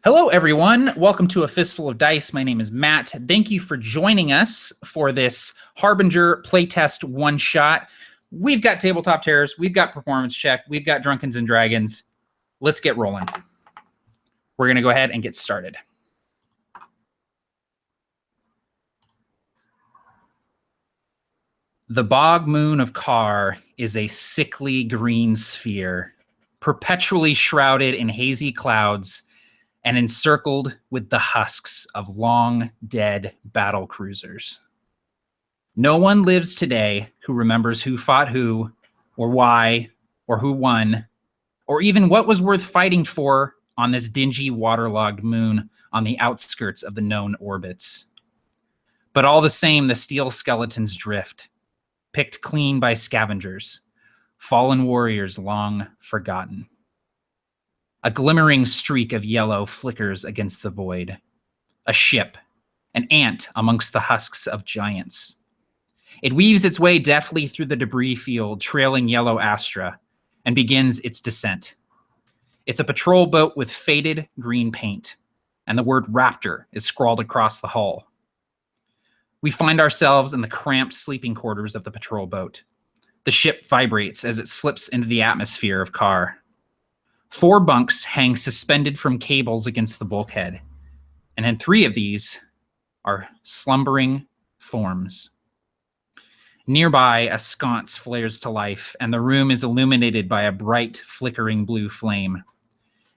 Hello, everyone. Welcome to A Fistful of Dice. My name is Matt. Thank you for joining us for this Harbinger playtest one-shot. We've got Tabletop Terrors. We've got Performance Check. We've got Drunkens and Dragons. Let's get rolling. We're going to go ahead and get started. The bog moon of Karr is a sickly green sphere, perpetually shrouded in hazy clouds and encircled with the husks of long-dead battle cruisers. No one lives today who remembers who fought who, or why, or who won, or even what was worth fighting for on this dingy, waterlogged moon on the outskirts of the known orbits. But all the same, the steel skeletons drift, picked clean by scavengers, fallen warriors long forgotten. A glimmering streak of yellow flickers against the void. A ship, an ant amongst the husks of giants. It weaves its way deftly through the debris field, trailing yellow Astra, and begins its descent. It's a patrol boat with faded green paint, and the word Raptor is scrawled across the hull. We find ourselves in the cramped sleeping quarters of the patrol boat. The ship vibrates as it slips into the atmosphere of Karr. 4 bunks hang suspended from cables against the bulkhead, and in 3 of these are slumbering forms. Nearby, a sconce flares to life, and the room is illuminated by a bright, flickering blue flame.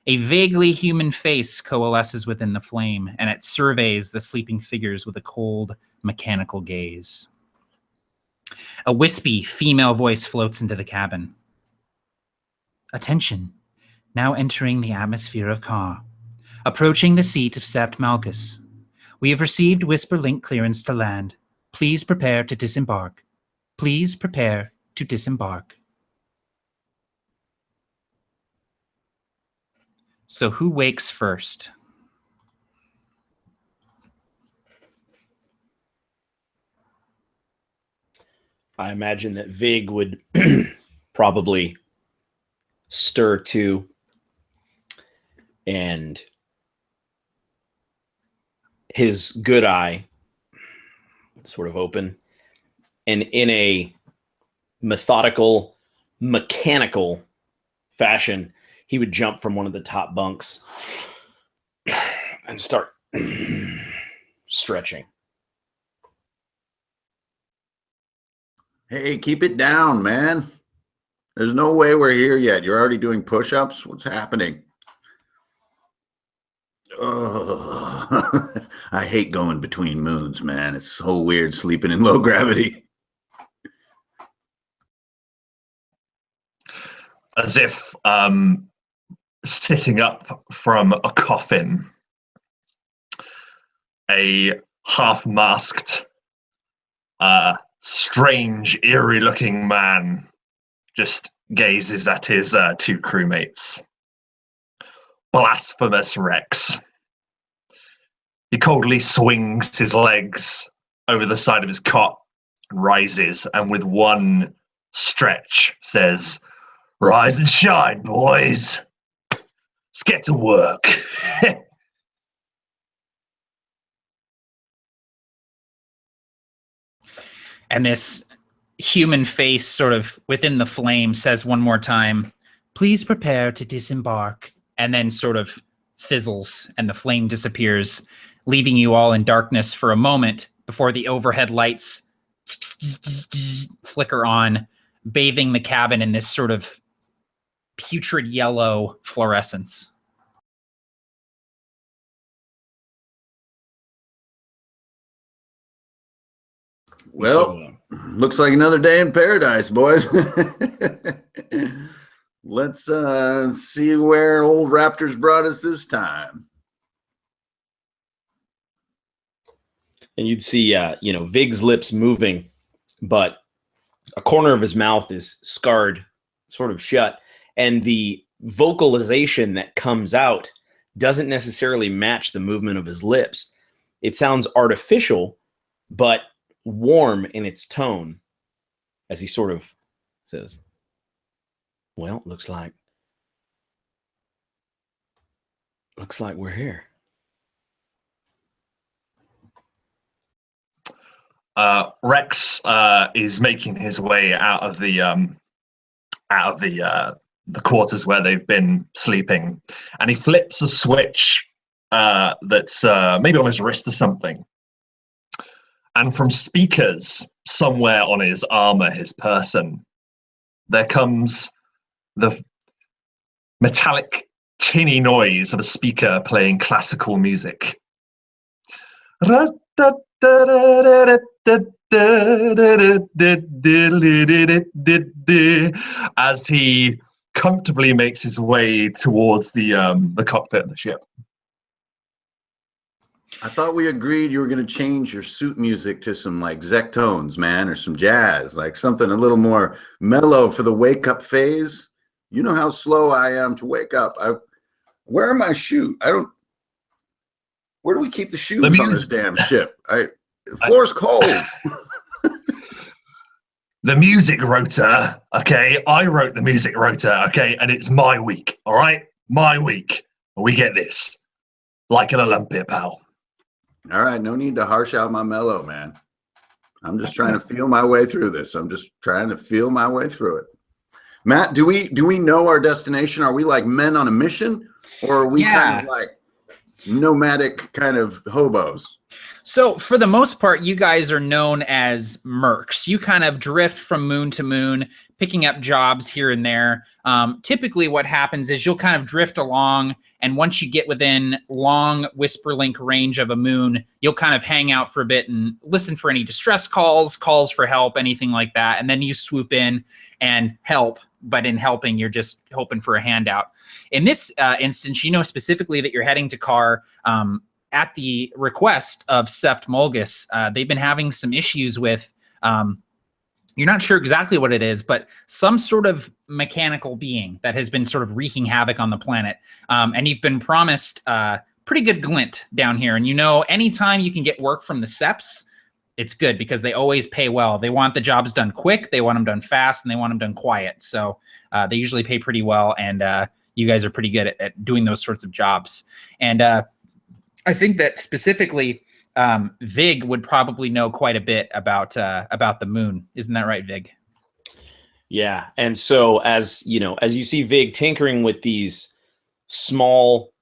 A vaguely human face coalesces within the flame, and it surveys the sleeping figures with a cold, mechanical gaze. A wispy female voice floats into the cabin. Attention. Now entering the atmosphere of Karr, approaching the seat of Sept Malchus. We have received Whisper Link clearance to land. Please prepare to disembark. Please prepare to disembark. So who wakes first? I imagine that Vig would probably stir to, and his good eye sort of open, and in a methodical, mechanical fashion, he would jump from one of the top bunks and start stretching. Hey, keep it down, man. There's no way we're here yet. You're already doing push-ups? What's happening? Oh, I hate going between moons, man. It's so weird sleeping in low gravity. As if sitting up from a coffin, a half-masked, strange, eerie-looking man just gazes at his 2 crewmates. Blasphemous Rex. He coldly swings his legs over the side of his cot, rises, and with one stretch says, "Rise and shine, boys. Let's get to work." And this human face sort of within the flame says one more time, "Please prepare to disembark," and then sort of fizzles and the flame disappears, leaving you all in darkness for a moment before the overhead lights flicker on, bathing the cabin in this sort of putrid yellow fluorescence. Well, looks like another day in paradise, boys. Let's see where old Raptors brought us this time. And you'd see, Vig's lips moving, but a corner of his mouth is scarred, sort of shut. And the vocalization that comes out doesn't necessarily match the movement of his lips. It sounds artificial, but warm in its tone as he sort of says, "Well, looks like Looks like we're here. Rex is making his way out of the quarters where they've been sleeping, and he flips a switch that's maybe on his wrist or something. And from speakers somewhere on his armor, his person, there comes the metallic, tinny noise of a speaker playing classical music. As he comfortably makes his way towards the cockpit of the ship. I thought we agreed you were going to change your suit music to some like Zectones, man, or some jazz, like something a little more mellow for the wake up phase. You know how slow I am to wake up. Where are my shoes? Where do we keep the shoes on this damn ship? The floor's cold. The music rotor, okay? I wrote the music rotor, okay? And it's my week, all right? My week. We get this. Like an Olympic, pal. All right, no need to harsh out my mellow, man. I'm just trying to feel my way through this. I'm just trying to feel my way through it. Matt, do we know our destination? Are we like men on a mission, or are we kind of like nomadic kind of hobos? So for the most part, you guys are known as mercs. You kind of drift from moon to moon, picking up jobs here and there. Typically what happens is you'll kind of drift along, and once you get within long whisper-link range of a moon, you'll kind of hang out for a bit and listen for any distress calls, calls for help, anything like that, and then you swoop in and help. But in helping, you're just hoping for a handout. In this instance, you know specifically that you're heading to Karr at the request of Sept Mulgus. They've been having some issues with, you're not sure exactly what it is, but some sort of mechanical being that has been sort of wreaking havoc on the planet. And you've been promised pretty good glint down here. And you know, anytime you can get work from the Septs, it's good because they always pay well. They want the jobs done quick, they want them done fast, and they want them done quiet. So they usually pay pretty well, and you guys are pretty good at doing those sorts of jobs. And I think that specifically, Vig would probably know quite a bit about the moon. Isn't that right, Vig? Yeah, and so as you see Vig tinkering with these small,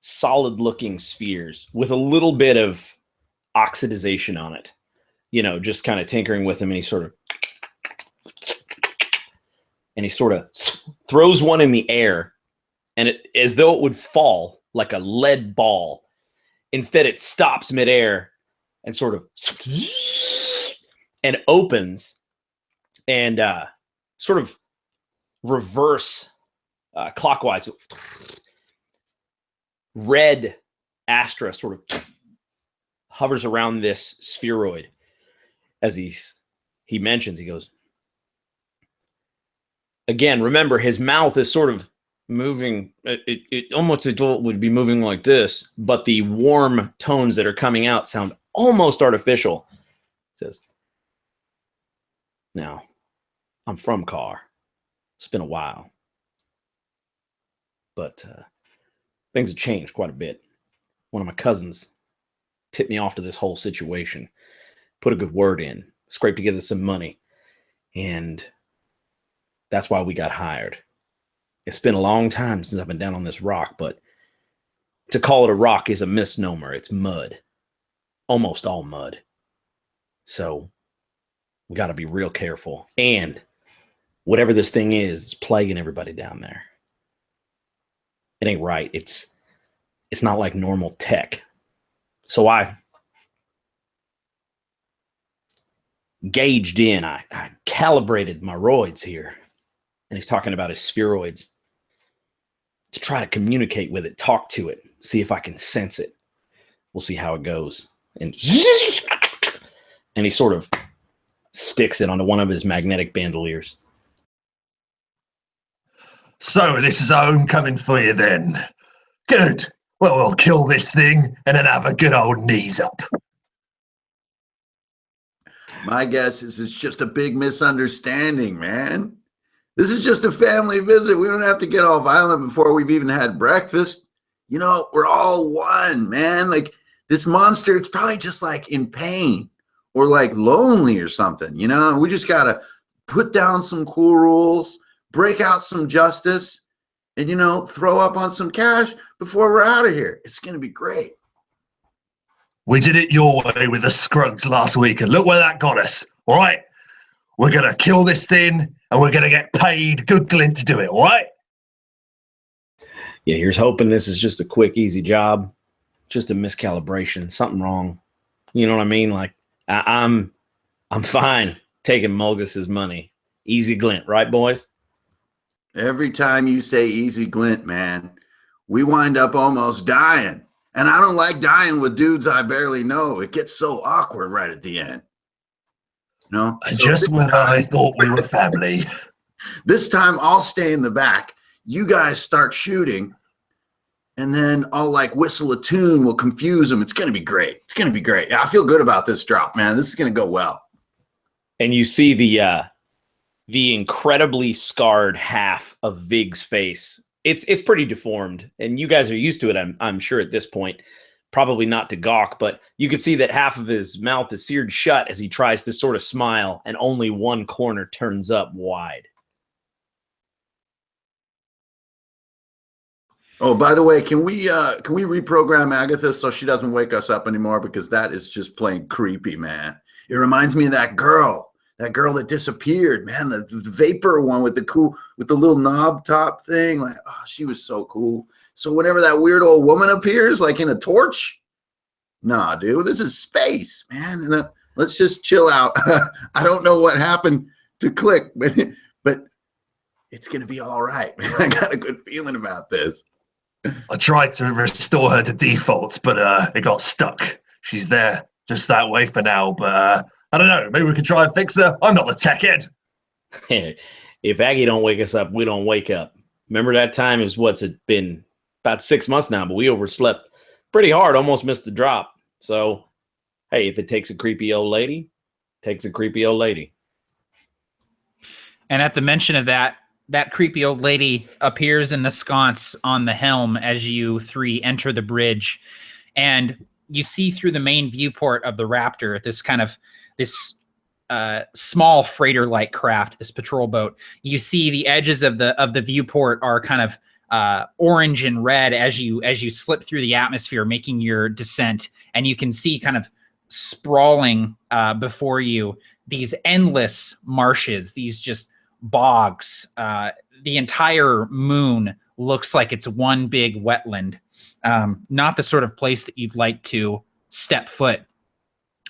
solid-looking spheres with a little bit of oxidization on it, just kind of tinkering with them, and he sort of throws one in the air, and it as though it would fall like a lead ball. Instead, it stops midair and sort of and opens and sort of reverse clockwise. Red Astra sort of hovers around this spheroid as he mentions, he goes, again, remember his mouth is sort of moving, it almost would be moving like this, but the warm tones that are coming out sound almost artificial. It says, now, I'm from Karr. It's been a while. But things have changed quite a bit. One of my cousins tipped me off to this whole situation, put a good word in, scraped together some money, and that's why we got hired. It's been a long time since I've been down on this rock, but to call it a rock is a misnomer. It's mud. Almost all mud. So we got to be real careful. And whatever this thing is, it's plaguing everybody down there. It ain't right. It's not like normal tech. So I gauged in. I calibrated my roids here. And he's talking about his spheroids. To try to communicate with it, talk to it, see if I can sense it. We'll see how it goes. And he sort of sticks it onto one of his magnetic bandoliers. So this is our homecoming for you then. Good. Well, we'll kill this thing and then have a good old knees up. My guess is it's just a big misunderstanding, man. This is just a family visit. We don't have to get all violent before we've even had breakfast. You know, we're all one, man. Like this monster, it's probably just like in pain or like lonely or something. You know, we just gotta put down some cool rules, break out some justice, and you know, throw up on some cash before we're out of here. It's gonna be great. We did it your way with the Scrugs last week, and look where that got us. All right, we're gonna kill this thing, and we're gonna get paid good glint to do it. All right. Yeah, here's hoping this is just a quick, easy job, just a miscalibration, something wrong. You know what I mean? Like I'm fine taking Mulgus's money. Easy glint, right, boys? Every time you say easy glint, man, we wind up almost dying. And I don't like dying with dudes I barely know. It gets so awkward right at the end. No? So just when I thought we were family. This time I'll stay in the back. You guys start shooting. And then I'll like whistle a tune. We'll confuse them. It's going to be great. It's going to be great. I feel good about this drop, man. This is going to go well. And you see the incredibly scarred half of Vig's face. It's pretty deformed, and you guys are used to it, I'm sure at this point. Probably not to gawk, but you can see that half of his mouth is seared shut as he tries to sort of smile, and only one corner turns up wide. Oh, by the way, can we reprogram Agatha so she doesn't wake us up anymore? Because that is just plain creepy, man. It reminds me of that girl that disappeared, man. The vapor one with the little knob top thing. Like, oh, she was so cool. So whenever that weird old woman appears, like in a torch, nah, dude, this is space, man. And let's just chill out. I don't know what happened to Click, but it's gonna be all right, man. I got a good feeling about this. I tried to restore her to default, but it got stuck. She's there just that way for now, but I don't know. Maybe we could try and fix her. I'm not the tech head. If Aggie don't wake us up, we don't wake up. Remember that time is what's it been about 6 months now, but we overslept pretty hard, almost missed the drop. So, hey, if it takes a creepy old lady, it takes a creepy old lady. And at the mention of that creepy old lady appears in the sconce on the helm as you three enter the bridge. And you see through the main viewport of the Raptor, this small freighter-like craft, this patrol boat. You see the edges of the viewport are kind of orange and red as you slip through the atmosphere, making your descent. And you can see kind of sprawling before you these endless marshes, these just bogs. The entire moon looks like it's one big wetland. Not the sort of place that you'd like to step foot.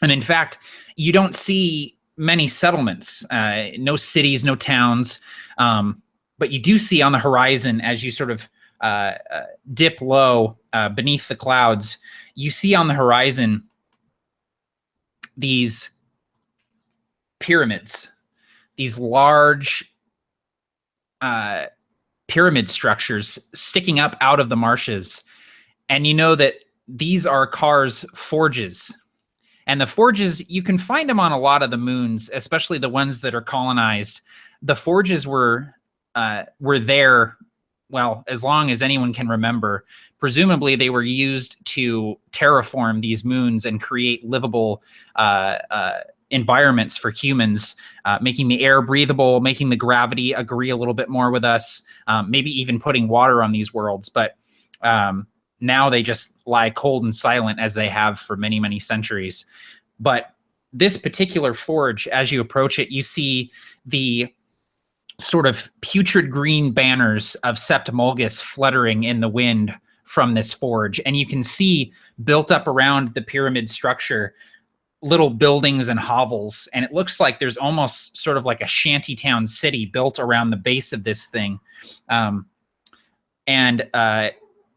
And in fact, you don't see many settlements, no cities, no towns. But you do see on the horizon, as you sort of dip low beneath the clouds, you see on the horizon these pyramids, these large pyramid structures sticking up out of the marshes. And you know that these are Karr's forges. And the forges, you can find them on a lot of the moons, especially the ones that are colonized. The forges were there, well, as long as anyone can remember. Presumably, they were used to terraform these moons and create livable environments for humans, making the air breathable, making the gravity agree a little bit more with us, maybe even putting water on these worlds. But now they just lie cold and silent as they have for many, many centuries. But this particular forge, as you approach it, you see the sort of putrid green banners of Sept Mulgus fluttering in the wind from this forge. And you can see built up around the pyramid structure little buildings and hovels. And it looks like there's almost sort of like a shantytown city built around the base of this thing.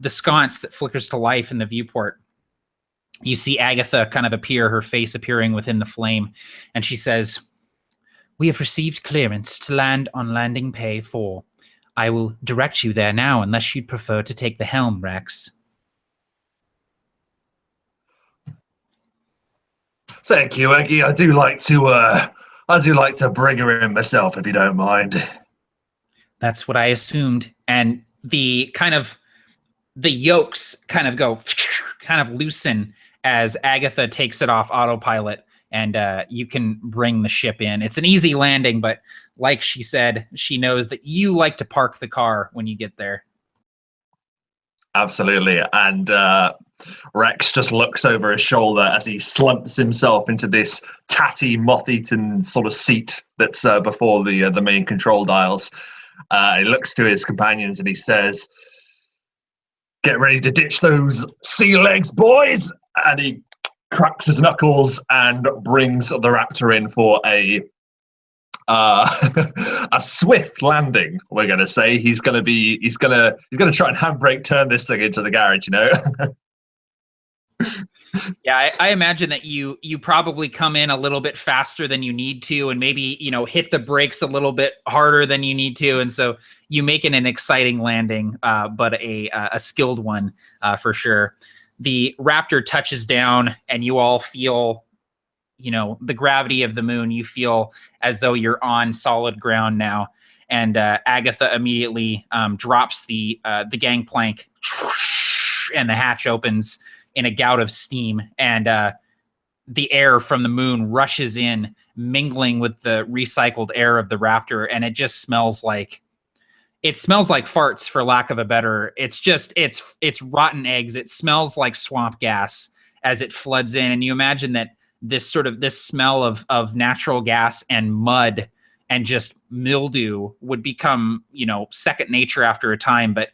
The sconce that flickers to life in the viewport. You see Agatha kind of appear, her face appearing within the flame. And she says, "We have received clearance to land on landing pay 4. I will direct you there now, unless you'd prefer to take the helm, Rex." Thank you, Eggy. I do like to bring her in myself, if you don't mind. That's what I assumed. And the the yokes kind of go kind of loosen as Agatha takes it off autopilot, and you can bring the ship in. It's an easy landing, but like she said, she knows that you like to park the car when you get there. Absolutely. And Rex just looks over his shoulder as he slumps himself into this tatty, moth-eaten sort of seat that's before the main control dials. He looks to his companions and he says, "Get ready to ditch those sea legs, boys!" And he cracks his knuckles and brings the Raptor in for a swift landing. We're going to say he's going to try and handbrake turn this thing into the garage. Yeah, I imagine that you probably come in a little bit faster than you need to, and maybe hit the brakes a little bit harder than you need to, and so you make it an exciting landing, but a skilled one for sure. The Raptor touches down, and you all feel the gravity of the moon. You feel as though you're on solid ground now. And Agatha immediately drops the gangplank, and the hatch opens in a gout of steam. And the air from the moon rushes in, mingling with the recycled air of the Raptor. And it just smells like farts, for lack of a better. It's rotten eggs. It smells like swamp gas as it floods in. And you imagine that this smell of natural gas and mud and just mildew would become, second nature after a time. But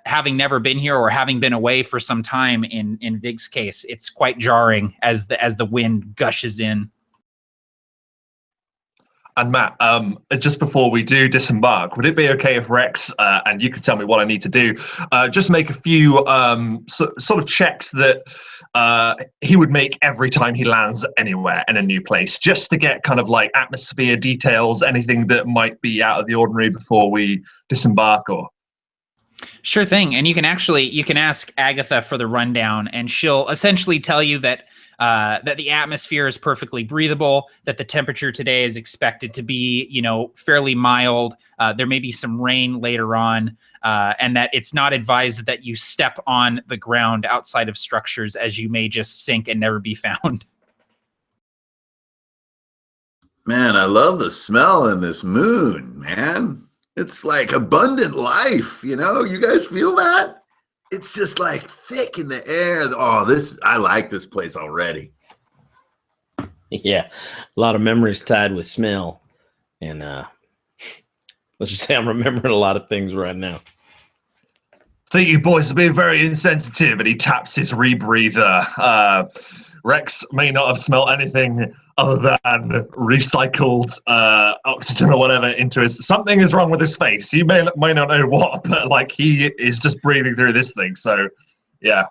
having never been here or having been away for some time in Vig's case, it's quite jarring as the wind gushes in. And Matt, just before we do disembark, would it be okay if Rex, and you could tell me what I need to do, just make a few sort of checks that he would make every time he lands anywhere in a new place, just to get kind of like atmosphere details, anything that might be out of the ordinary before we disembark? Or Sure thing. And you can ask Agatha for the rundown, and she'll essentially tell you that the atmosphere is perfectly breathable, that the temperature today is expected to be, fairly mild. There may be some rain later on, and that it's not advised that you step on the ground outside of structures, as you may just sink and never be found. Man, I love the smell in this moon, man. It's like abundant life, you guys feel that? It's just like thick in the air. Oh, I like this place already. Yeah, a lot of memories tied with smell. And let's just say I'm remembering a lot of things right now. I think you boys are being very insensitive. And he taps his rebreather. Rex may not have smelled anything other than recycled oxygen or whatever into his. Something is wrong with his face. You may not know what, but like he is just breathing through this thing. So, yeah.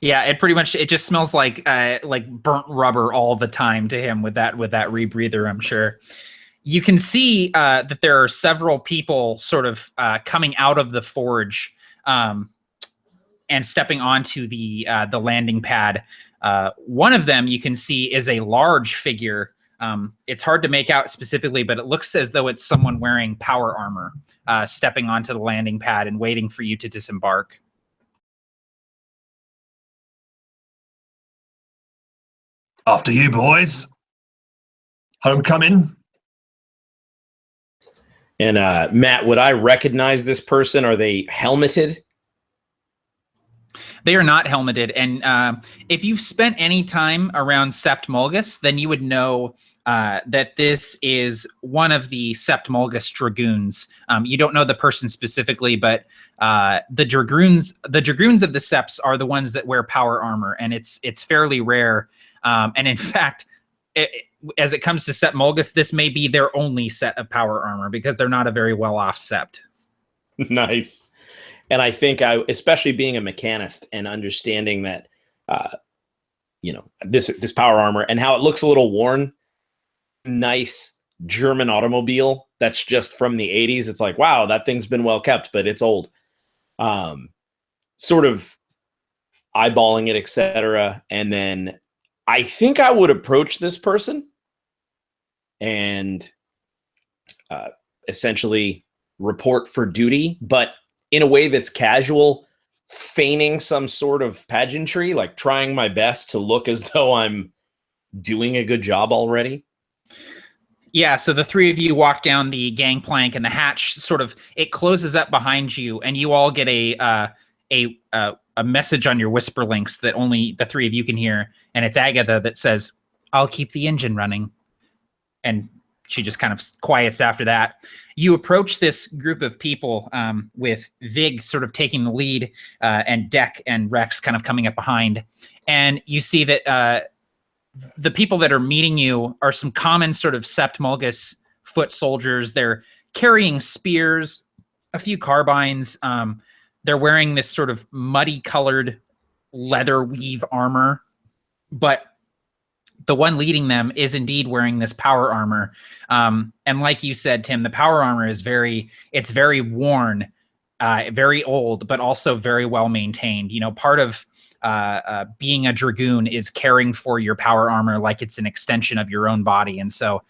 Yeah, it just smells like burnt rubber all the time to him with that rebreather, I'm sure. You can see that there are several people sort of coming out of the forge and stepping onto the landing pad. One of them you can see is a large figure. It's hard to make out specifically, but it looks as though it's someone wearing power armor, stepping onto the landing pad and waiting for you to disembark. After you, boys. Homecoming. And Matt, would I recognize this person? Are they helmeted? They are not helmeted, and if you've spent any time around Sept Mulgus, then you would know that this is one of the Sept Mulgus dragoons. You don't know the person specifically, but the dragoons of the Septs are the ones that wear power armor, and it's fairly rare. And in fact, as it comes to Sept Mulgus, this may be their only set of power armor because they're not a very well-off Sept. Nice. And I think especially being a mechanist and understanding that, this power armor and how it looks a little worn, nice German automobile that's just from the 80s. It's like, wow, that thing's been well kept, but it's old. Sort of eyeballing it, etc. And then I think I would approach this person and essentially report for duty, but in a way that's casual, feigning some sort of pageantry, like trying my best to look as though I'm doing a good job already? Yeah, so the three of you walk down the gangplank, and the hatch it closes up behind you, and you all get a message on your whisper links that only the three of you can hear, and it's Agatha that says, "I'll keep the engine running," and she just kind of quiets after that. You approach this group of people with Vig sort of taking the lead, and Deck and Rex kind of coming up behind, and you see that the people that are meeting you are some common sort of Septmulgus foot soldiers. They're carrying spears, a few carbines. They're wearing this sort of muddy colored leather weave armor, but the one leading them is indeed wearing this power armor. And like you said, Tim, the power armor is very worn, very old, but also very well maintained. You know, part of being a dragoon is caring for your power armor like it's an extension of your own body. And so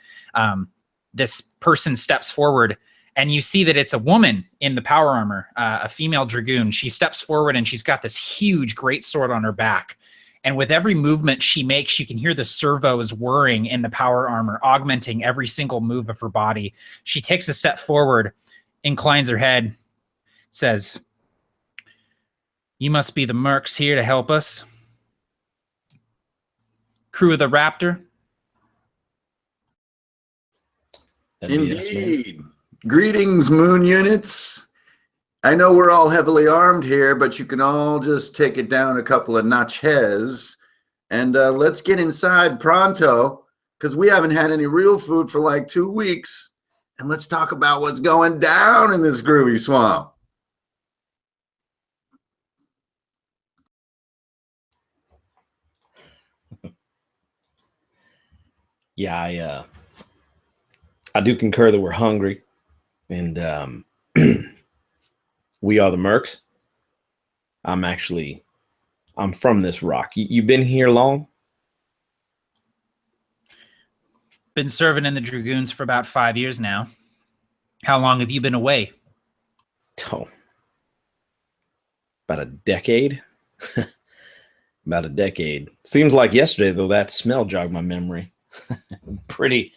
this person steps forward, and you see that it's a woman in the power armor, a female dragoon. She steps forward, and she's got this huge greatsword on her back. And with every movement she makes, you can hear the servos whirring in the power armor, augmenting every single move of her body. She takes a step forward, inclines her head, says, "You must be the mercs here to help us. Crew of the Raptor." Indeed. Greetings, moon units. I know we're all heavily armed here, but you can all just take it down a couple of notches. And let's get inside pronto, because we haven't had any real food for like 2 weeks. And let's talk about what's going down in this groovy swamp. Yeah, I do concur that we're hungry, and we are the mercs. I'm from this rock. You been here long? Been serving in the Dragoons for about 5 years now. How long have you been away? Oh, about a decade. About a decade. Seems like yesterday, though. That smell jogged my memory. Pretty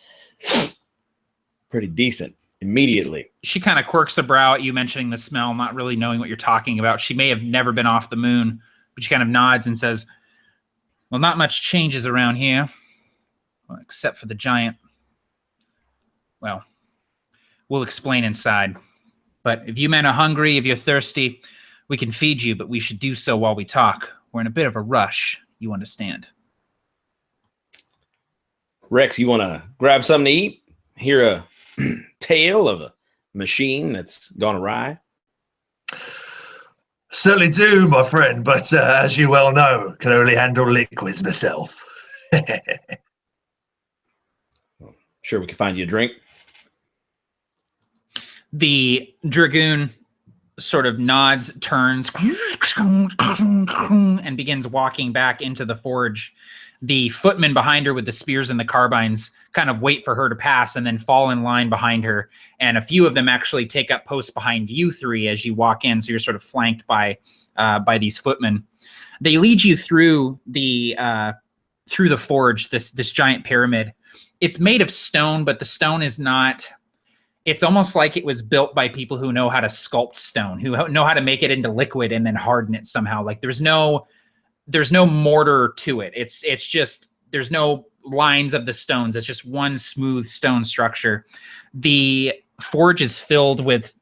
decent. Immediately. She kind of quirks a brow at you mentioning the smell, not really knowing what you're talking about. She may have never been off the moon, but she kind of nods and says, "Well, not much changes around here, well, except for the giant. Well, we'll explain inside. But if you men are hungry, if you're thirsty, we can feed you, but we should do so while we talk. We're in a bit of a rush, you understand." Rex, you want to grab something to eat? Hear a tale of a machine that's gone awry? Certainly do, my friend, but as you well know, can only handle liquids myself. Sure, we can find you a drink. The Dragoon sort of nods, turns, and begins walking back into the forge. The footmen behind her with the spears and the carbines kind of wait for her to pass and then fall in line behind her. And a few of them actually take up posts behind you three as you walk in, so you're sort of flanked by these footmen. They lead you through the forge, this giant pyramid. It's made of stone, but the stone is not. It's almost like it was built by people who know how to sculpt stone, who know how to make it into liquid and then harden it somehow. Like there's no mortar to it. It's just, there's no lines of the stones. It's just one smooth stone structure. The forge is filled with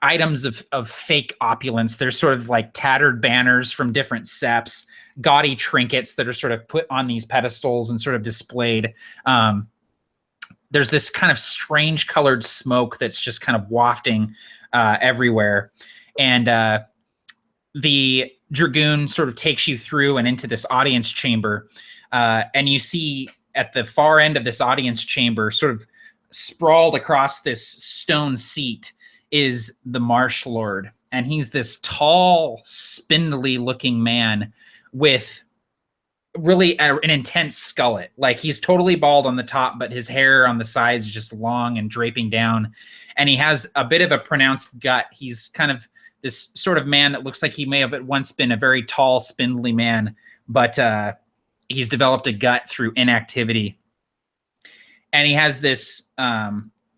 items of fake opulence. There's sort of like tattered banners from different septs, gaudy trinkets that are sort of put on these pedestals and sort of displayed. There's this kind of strange colored smoke that's just kind of wafting everywhere. And the Dragoon sort of takes you through and into this audience chamber. And you see at the far end of this audience chamber, sort of sprawled across this stone seat, is the Marsh Lord. And he's this tall, spindly looking man with really an intense skullet. Like he's totally bald on the top, but his hair on the sides is just long and draping down. And he has a bit of a pronounced gut. He's kind of this sort of man that looks like he may have at once been a very tall, spindly man, but he's developed a gut through inactivity. And he has this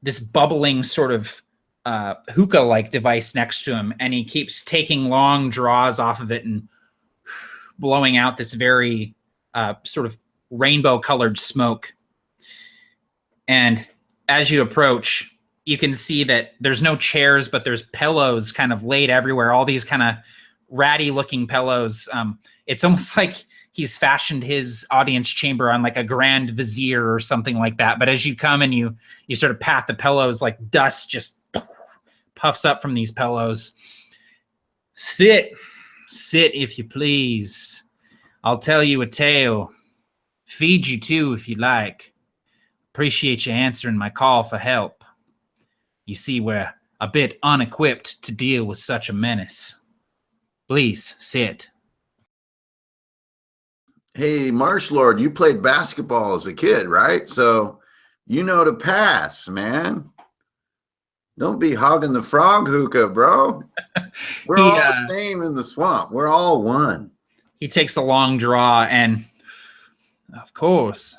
this bubbling sort of hookah-like device next to him, and he keeps taking long draws off of it and blowing out this very sort of rainbow-colored smoke. And as you approach, you can see that there's no chairs, but there's pillows kind of laid everywhere, all these kind of ratty-looking pillows. It's almost like he's fashioned his audience chamber on like a grand vizier or something like that. But as you come and you sort of pat the pillows, like dust just puffs up from these pillows. Sit if you please. I'll tell you a tale. Feed you too if you like. Appreciate you answering my call for help. You see, we're a bit unequipped to deal with such a menace. Please sit. Hey, Marsh Lord, you played basketball as a kid, right? So you know to pass, man. Don't be hogging the frog hookah, bro. We're all the same in the swamp. We're all one. He takes a long draw and, of course,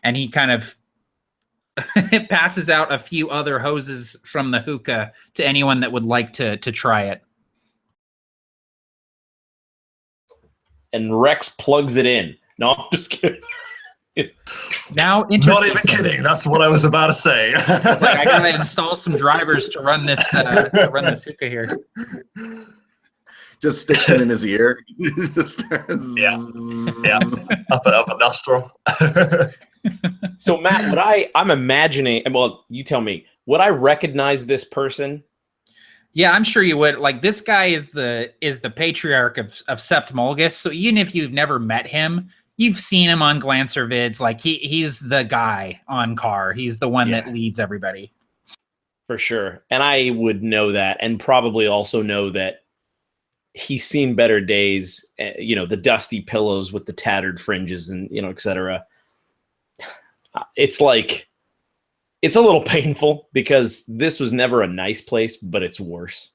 and he kind of passes out a few other hoses from the hookah to anyone that would like to try it. And Rex plugs it in. No, I'm just kidding. Now, not even kidding. That's what I was about to say. I gotta install some drivers to run this hookah here. Just sticks it in his ear. Yeah, up a nostril. So Matt, I'm imagining. Well, you tell me. Would I recognize this person? Yeah, I'm sure you would. Like, this guy is the patriarch of Sept Mulgus. So even if you've never met him, you've seen him on Glancer vids. Like he's the guy on Karr. He's the one that leads everybody. For sure. And I would know that, and probably also know that he's seen better days. The dusty pillows with the tattered fringes and, etc. It's like, it's a little painful because this was never a nice place, but it's worse.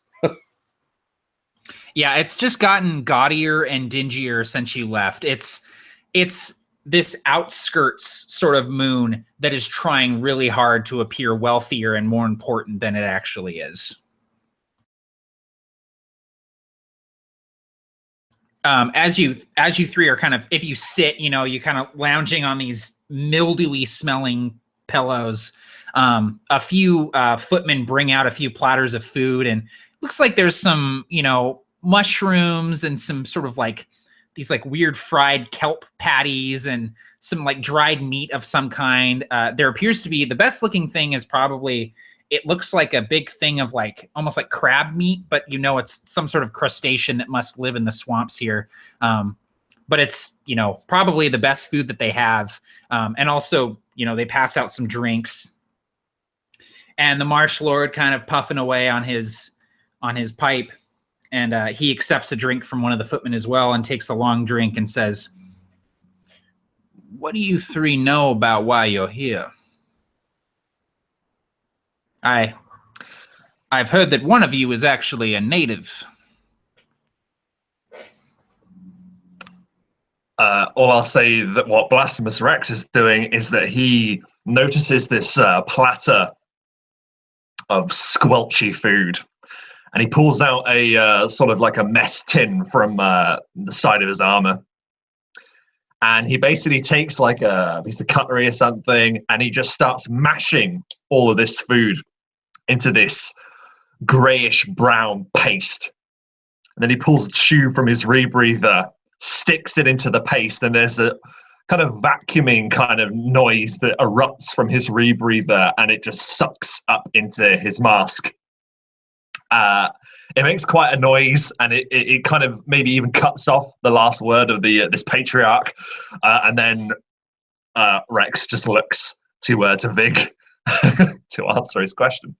Yeah, it's just gotten gaudier and dingier since you left. It's this outskirts sort of moon that is trying really hard to appear wealthier and more important than it actually is. As you three are kind of, if you sit, you kind of lounging on these mildewy smelling pillows. A few footmen bring out a few platters of food, and looks like there's some, mushrooms and some sort of like these like weird fried kelp patties and some like dried meat of some kind. There appears to be, the best looking thing is probably, it looks like a big thing of like almost like crab meat, but it's some sort of crustacean that must live in the swamps here. But it's, probably the best food that they have. And also, they pass out some drinks. And the Marsh Lord kind of puffing away on his pipe. And he accepts a drink from one of the footmen as well and takes a long drink and says, "What do you three know about why you're here? I've heard that one of you is actually a native." All I'll say that what Blasphemous Rex is doing is that he notices this platter of squelchy food, and he pulls out a sort of like a mess tin from the side of his armor. And he basically takes like a piece of cutlery or something, and he just starts mashing all of this food into this grayish brown paste. And then he pulls a tube from his rebreather, sticks it into the paste, and there's a kind of vacuuming kind of noise that erupts from his rebreather, and it just sucks up into his mask. It makes quite a noise, and it kind of maybe even cuts off the last word of this patriarch, and then Rex just looks to Vig to answer his question.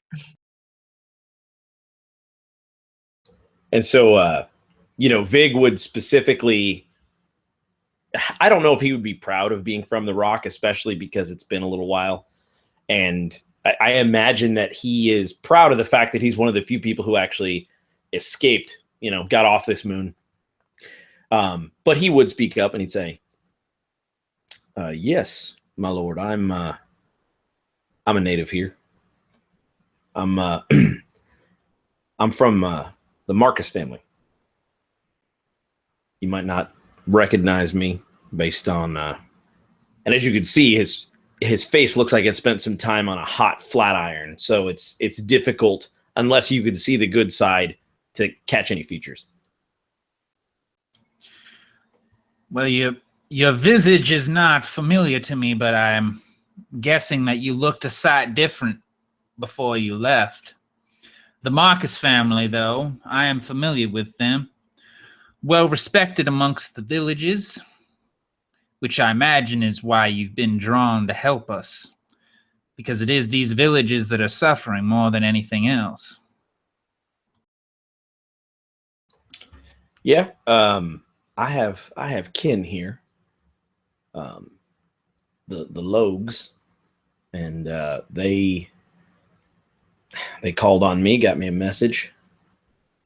And so, Vig would specifically I don't know if he would be proud of being from the Rock, especially because it's been a little while. And I imagine that he is proud of the fact that he's one of the few people who actually escaped, got off this moon. But he would speak up and he'd say, yes, my lord, I'm a native here. I'm from the Marcus family. You might not recognize me based on, and as you can see, his face looks like it spent some time on a hot flat iron. So it's difficult unless you could see the good side to catch any features. Well, your visage is not familiar to me, but I'm guessing that you looked a sight different before you left. The Marcus family, though, I am familiar with them. Well respected amongst the villages, which I imagine is why you've been drawn to help us, because it is these villages that are suffering more than anything else. Yeah, I have kin here, the Logs, and they called on me, got me a message,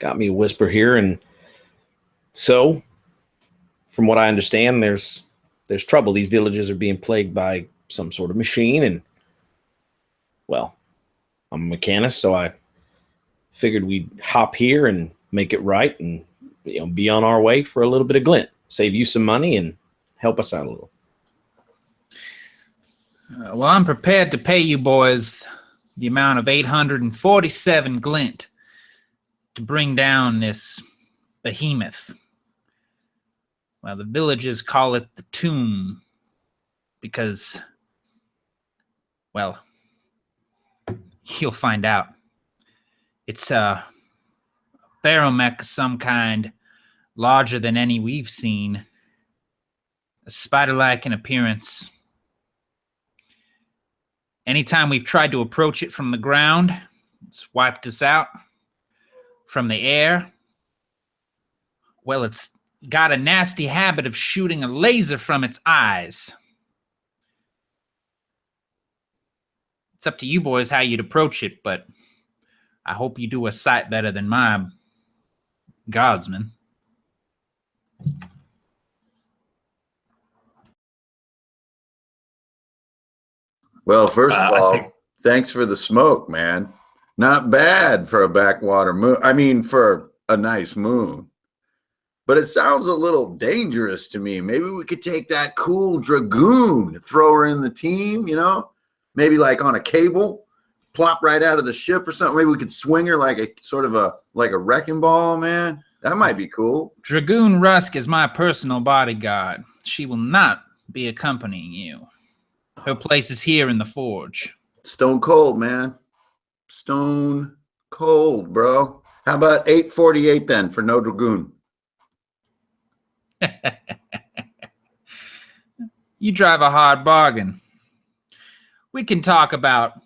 got me a whisper here, and so, from what I understand, there's trouble. These villages are being plagued by some sort of machine, and well, I'm a mechanist, so I figured we'd hop here and make it right, and be on our way for a little bit of glint, save you some money, and help us out a little. Well, I'm prepared to pay you boys the amount of 847 glint to bring down this behemoth. Well, the villagers call it the tomb because, well, you'll find out. It's a barrowmech of some kind, larger than any we've seen, a spider-like in appearance. Anytime we've tried to approach it from the ground, it's wiped us out. From the air, well, it's got a nasty habit of shooting a laser from its eyes. It's up to you boys how you'd approach it, but I hope you do a sight better than my guardsman. Well, first of all, thanks for the smoke, man. Not bad for a backwater moon. I mean, for a nice moon. But it sounds a little dangerous to me. Maybe we could take that cool dragoon, throw her in the team, maybe like on a cable, plop right out of the ship or something. Maybe we could swing her like a wrecking ball, man. That might be cool. Dragoon Rusk is my personal bodyguard. She will not be accompanying you. Her place is here in the forge. Stone cold, man. Stone cold, bro. How about 848 then for no dragoon? You drive a hard bargain. We can talk about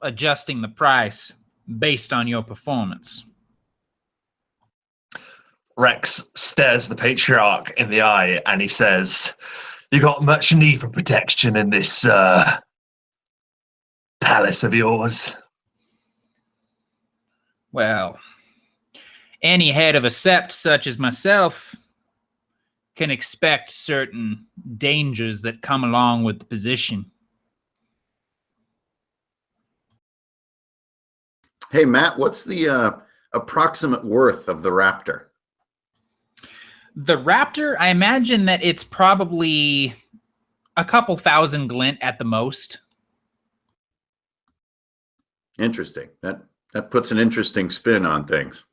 adjusting the price based on your performance. Rex stares the patriarch in the eye and he says, "You got much need for protection in this palace of yours?" Well, any head of a sept such as myself can expect certain dangers that come along with the position. Hey, Matt, what's the approximate worth of the Raptor? The Raptor, I imagine that it's probably a couple thousand glint at the most. Interesting. That puts an interesting spin on things.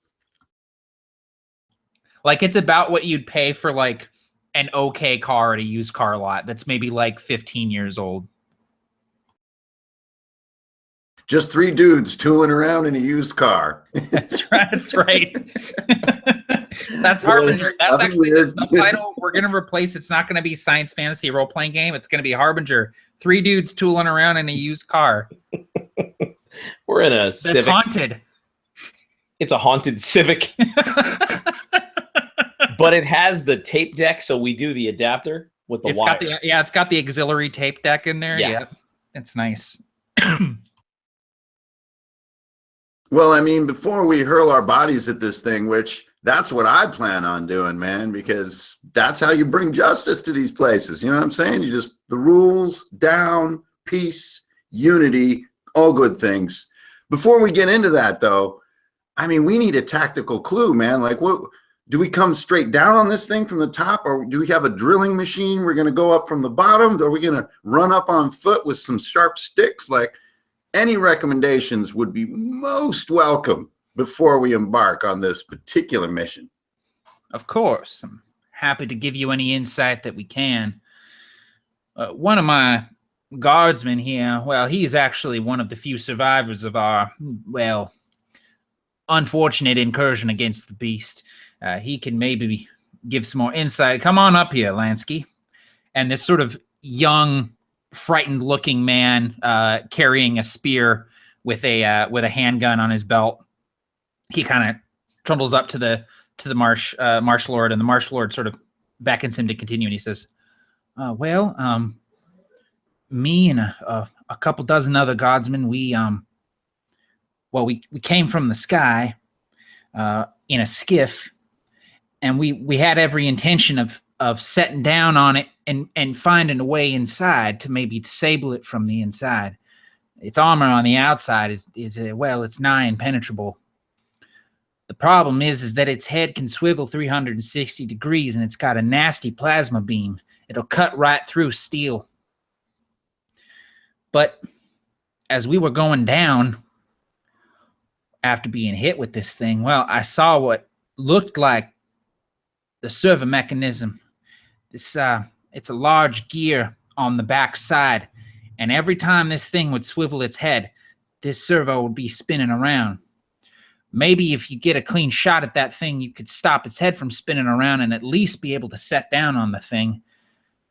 Like, it's about what you'd pay for, like, an okay car at a used car lot that's maybe, like, 15 years old. Just three dudes tooling around in a used car. That's right. That's right. That's Harbinger. That's actually the subtitle. We're going to replace, it's not going to be science fantasy role-playing game. It's going to be Harbinger. Three dudes tooling around in a used car. We're in a Civic. That's haunted. It's a haunted Civic. But it has the tape deck, so we do the adapter. with the It's wire. it's got the auxiliary tape deck in there. Yeah. Yeah, it's nice. Well, I mean, before we hurl our bodies at this thing, which that's what I plan on doing, man, because that's how you bring justice to these places. You know what I'm saying? You just, the rules down, peace, unity, all good things. Before we get into that, though, I mean, we need a tactical clue, man. Like, what do we come straight down on this thing from the top, or do we have a drilling machine? We're going to go up from the bottom. Are we going to run up on foot with some sharp sticks? Like, any recommendations would be most welcome before we embark on this particular mission. Of course, I'm happy to give you any insight that we can. One of my guardsmen here, well, he's actually one of the few survivors of our, well, unfortunate incursion against the beast. He can maybe give some more insight. Come on up here, Lansky. And this sort of young, frightened-looking man carrying a spear with a handgun on his belt. He kind of trundles up to the marsh lord, and the marsh lord sort of beckons him to continue, and he says, me and a couple dozen other guardsmen, we came from the sky in a skiff, and we had every intention of setting down on it and finding a way inside to maybe disable it from the inside. Its armor on the outside is it's nigh impenetrable. The problem is that its head can swivel 360 degrees, and it's got a nasty plasma beam. It'll cut right through steel. But as we were going down after being hit with this thing, well, I saw what looked like the servo mechanism. It's a large gear on the back side, and every time this thing would swivel its head, this servo would be spinning around. Maybe if you get a clean shot at that thing, you could stop its head from spinning around and at least be able to set down on the thing.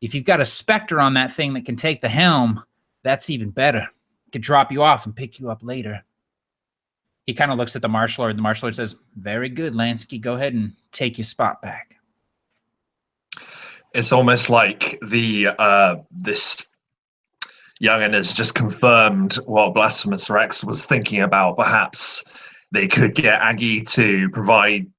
If you've got a specter on that thing that can take the helm, that's even better. It could drop you off and pick you up later. He kind of looks at the marsh lord. The marsh lord says, "Very good, Lansky. Go ahead and take your spot back." It's almost like this young'un has just confirmed what Blasphemous Rex was thinking about. Perhaps they could get Aggie to provide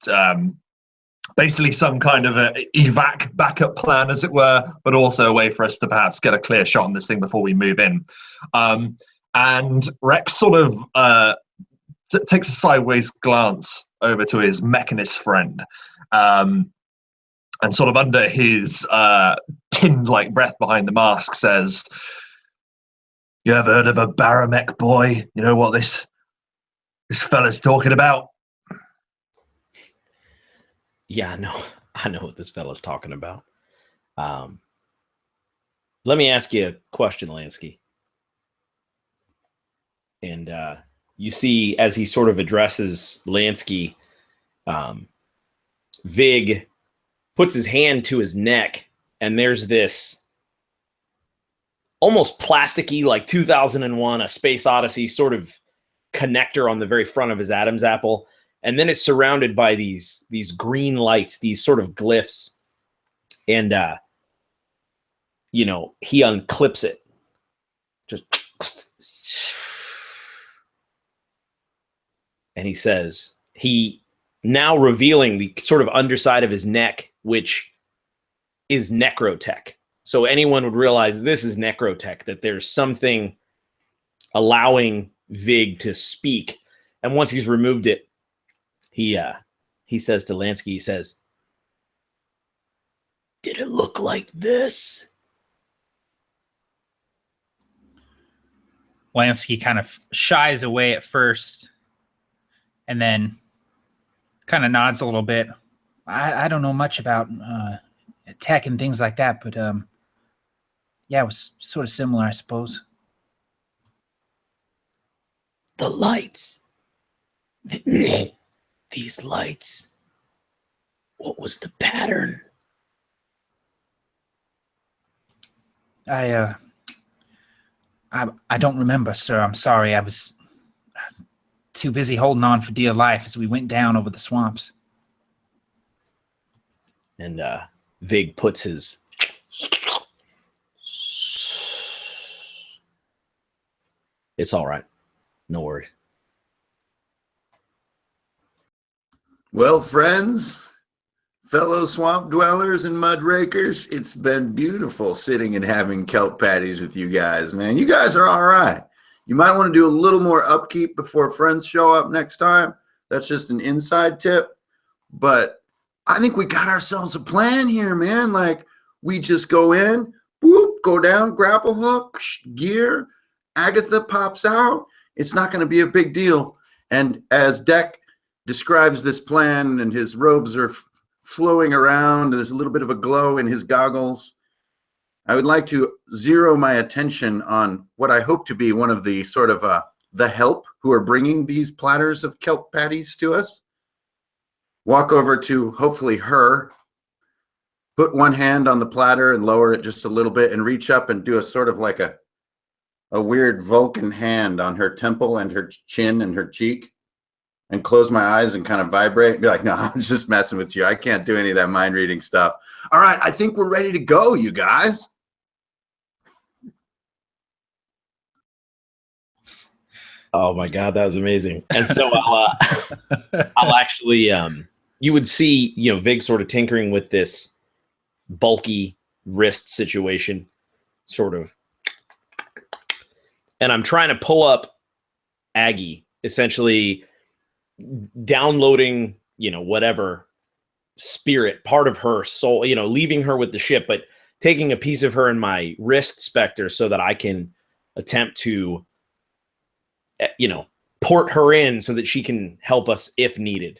basically some kind of a evac backup plan, as it were, but also a way for us to perhaps get a clear shot on this thing before we move in. And Rex sort of takes a sideways glance over to his mechanist friend, and sort of under his tin-like breath behind the mask says, "You ever heard of a barrowmech, boy? You know what this fella's talking about?" Yeah, I know what this fella's talking about. Let me ask you a question, Lansky. And you see, as he sort of addresses Lansky, Vig puts his hand to his neck, and there's this almost plasticky, like 2001, A Space Odyssey sort of connector on the very front of his Adam's apple. And then it's surrounded by these green lights, these sort of glyphs. And, he unclips it. And he says, he now revealing the sort of underside of his neck, which is necrotech. So anyone would realize this is necrotech, that there's something allowing Vig to speak. And once he's removed it, he says to Lansky, he says, "Did it look like this?" Lansky kind of shies away at first and then kind of nods a little bit. I don't know much about tech and things like that, but yeah, it was sort of similar, I suppose. The lights. These lights. What was the pattern? I don't remember, sir. I'm sorry. I was too busy holding on for dear life as we went down over the swamps. And Vig puts his It's all right. No worries. Well, friends, fellow swamp dwellers and mud rakers, it's been beautiful sitting and having kelp patties with you guys, man. You guys are all right. You might want to do a little more upkeep before friends show up next time. That's just an inside tip. But I think we got ourselves a plan here, man. Like, we just go in, whoop, go down, grapple hook, gear. Agatha pops out. It's not going to be a big deal. And as Deck describes this plan and his robes are flowing around and there's a little bit of a glow in his goggles, I would like to zero my attention on what I hope to be one of the sort of the help who are bringing these platters of kelp patties to us. Walk over to hopefully her, put one hand on the platter and lower it just a little bit and reach up and do a sort of like a weird Vulcan hand on her temple and her chin and her cheek, and close my eyes and kind of vibrate and be like, no, I'm just messing with you. I can't do any of that mind reading stuff. All right, I think we're ready to go, you guys. Oh my God, that was amazing. And so I'll actually, you would see, Vig sort of tinkering with this bulky wrist situation, sort of. And I'm trying to pull up Aggie, essentially downloading, whatever spirit, part of her soul, leaving her with the ship, but taking a piece of her in my wrist specter so that I can attempt to, port her in so that she can help us if needed.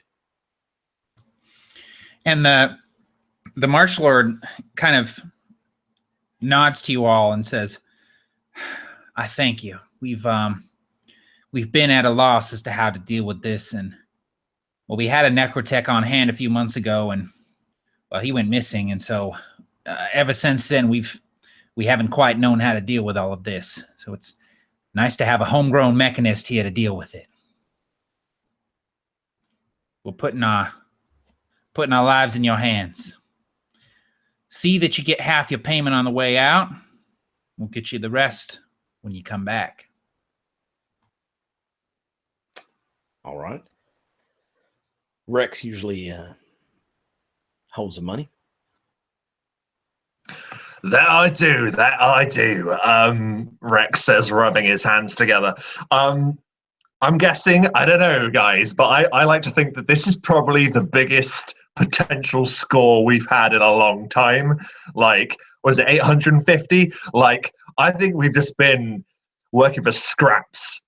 And the Marsh Lord kind of nods to you all and says, I thank you. We've been at a loss as to how to deal with this, and we had a necrotech on hand a few months ago, and he went missing, and so ever since then we haven't quite known how to deal with all of this. So it's nice to have a homegrown mechanist here to deal with it. We're putting our lives in your hands. See that you get half your payment on the way out. We'll get you the rest when you come back. All right. Rex usually holds the money. That I do. Rex says, rubbing his hands together. I'm guessing, I don't know, guys, but I like to think that this is probably the biggest potential score we've had in a long time. Like, was it 850? Like, I think we've just been working for scraps.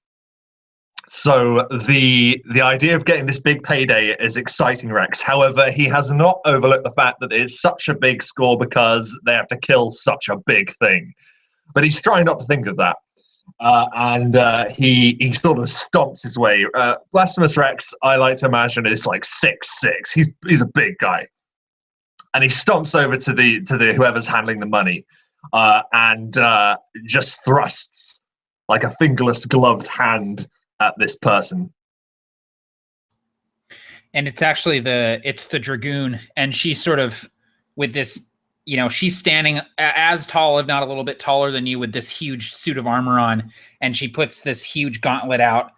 So the idea of getting this big payday is exciting, Rex. However, he has not overlooked the fact that it's such a big score because they have to kill such a big thing. But he's trying not to think of that. And he sort of stomps his way. Blasphemous Rex, I like to imagine, is like 6'6". He's a big guy. And he stomps over to the whoever's handling the money and just thrusts like a fingerless gloved hand at this person. And it's actually the Dragoon, and she's sort of with this, she's standing as tall, if not a little bit taller than you, with this huge suit of armor on, and she puts this huge gauntlet out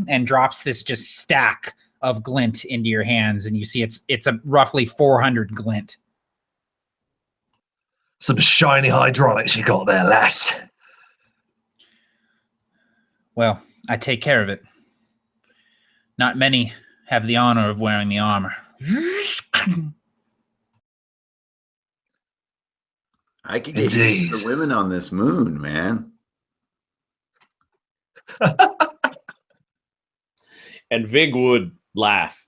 and drops this just stack of glint into your hands, and you see it's a roughly 400 glint. Some shiny hydraulics you got there, lass. Well, I take care of it. Not many have the honor of wearing the armor. I could get used to the women on this moon, man. And Vig would laugh.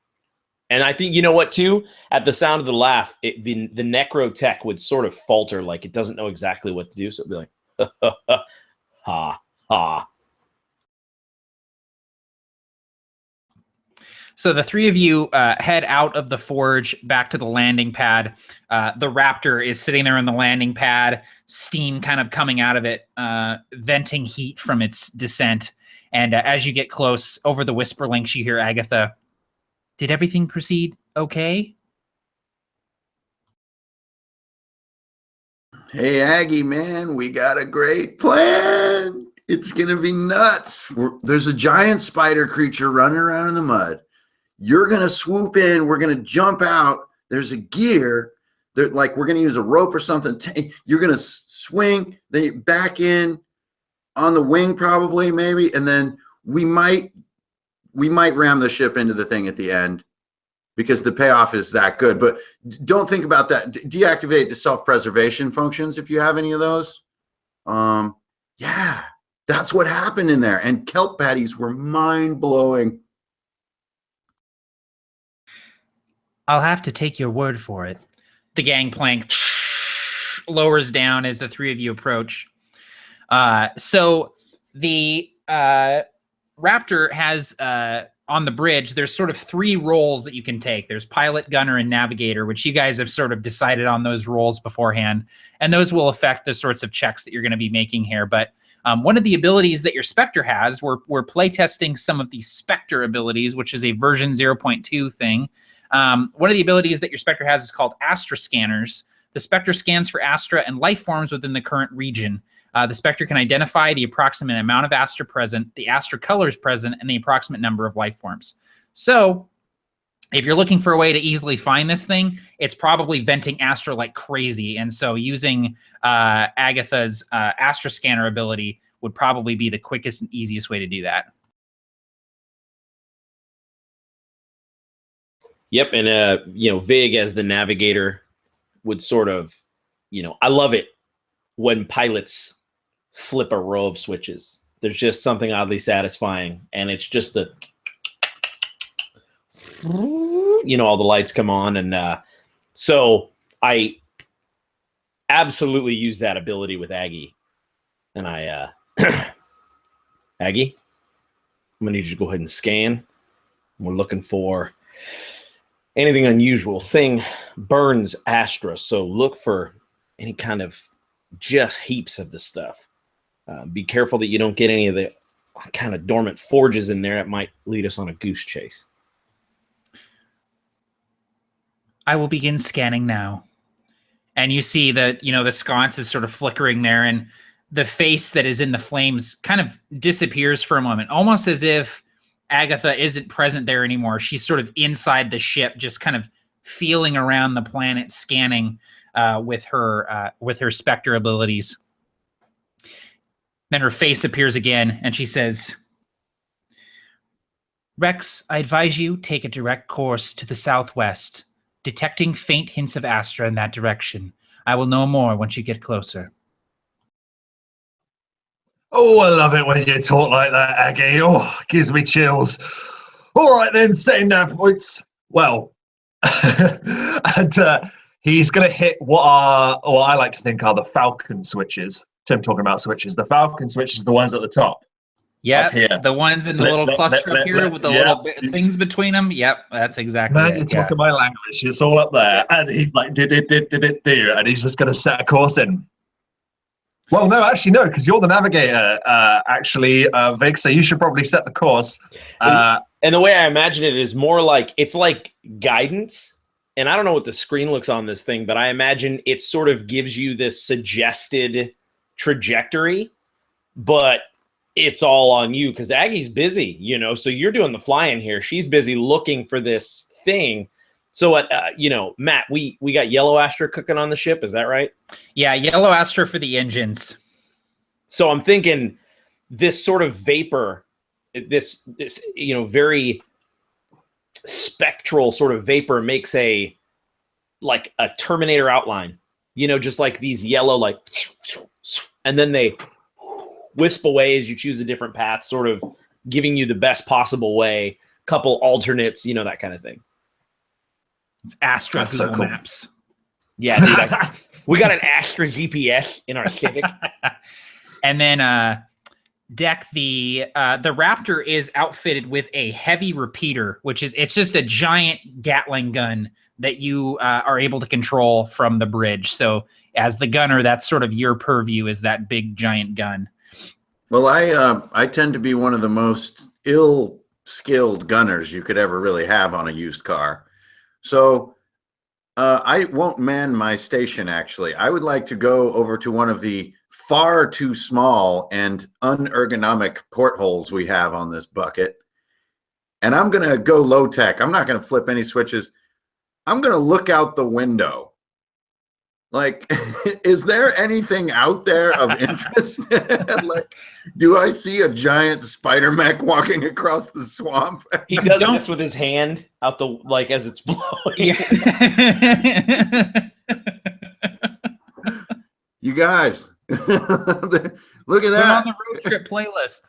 And I think, you know what, too? At the sound of the laugh, the necrotech would sort of falter, like it doesn't know exactly what to do. So it'd be like, ha, ha. So the three of you head out of the forge back to the landing pad. The raptor is sitting there on the landing pad, steam kind of coming out of it, venting heat from its descent. And as you get close, over the whisper links, you hear Agatha, "Did everything proceed okay?" Hey, Aggie, man, we got a great plan. It's gonna be nuts. There's a giant spider creature running around in the mud. You're gonna swoop in. We're gonna jump out. There's a gear. Like we're gonna use a rope or something. You're gonna swing, then you back in on the wing, probably, maybe, and then we might ram the ship into the thing at the end because the payoff is that good. But don't think about that. Deactivate the self-preservation functions if you have any of those. Yeah, that's what happened in there. And kelp patties were mind-blowing. I'll have to take your word for it. The gangplank lowers down as the three of you approach. So the Raptor has on the bridge, there's sort of three roles that you can take. There's pilot, gunner, and navigator, which you guys have sort of decided on those roles beforehand. And those will affect the sorts of checks that you're going to be making here. But one of the abilities that your Spectre has, we're playtesting some of the Spectre abilities, which is a version 0.2 thing. One of the abilities that your Spectre has is called Astra Scanners. The Spectre scans for Astra and life forms within the current region. The Spectre can identify the approximate amount of Astra present, the Astra colors present, and the approximate number of life forms. So if you're looking for a way to easily find this thing, it's probably venting Astra like crazy. And so using Agatha's Astra Scanner ability would probably be the quickest and easiest way to do that. Yep, and Vig as the navigator would sort of, I love it when pilots flip a row of switches. There's just something oddly satisfying, and it's just the, all the lights come on, and so I absolutely use that ability with Aggie, and I, Aggie, I'm gonna need you to go ahead and scan. We're looking for anything unusual. Thing burns Astra, so look for any kind of just heaps of the stuff. Be careful that you don't get any of the kind of dormant forges in there. It might lead us on a goose chase. I will begin scanning now. And you see that, the sconce is sort of flickering there, and the face that is in the flames kind of disappears for a moment, almost as if Agatha isn't present there anymore. She's sort of inside the ship, just kind of feeling around the planet, scanning with her Spectre abilities. Then her face appears again, and she says, Rex, I advise you take a direct course to the southwest, detecting faint hints of Astra in that direction. I will know more once you get closer. Oh, I love it when you talk like that, Aggie. Oh, gives me chills. All right, then, setting nav points. Well, and he's going to hit what I like to think are the Falcon switches. Tim talking about switches. The Falcon switches, the ones at the top. Yeah, the ones in the little cluster up here with the little things between them. Yep, that's exactly it. You're talking my language. It's all up there. And he's like, do, and he's just going to set a course in. Well, no, actually, no, because you're the navigator, Vic, so you should probably set the course. And the way I imagine it is more like, it's like guidance. And I don't know what the screen looks on this thing, but I imagine it sort of gives you this suggested trajectory, but it's all on you because Aggie's busy, so you're doing the flying here. She's busy looking for this thing. So, Matt, we got yellow Astra cooking on the ship. Is that right? Yeah, yellow Astra for the engines. So I'm thinking this sort of vapor, this very spectral sort of vapor makes like a Terminator outline. Just like these yellow, like, and then they wisp away as you choose a different path, sort of giving you the best possible way. Couple alternates, that kind of thing. It's Astra Google Google Maps. Yeah, dude, we got an Astra GPS in our Civic. And then Deck, the Raptor is outfitted with a heavy repeater, it's just a giant Gatling gun that you are able to control from the bridge. So as the gunner, that's sort of your purview, is that big giant gun. Well, I tend to be one of the most ill-skilled gunners you could ever really have on a used car. So I won't man my station, actually. I would like to go over to one of the far too small and unergonomic portholes we have on this bucket. And I'm going to go low tech. I'm not going to flip any switches. I'm going to look out the window. Like, is there anything out there of interest? Like, do I see a giant spider mech walking across the swamp? He does this with his hand out the, like, as it's blowing. Yeah. You guys, look at Put that. on the road trip playlist.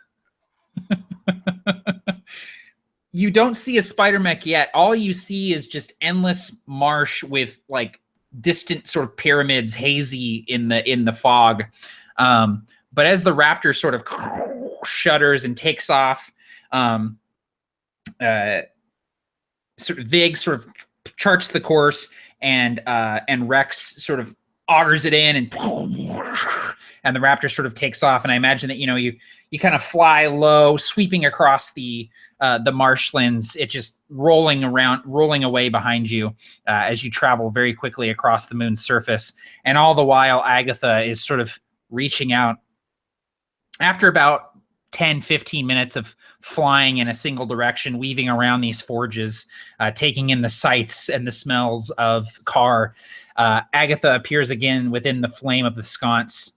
You don't see a spider mech yet. All you see is just endless marsh with like distant sort of pyramids, hazy in the fog. But as the raptor sort of shudders and takes off, sort of Vig sort of charts the course, and Rex sort of augers it in, and the raptor sort of takes off. And I imagine that you kind of fly low, sweeping across the marshlands. It just rolling away behind you as you travel very quickly across the moon's surface. And all the while, Agatha is sort of reaching out. After about 10, 15 minutes of flying in a single direction, weaving around these forges, taking in the sights and the smells of Karr, Agatha appears again within the flame of the sconce,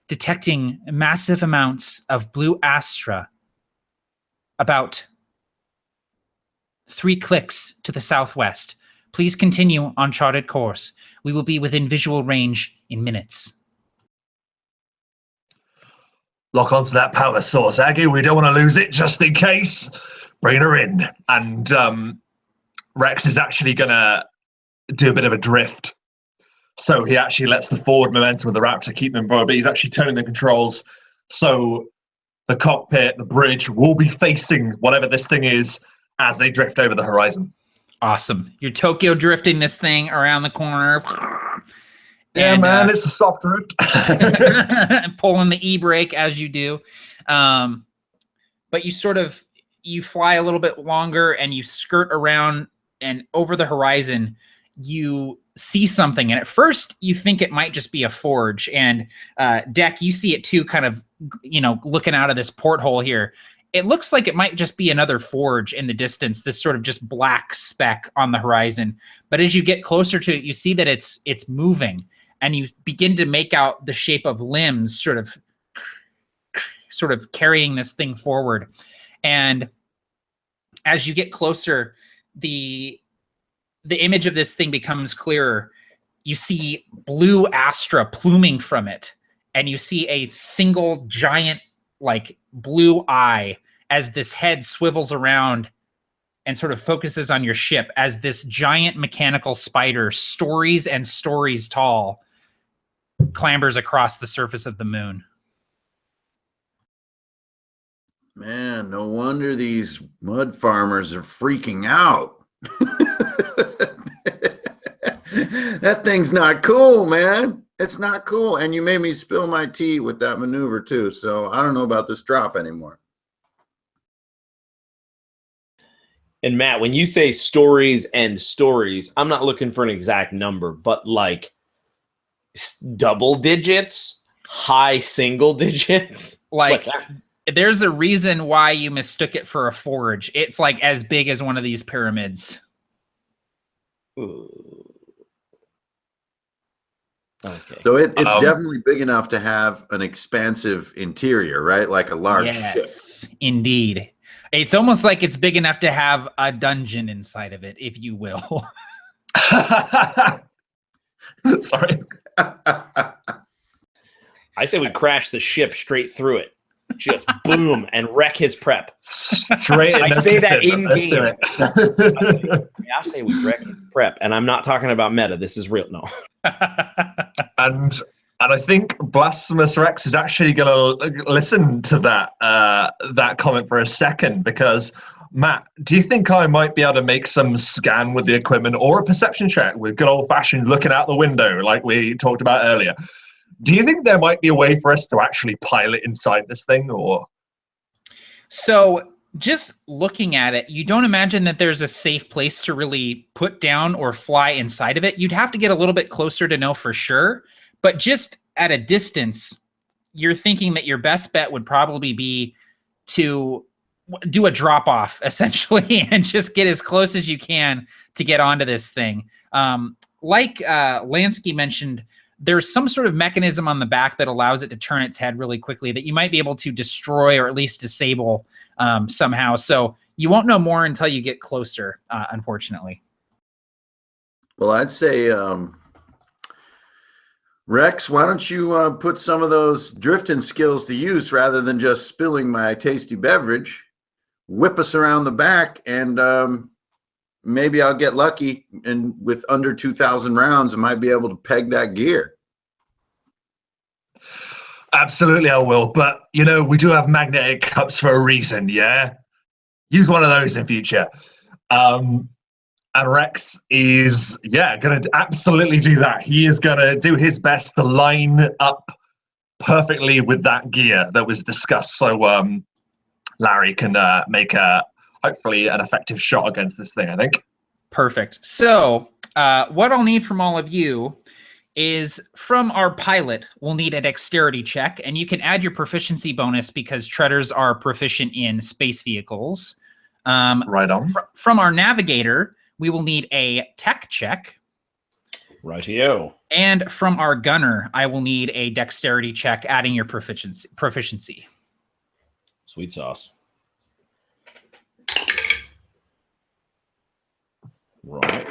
detecting massive amounts of blue astra about 3 clicks to the southwest. Please continue on charted course. We will be within visual range in minutes. Lock onto that power source, Aggie. We don't want to lose it, just in case. Bring her in. And Rex is actually going to do a bit of a drift. So he actually lets the forward momentum of the Raptor keep them forward, but he's actually turning the controls so the cockpit, the bridge, will be facing whatever this thing is as they drift over the horizon. Awesome. You're Tokyo drifting this thing around the corner. Yeah, and, man, it's a soft drift. pulling the e-brake as you do. But you fly a little bit longer, and you skirt around, and over the horizon, you see something. And at first you think it might just be a forge. And Deck, you see it too, kind of, looking out of this porthole here. It looks like it might just be another forge in the distance, this sort of just black speck on the horizon. But as you get closer to it, you see that it's moving, and you begin to make out the shape of limbs sort of carrying this thing forward. And as you get closer, the image of this thing becomes clearer. You see blue astra pluming from it, and you see a single giant, like, blue eye as this head swivels around and sort of focuses on your ship as this giant mechanical spider, stories and stories tall, clambers across the surface of the moon. Man, no wonder these mud farmers are freaking out. That thing's not cool, man. It's not cool. And you made me spill my tea with that maneuver too. So I don't know about this drop anymore. And Matt, when you say stories and stories, I'm not looking for an exact number, but like double digits, high single digits. Like there's a reason why you mistook it for a forge. It's like as big as one of these pyramids. Ooh. Okay. So it's definitely big enough to have an expansive interior, right? Like a large ship. Yes, indeed. It's almost like it's big enough to have a dungeon inside of it, if you will. Sorry. I say we crash the ship straight through it. Just boom and wreck his prep. Straight. I say that in Let's do game. it. I say we wreck his prep, and I'm not talking about meta. This is real. No. And I think Blasphemous Rex is actually going to listen to that comment for a second, because Matt, do you think I might be able to make some scan with the equipment or a perception check with good old fashioned looking out the window like we talked about earlier? Do you think there might be a way for us to actually pilot inside this thing, or? So just looking at it, you don't imagine that there's a safe place to really put down or fly inside of it. You'd have to get a little bit closer to know for sure. But just at a distance, you're thinking that your best bet would probably be to do a drop off essentially and just get as close as you can to get onto this thing. Like Lansky mentioned, there's some sort of mechanism on the back that allows it to turn its head really quickly that you might be able to destroy or at least disable somehow. So you won't know more until you get closer, unfortunately. Well, I'd say, Rex, why don't you put some of those drifting skills to use rather than just spilling my tasty beverage? Whip us around the back, and maybe I'll get lucky, and with under 2,000 rounds, I might be able to peg that gear. Absolutely, I will. But, you know, we do have magnetic cups for a reason, yeah? Use one of those in future. And Rex is, going to absolutely do that. He is going to do his best to line up perfectly with that gear that was discussed. So Larry can make hopefully an effective shot against this thing, I think. Perfect. So what I'll need from all of you is from our pilot, we'll need a dexterity check, and you can add your proficiency bonus because treaders are proficient in space vehicles. Right on. From our navigator, we will need a tech check. Rightio. And from our gunner, I will need a dexterity check, adding your proficiency. Sweet sauce. Right.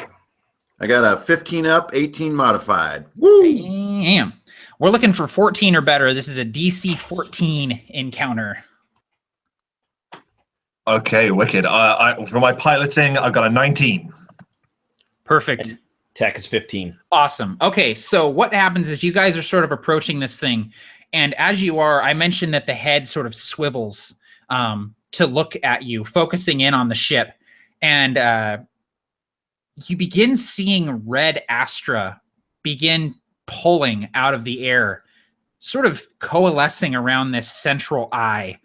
I got a 15 up, 18 modified. Woo! Damn. We're looking for 14 or better. This is a DC 14 encounter. Okay, wicked. For my piloting, I've got a 19. Perfect. And tech is 15. Awesome. Okay, so what happens is you guys are sort of approaching this thing, and as you are, I mentioned that the head sort of swivels to look at you, focusing in on the ship, and you begin seeing red astra begin pulling out of the air, sort of coalescing around this central eye.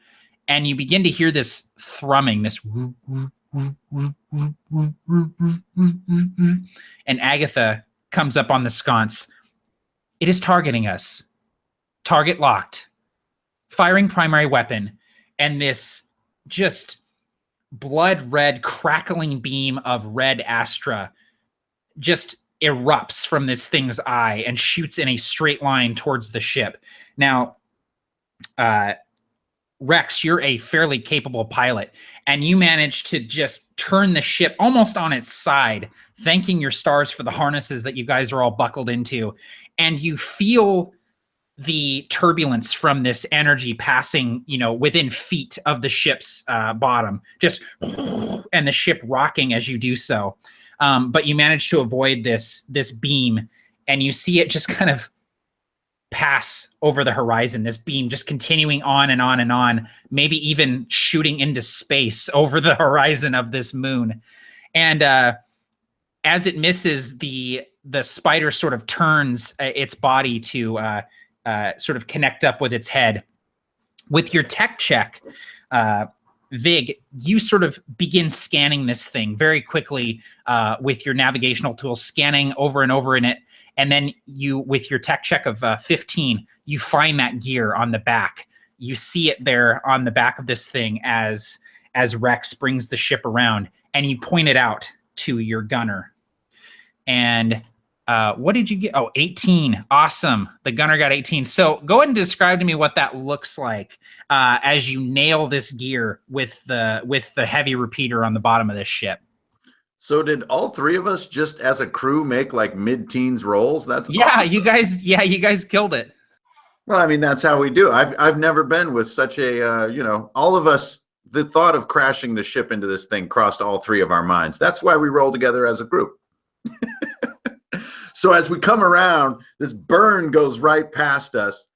And you begin to hear this thrumming, this and Agatha comes up on the sconce. It is targeting us. Target locked. Firing primary weapon. And this just blood red crackling beam of red astra just erupts from this thing's eye and shoots in a straight line towards the ship. Now, Rex, you're a fairly capable pilot, and you manage to just turn the ship almost on its side, thanking your stars for the harnesses that you guys are all buckled into. And you feel the turbulence from this energy passing, within feet of the ship's bottom, just and the ship rocking as you do so. But you manage to avoid this beam, and you see it just kind of pass over the horizon, this beam just continuing on and on and on, maybe even shooting into space over the horizon of this moon. And as it misses, the spider sort of turns its body to sort of connect up with its head. With your tech check, Vig, you sort of begin scanning this thing very quickly with your navigational tools, scanning over and over in it. And then you, with your tech check of 15, you find that gear on the back. You see it there on the back of this thing as Rex brings the ship around, and you point it out to your gunner. And what did you get? Oh, 18. Awesome. The gunner got 18. So go ahead and describe to me what that looks like as you nail this gear with the heavy repeater on the bottom of this ship. So did all three of us just as a crew make like mid-teens rolls? That's yeah, awesome. you guys killed it. Well, I mean, that's how we do. I've never been with such a all of us. The thought of crashing the ship into this thing crossed all three of our minds. That's why we roll together as a group. So as we come around, this burn goes right past us.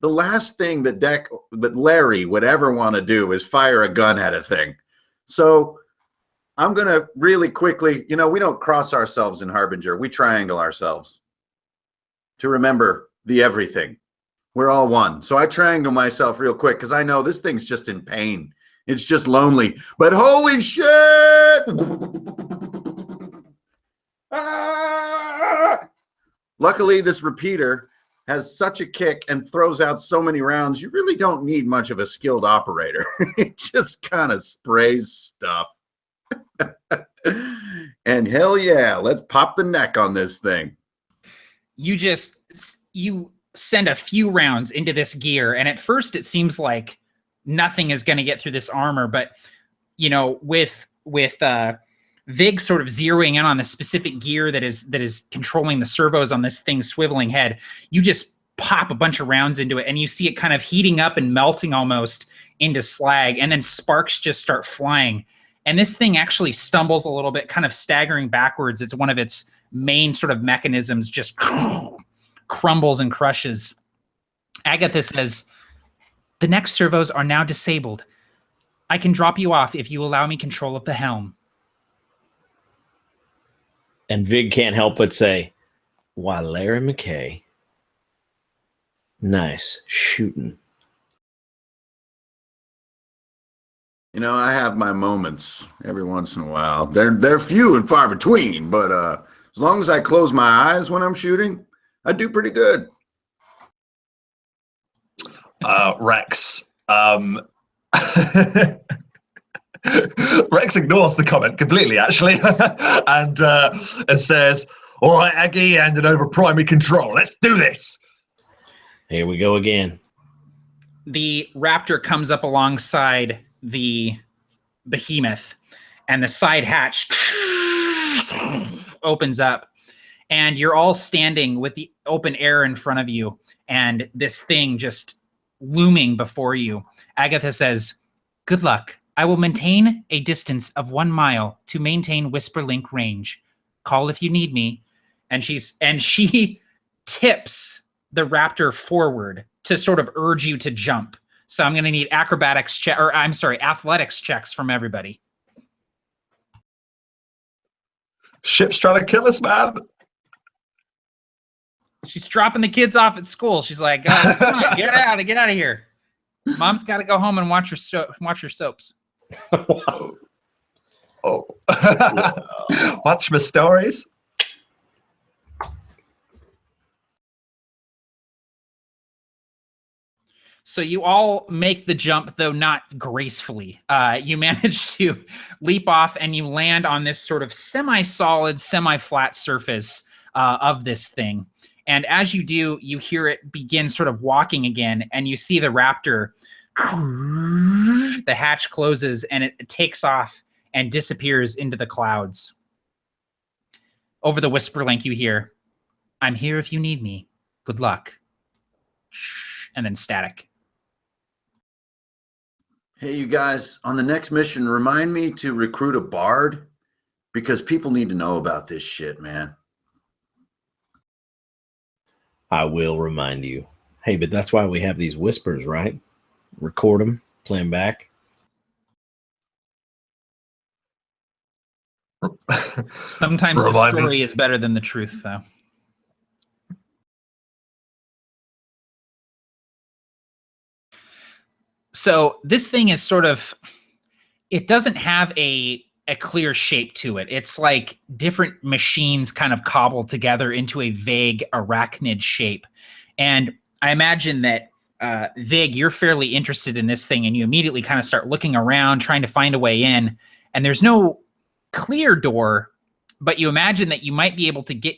The last thing that Larry would ever want to do is fire a gun at a thing. So I'm going to really quickly, we don't cross ourselves in Harbinger. We triangle ourselves to remember the everything. We're all one. So I triangle myself real quick because I know this thing's just in pain. It's just lonely. But holy shit! Ah! Luckily, this repeater has such a kick and throws out so many rounds, you really don't need much of a skilled operator. It just kind of sprays stuff. And hell yeah, let's pop the neck on this thing. You send a few rounds into this gear, and at first it seems like nothing is going to get through this armor, but you know, with Vig sort of zeroing in on the specific gear that is controlling the servos on this thing's swiveling head, you just pop a bunch of rounds into it, and you see it kind of heating up and melting almost into slag, and then sparks just start flying. And this thing actually stumbles a little bit, kind of staggering backwards. It's one of its main sort of mechanisms just crumbles and crushes. Agatha says, "The next servos are now disabled. I can drop you off if you allow me control of the helm." And Vig can't help but say, "Why, Larry McKay, nice shooting." You know, I have my moments every once in a while. They're few and far between, but as long as I close my eyes when I'm shooting, I do pretty good. Rex. Rex ignores the comment completely, actually, and says, "All right, Aggie, handed over primary control. Let's do this." Here we go again. The raptor comes up alongside the behemoth, and the side hatch opens up, and you're all standing with the open air in front of you, and this thing just looming before you. Agatha says, "Good luck. I will maintain a distance of 1 mile to maintain Whisperlink range. Call if you need me." And she tips the raptor forward to sort of urge you to jump. So I'm going to need athletics checks from everybody. Ship's trying to kill us, man. She's dropping the kids off at school. She's like, "Guys, come on, get out of here. Mom's got to go home and watch her soaps." Wow. Oh, watch my stories. So you all make the jump, though not gracefully. You manage to leap off, and you land on this sort of semi-solid, semi-flat surface of this thing. And as you do, you hear it begin sort of walking again, and you see the raptor. The hatch closes, and it takes off and disappears into the clouds. Over the Whisperlink, you hear, "I'm here if you need me. Good luck." And then static. Hey, you guys, on the next mission, remind me to recruit a bard, because people need to know about this shit, man. I will remind you. Hey, but that's why we have these whispers, right? Record them, play them back. Sometimes the story is better than the truth, though. So this thing is sort of, it doesn't have a clear shape to it. It's like different machines kind of cobbled together into a vague arachnid shape. And I imagine that, Vig, you're fairly interested in this thing, and you immediately kind of start looking around, trying to find a way in. And there's no clear door, but you imagine that you might be able to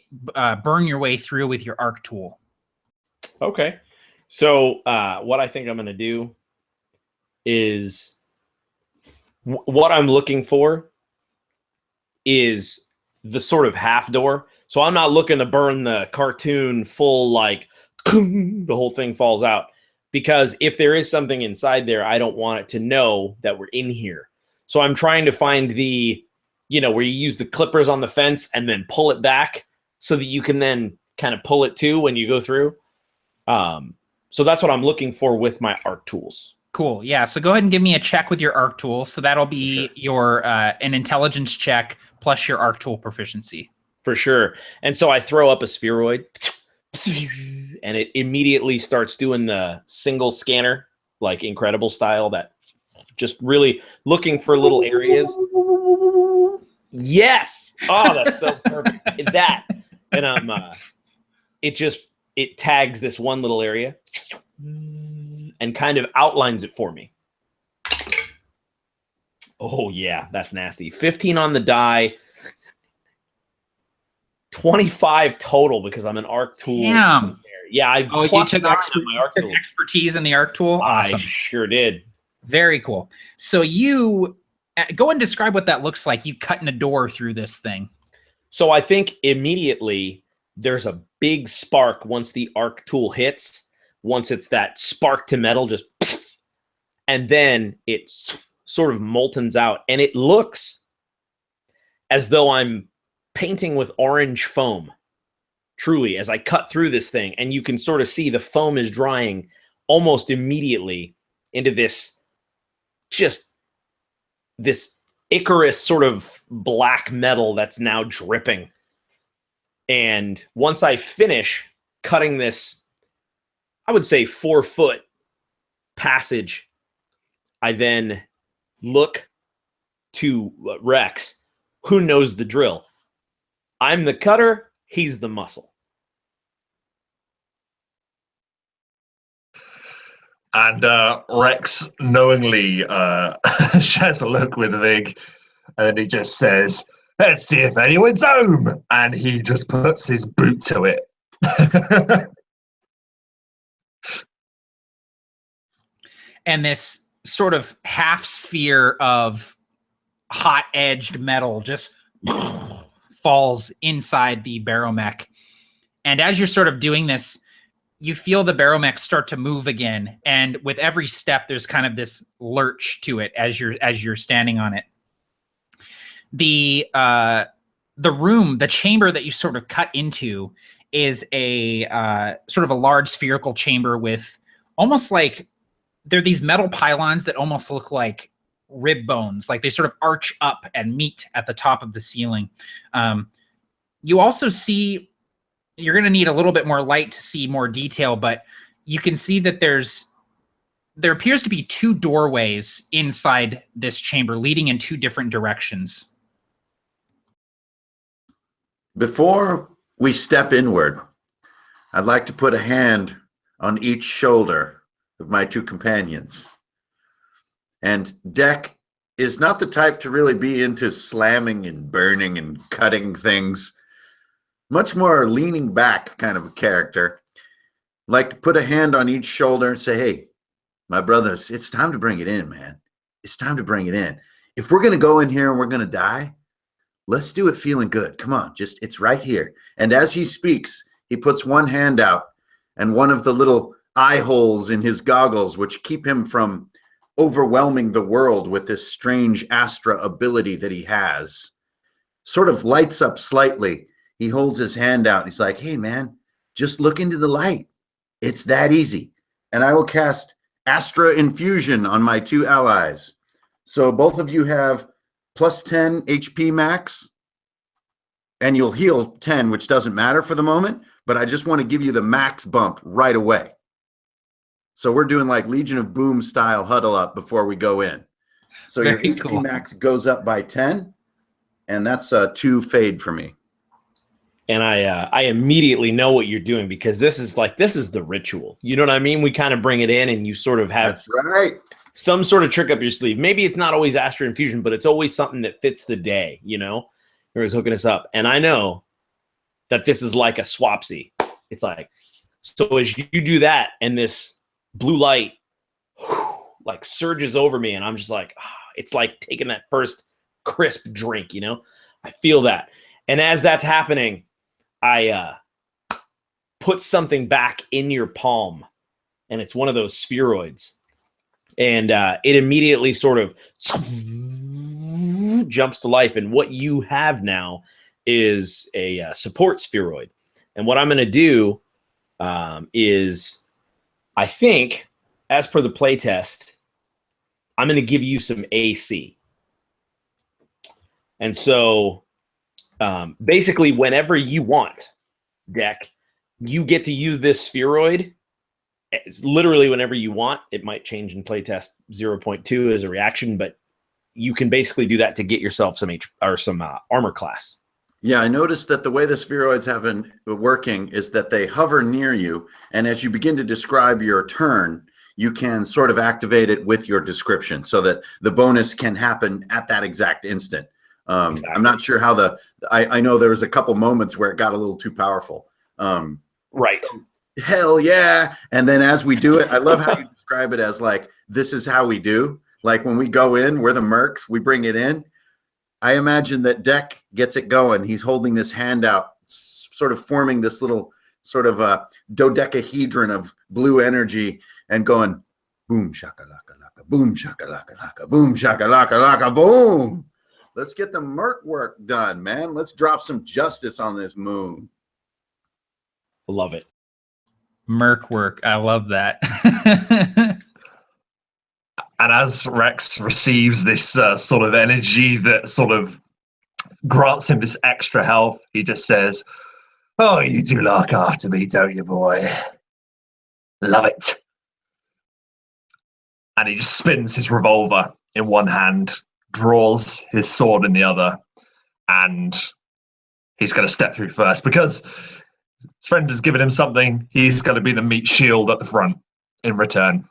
burn your way through with your arc tool. Okay. So what I think I'm going to do is what I'm looking for is the sort of half door. So I'm not looking to burn the cartoon full, like the whole thing falls out, because if there is something inside there, I don't want it to know that we're in here. So I'm trying to find the, where you use the clippers on the fence and then pull it back so that you can then kind of pull it too when you go through. So that's what I'm looking for with my arc tools. Cool. Yeah. So go ahead and give me a check with your arc tool. So that'll be your an intelligence check plus your arc tool proficiency. For sure. And so I throw up a spheroid, and it immediately starts doing the single scanner, like Incredible style, that just really looking for little areas. Yes. Oh, that's so perfect. That. And it tags this one little area and kind of outlines it for me. Oh yeah, that's nasty. 15 on the die. 25 total because I'm an arc tool. Damn. Yeah, I you took my arc tool. expertise in the arc tool. Awesome. I sure did. Very cool. So you go and describe what that looks like. You cutting a door through this thing. So I think immediately there's a big spark once the arc tool hits. Once it's that spark to metal, just and then it sort of moltens out, and it looks as though I'm painting with orange foam. Truly, as I cut through this thing, and you can sort of see the foam is drying almost immediately into this Icarus sort of black metal that's now dripping. And once I finish cutting this, I would say 4-foot passage, I then look to Rex, who knows the drill. I'm the cutter, he's the muscle. And Rex knowingly shares a look with Vig, and then he just says, "Let's see if anyone's home." And he just puts his boot to it. And this sort of half sphere of hot-edged metal just falls inside the barrowmech. And as you're sort of doing this, you feel the barrowmech start to move again. And with every step, there's kind of this lurch to it as you're standing on it. The room, the chamber that you sort of cut into is a sort of a large spherical chamber with almost like, they're these metal pylons that almost look like rib bones, like they sort of arch up and meet at the top of the ceiling. You also see, you're going to need a little bit more light to see more detail, but you can see that there appears to be 2 doorways inside this chamber leading in 2 different directions. Before we step inward, I'd like to put a hand on each shoulder of my 2 companions. And Deck is not the type to really be into slamming and burning and cutting things. Much more leaning back kind of a character. Like to put a hand on each shoulder and say, "Hey, my brothers, it's time to bring it in, man. It's time to bring it in. If we're going to go in here and we're going to die, let's do it feeling good. Come on, it's right here." And as he speaks, he puts one hand out, and one of the little eye holes in his goggles, which keep him from overwhelming the world with this strange Astra ability that he has, sort of lights up slightly. He holds his hand out and he's like, "Hey man, just look into the light. It's that easy." And I will cast Astra Infusion on my 2 allies. So both of you have plus 10 HP max, and you'll heal 10, which doesn't matter for the moment, but I just want to give you the max bump right away. So we're doing like Legion of Boom style huddle up before we go in. So your HP max goes up by 10, and that's a 2 fade for me. And I immediately know what you're doing, because this is the ritual. You know what I mean? We kind of bring it in, and you sort of have That's right. some sort of trick up your sleeve. Maybe it's not always Astra Infusion, but it's always something that fits the day, you know? Everyone's hooking us up. And I know that this is like a swapsy. It's like, so as you do that, and this blue light like surges over me, and I'm just like, it's like taking that first crisp drink, you know? I feel that. And as that's happening, I put something back in your palm, and it's one of those spheroids. And it immediately sort of jumps to life. And what you have now is a support spheroid. And what I'm going to do is, I think, as per the playtest, I'm going to give you some AC. And so basically, whenever you want, Deck, you get to use this spheroid It's literally whenever you want. It might change in playtest 0.2 as a reaction, but you can basically do that to get yourself some armor class. Yeah, I noticed that the way the spheroids have been working is that they hover near you, and as you begin to describe your turn, you can sort of activate it with your description so that the bonus can happen at that exact instant. Exactly. I'm not sure how I know there was a couple moments where it got a little too powerful. Right. Hell yeah. And then as we do it, I love how you describe it as like, this is how we do. Like when we go in, we're the mercs, we bring it in. I imagine that Deck gets it going. He's holding this handout, sort of forming this little sort of a dodecahedron of blue energy and going boom shakalaka laka, boom shakalaka laka, boom shakalaka laka, boom. Let's get the merc work done, man. Let's drop some justice on this moon. Love it. Merc work. I love that. And as Rex receives this sort of energy that sort of grants him this extra health, he just says, "Oh, you do look after me, don't you, boy? Love it." And he just spins his revolver in one hand, draws his sword in the other, and he's going to step through first because his friend has given him something. He's going to be the meat shield at the front in return.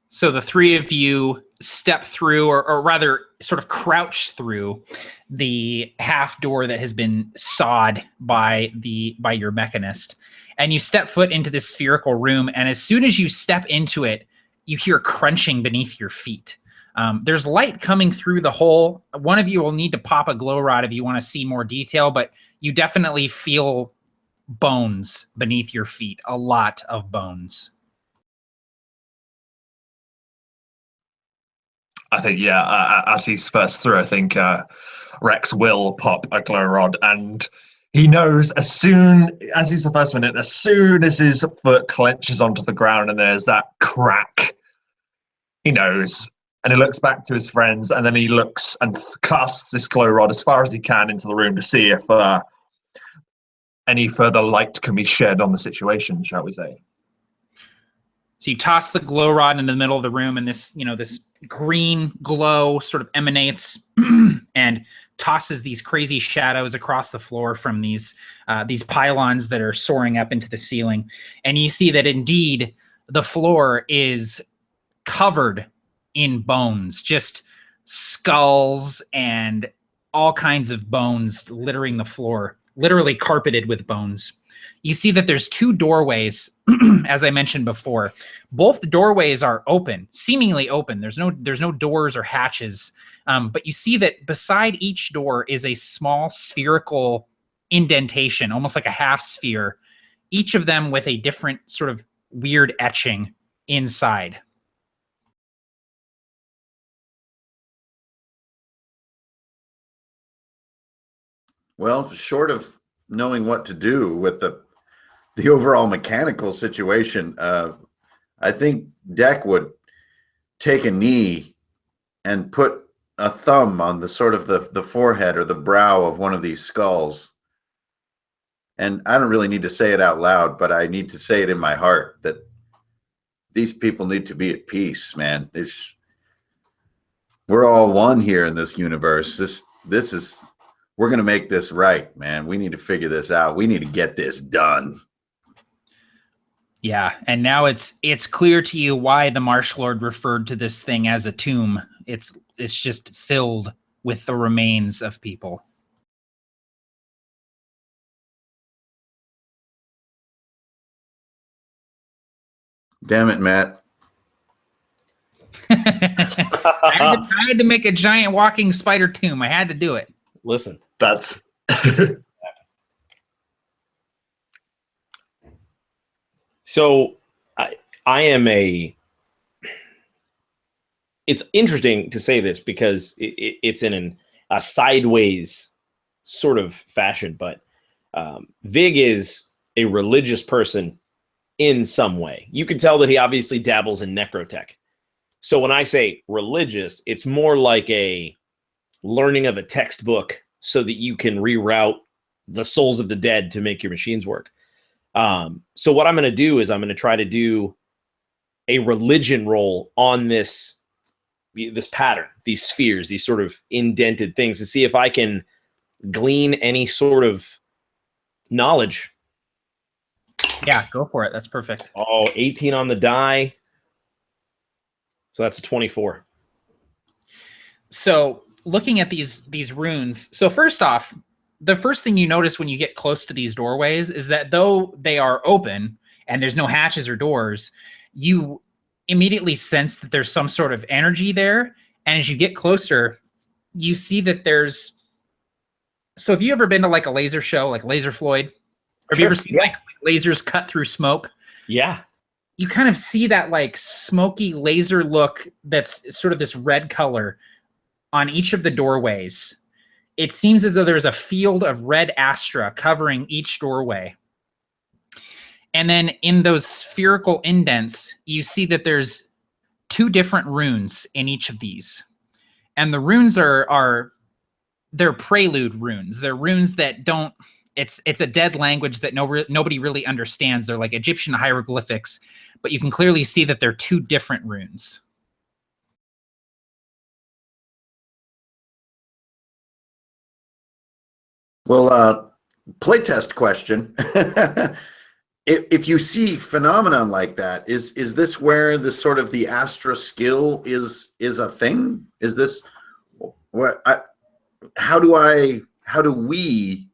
So the three of you step through, or rather sort of crouch through the half door that has been sawed by your mechanist. And you step foot into this spherical room. And as soon as you step into it, you hear crunching beneath your feet. There's light coming through the hole. One of you will need to pop a glow rod if you want to see more detail, but you definitely feel bones beneath your feet, a lot of bones. I think, as he's first through, I think Rex will pop a glow rod, and he knows as soon as he's the first one in, as soon as his foot clenches onto the ground and there's that crack, he knows. And he looks back to his friends, and then he looks and casts this glow rod as far as he can into the room to see if any further light can be shed on the situation, shall we say. So you toss the glow rod into the middle of the room, and this green glow sort of emanates and tosses these crazy shadows across the floor from these pylons that are soaring up into the ceiling. And you see that indeed the floor is covered in bones, just skulls and all kinds of bones littering the floor, literally carpeted with bones. You see that there's two doorways, as I mentioned before. Both doorways are open, seemingly open. There's no doors or hatches, but you see that beside each door is a small spherical indentation, almost like a half sphere, each of them with a different sort of weird etching inside. Well, short of knowing what to do with the overall mechanical situation, I think Deck would take a knee and put a thumb on the sort of the forehead or the brow of one of these skulls. And I don't really need to say it out loud, but I need to say it in my heart that these people need to be at peace, man. We're all one here in this universe. This is, we're going to make this right, man. We need to figure this out. We need to get this done. Yeah, and now it's clear to you why the Marsh Lord referred to this thing as a tomb. It's just filled with the remains of people. Damn it, Matt. I had to make a giant walking spider tomb. I had to do it. Listen, That's so I am it's interesting to say this because it's in a sideways sort of fashion, but Vig is a religious person in some way. You can tell that he obviously dabbles in necrotech. So when I say religious, it's more like a learning of a textbook so that you can reroute the souls of the dead to make your machines work. So what I'm going to do is I'm going to try to do a religion roll on this pattern, these spheres, these sort of indented things, to see if I can glean any sort of knowledge. Yeah, go for it. That's perfect. Oh, 18 on the die. So that's a 24. So looking at these runes, so first off, the first thing you notice when you get close to these doorways is that though they are open and there's no hatches or doors, you immediately sense that there's some sort of energy there. And as you get closer, you see that there's... So have you ever been to like a laser show, like Laser Floyd? Or have you ever seen like lasers cut through smoke? Yeah. You kind of see that like smoky laser look that's sort of this red color on each of the doorways. It seems as though there's a field of red astra covering each doorway. And then in those spherical indents, you see that there's 2 different runes in each of these. And the runes they're prelude runes. They're runes that don't... It's a dead language that nobody really understands. They're like Egyptian hieroglyphics, but you can clearly see that they're 2 different runes. Well, playtest question. If you see phenomenon like that, is this where the sort of the Astra skill is a thing? Is this what? How do we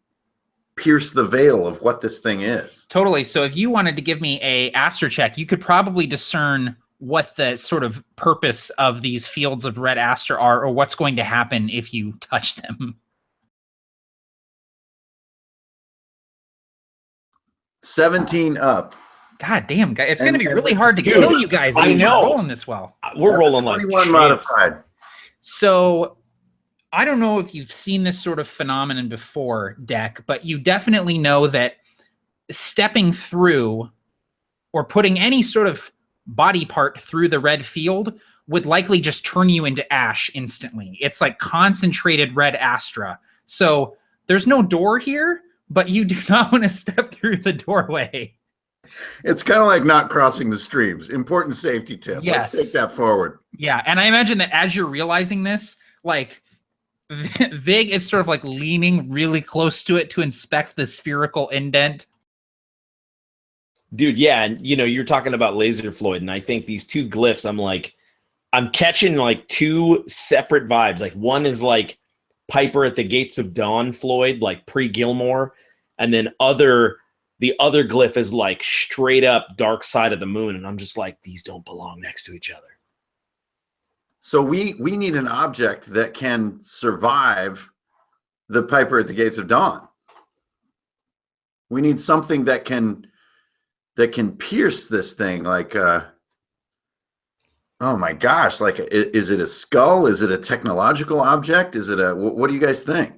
pierce the veil of what this thing is? Totally. So if you wanted to give me a Astra check, you could probably discern what the sort of purpose of these fields of red Astra are, or what's going to happen if you touch them. 17 up. God damn, guys. It's going to be really hard to Dude, kill you guys. I if you're know. rolling this well. We're That's a rolling like 21 champs. modified. So I don't know if you've seen this sort of phenomenon before, Deck, but you definitely know that stepping through or putting any sort of body part through the red field would likely just turn you into ash instantly. It's like concentrated red Astra. So there's no door here, but you do not want to step through the doorway. It's kind of like not crossing the streams. Important safety tip. Yes. Let's take that forward. Yeah, and I imagine that as you're realizing this, like Vig is sort of like leaning really close to it to inspect the spherical indent. Dude, yeah, and you're talking about Laser Floyd, and I think these 2 glyphs, I'm catching like 2 separate vibes. Like one is like Piper at the Gates of Dawn Floyd, like pre-Gilmore, and then the other glyph is like straight up Dark Side of the Moon, and I'm just like, these don't belong next to each other. So we need an object that can survive the Piper at the Gates of Dawn. We need something that can pierce this thing. Like, oh my gosh! Like, is it a skull? Is it a technological object? Is it a? What do you guys think?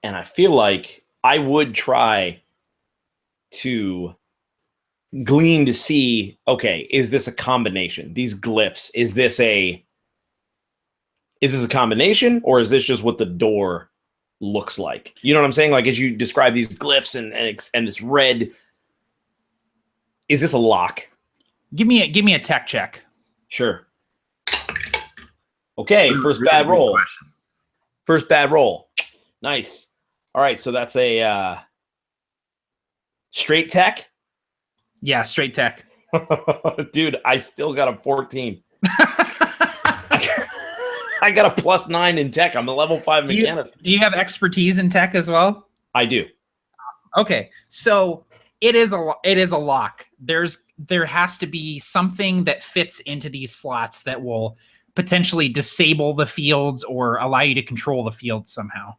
And I feel like I would try to glean to see, okay, is this a combination? These glyphs, is this a combination, or is this just what the door looks like? You know what I'm saying? Like as you describe these glyphs and this red, is this a lock? Give me a tech check. Sure. Okay, first Really bad good roll. question. First bad roll. Nice. All right, so that's a straight tech. Yeah, straight tech. Dude, I still got a 14. I got a +9 in tech. I'm a level 5 mechanist. Do you have expertise in tech as well? I do. Awesome. Okay, so it is a lock. There has to be something that fits into these slots that will potentially disable the fields or allow you to control the field somehow.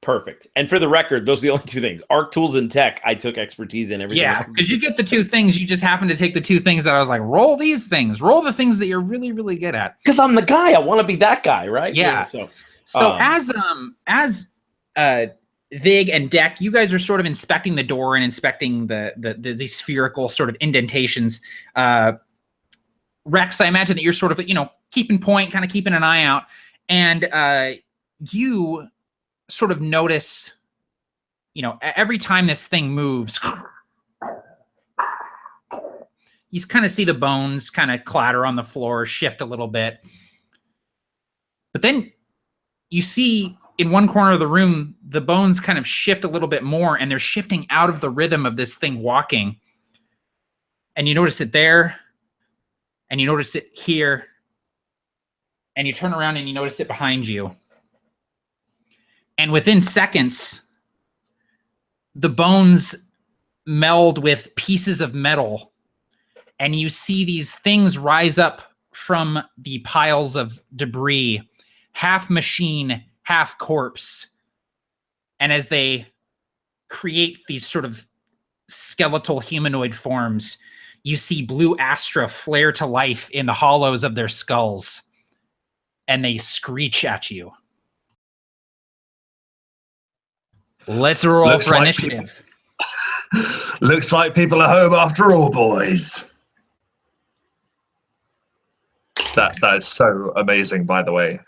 Perfect. And for the record, those are the only 2 things. Arc tools and tech, I took expertise in everything. Yeah, because you get the 2 things. You just happen to take the 2 things that I was like, roll these things. Roll the things that you're really, really good at. Because I'm the guy. I want to be that guy, right? Yeah. So as Vig and Deck, you guys are sort of inspecting the door and inspecting the spherical sort of indentations. Rex, I imagine that you're sort of, keeping point, kind of keeping an eye out. And you sort of notice every time this thing moves, you kind of see the bones kind of clatter on the floor, shift a little bit. But then you see in one corner of the room, the bones kind of shift a little bit more, and they're shifting out of the rhythm of this thing walking. And you notice it there, and you notice it here, and you turn around and you notice it behind you. And within seconds, the bones meld with pieces of metal, and you see these things rise up from the piles of debris, half machine, half corpse. And as they create these sort of skeletal humanoid forms, you see blue astra flare to life in the hollows of their skulls, and they screech at you. Let's roll Looks for like initiative. Looks like people are home after all, boys. That is so amazing, by the way.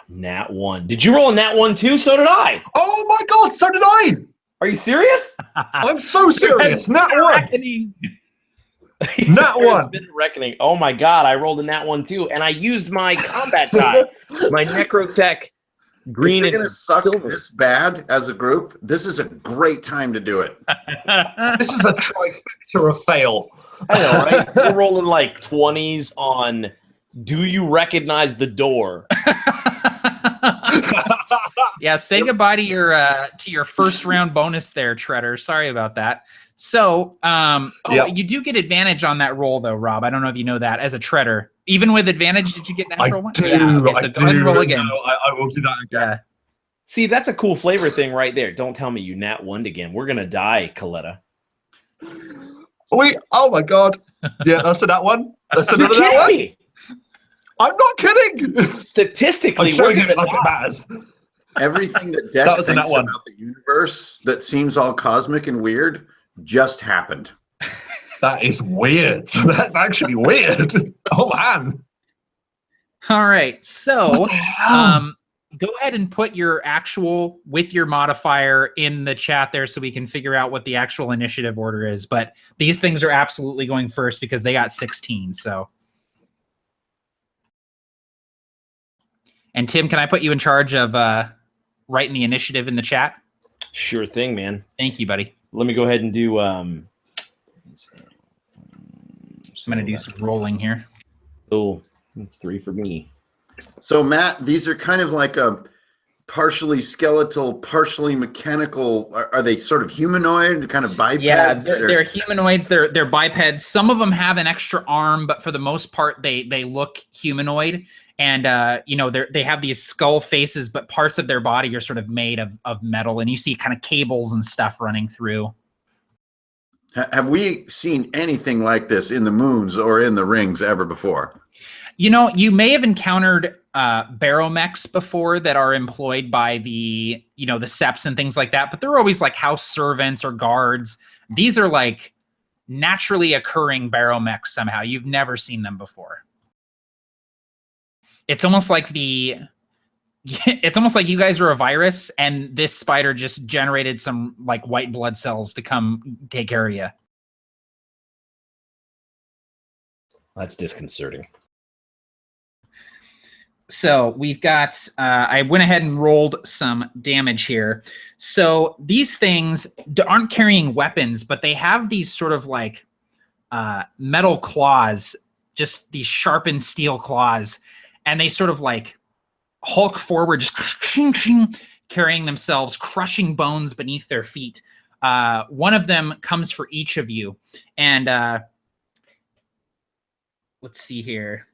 Nat 1. Did you roll a nat 1 too? So did I. Oh my god, so did I! Are you serious? I'm so serious. Nat 1. Nat 1. Been reckoning. Oh my god, I rolled a nat 1 too, and I used my combat die, my necrotech green if you're and gonna suck silver. this bad as a group, this is a great time to do it. This is a trifecta of fail. I know, right? We're rolling like 20s on. Do you recognize the door? Yeah, say goodbye to your first round bonus there, Treader. Sorry about that. So, you do get advantage on that roll, though, Rob. I don't know if you know that as a Treader. Even with advantage, did you get natural one? Yeah. Okay, so go ahead and roll again. No, I will do that again. Yeah. See, that's a cool flavor thing right there. Don't tell me you nat 1'd again. We're gonna die, Coletta. Wait, oh my god. Yeah, that's a nat 1. That's You're another nat kidding 1. me. I'm not kidding. Statistically, I'm showing we're him it gonna like it die. matters. Everything that That Deck was a nat thinks 1. about the universe that seems all cosmic and weird just happened. That is weird. That's actually weird. Oh man. All right. So, What the hell? go ahead and put your actual with your modifier in the chat there so we can figure out what the actual initiative order is. But these things are absolutely going first because they got 16. So, and Tim, can I put you in charge of writing the initiative in the chat? Sure thing, man. Thank you, buddy. Let me go ahead and do. I'm going to do some rolling here. Oh, that's 3 for me. So, Matt, these are kind of like a partially skeletal, partially mechanical. Are they sort of humanoid, kind of bipeds? Yeah, they're humanoids. They're bipeds. Some of them have an extra arm, but for the most part, they look humanoid. And they have these skull faces, but parts of their body are sort of made of metal, and you see kind of cables and stuff running through. Have we seen anything like this in the moons or in the rings ever before? You may have encountered barrowmechs before that are employed by the seps and things like that, but they're always like house servants or guards. These are like naturally occurring barrowmechs somehow. You've never seen them before. It's almost like you guys are a virus, and this spider just generated some like white blood cells to come take care of you. That's disconcerting. So we've got, I went ahead and rolled some damage here. So these things aren't carrying weapons, but they have these sort of like metal claws, just these sharpened steel claws. And they sort of like hulk forward, just carrying themselves, crushing bones beneath their feet. One of them comes for each of you. And let's see here.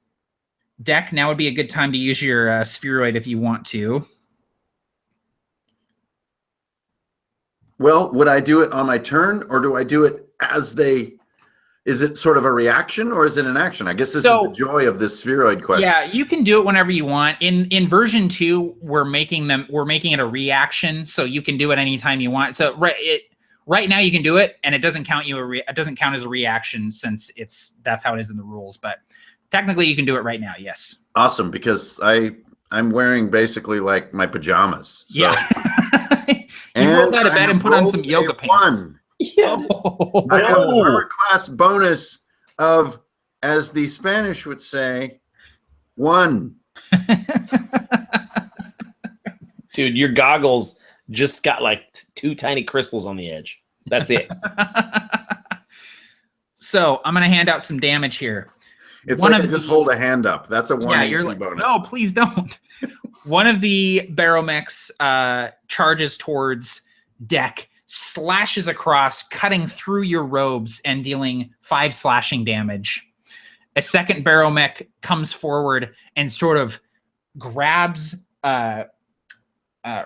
Deck, now would be a good time to use your spheroid if you want to. Well, would I do it on my turn, or do I do it as they... Is it sort of a reaction, or is it an action? I guess this is the joy of this spheroid question. Yeah, you can do it whenever you want. In version 2, we're making it a reaction, so you can do it anytime you want. So right now you can do it, and it doesn't count it doesn't count as a reaction since that's how it is in the rules. But technically, you can do it right now. Yes. Awesome, because I'm wearing basically like my pajamas. So. Yeah. You rolled out of I bed have and put on some rolled a yoga pants. 1. Yeah. Oh. I have No. an armor class bonus of, as the Spanish would say, 1. Dude, your goggles just got like 2 tiny crystals on the edge. That's it. So I'm going to hand out some damage here. It's One like I of just the- hold a hand up. That's a 1 Yeah, AC you're like, bonus. no, please don't. One of the barrowmechs charges towards Deck, slashes across, cutting through your robes and dealing 5 slashing damage. A second barrowmech comes forward and sort of grabs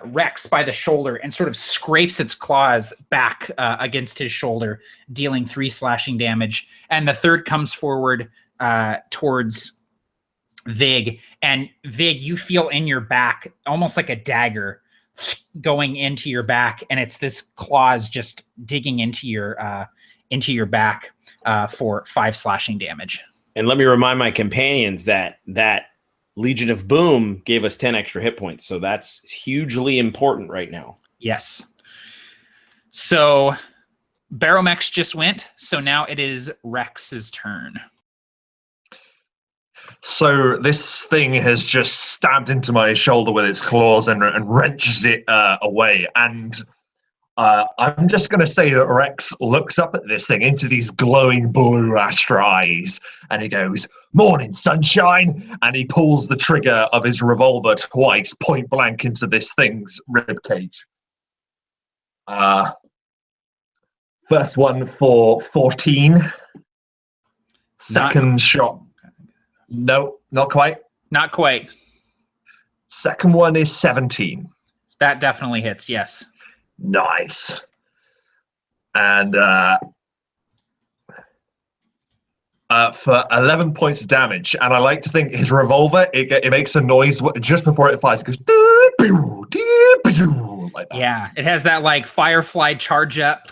Rex by the shoulder and sort of scrapes its claws back against his shoulder, dealing 3 slashing damage. And the third comes forward towards Vig. And Vig, you feel in your back almost like a dagger going into your back, and it's this claws just digging into your back for 5 slashing damage. And let me remind my companions that Legion of Boom gave us 10 extra hit points, so that's hugely important right now. Yes. So Barrowmechs just went, so now it is Rex's turn. So this thing has just stabbed into my shoulder with its claws and wrenches it away. And I'm just going to say that Rex looks up at this thing into these glowing blue astral eyes, and he goes, "Morning, sunshine!" And he pulls the trigger of his revolver twice, point blank into this thing's rib cage. First one for 14. Second shot. No, not quite. Not quite. Second one is 17. That definitely hits, yes. Nice. And for 11 points of damage. And I like to think his revolver, it makes a noise just before it fires. It goes, like that. Yeah, it has that like firefly charge up.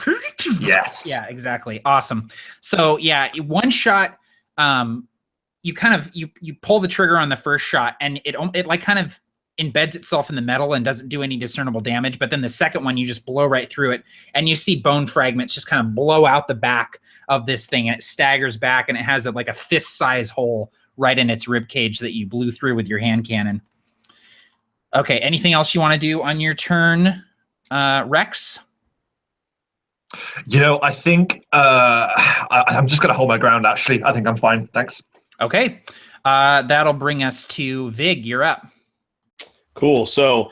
Yes. Yeah, exactly. Awesome. So yeah, one shot, you kind of you pull the trigger on the first shot, and it like kind of embeds itself in the metal and doesn't do any discernible damage. But then the second one, you just blow right through it, and you see bone fragments just kind of blow out the back of this thing, and it staggers back, and it has like a fist-size hole right in its rib cage that you blew through with your hand cannon. Okay, anything else you want to do on your turn, Rex? You know, I think I'm just going to hold my ground, actually. I think I'm fine. Thanks. Okay. That'll bring us to Vig. You're up. Cool. So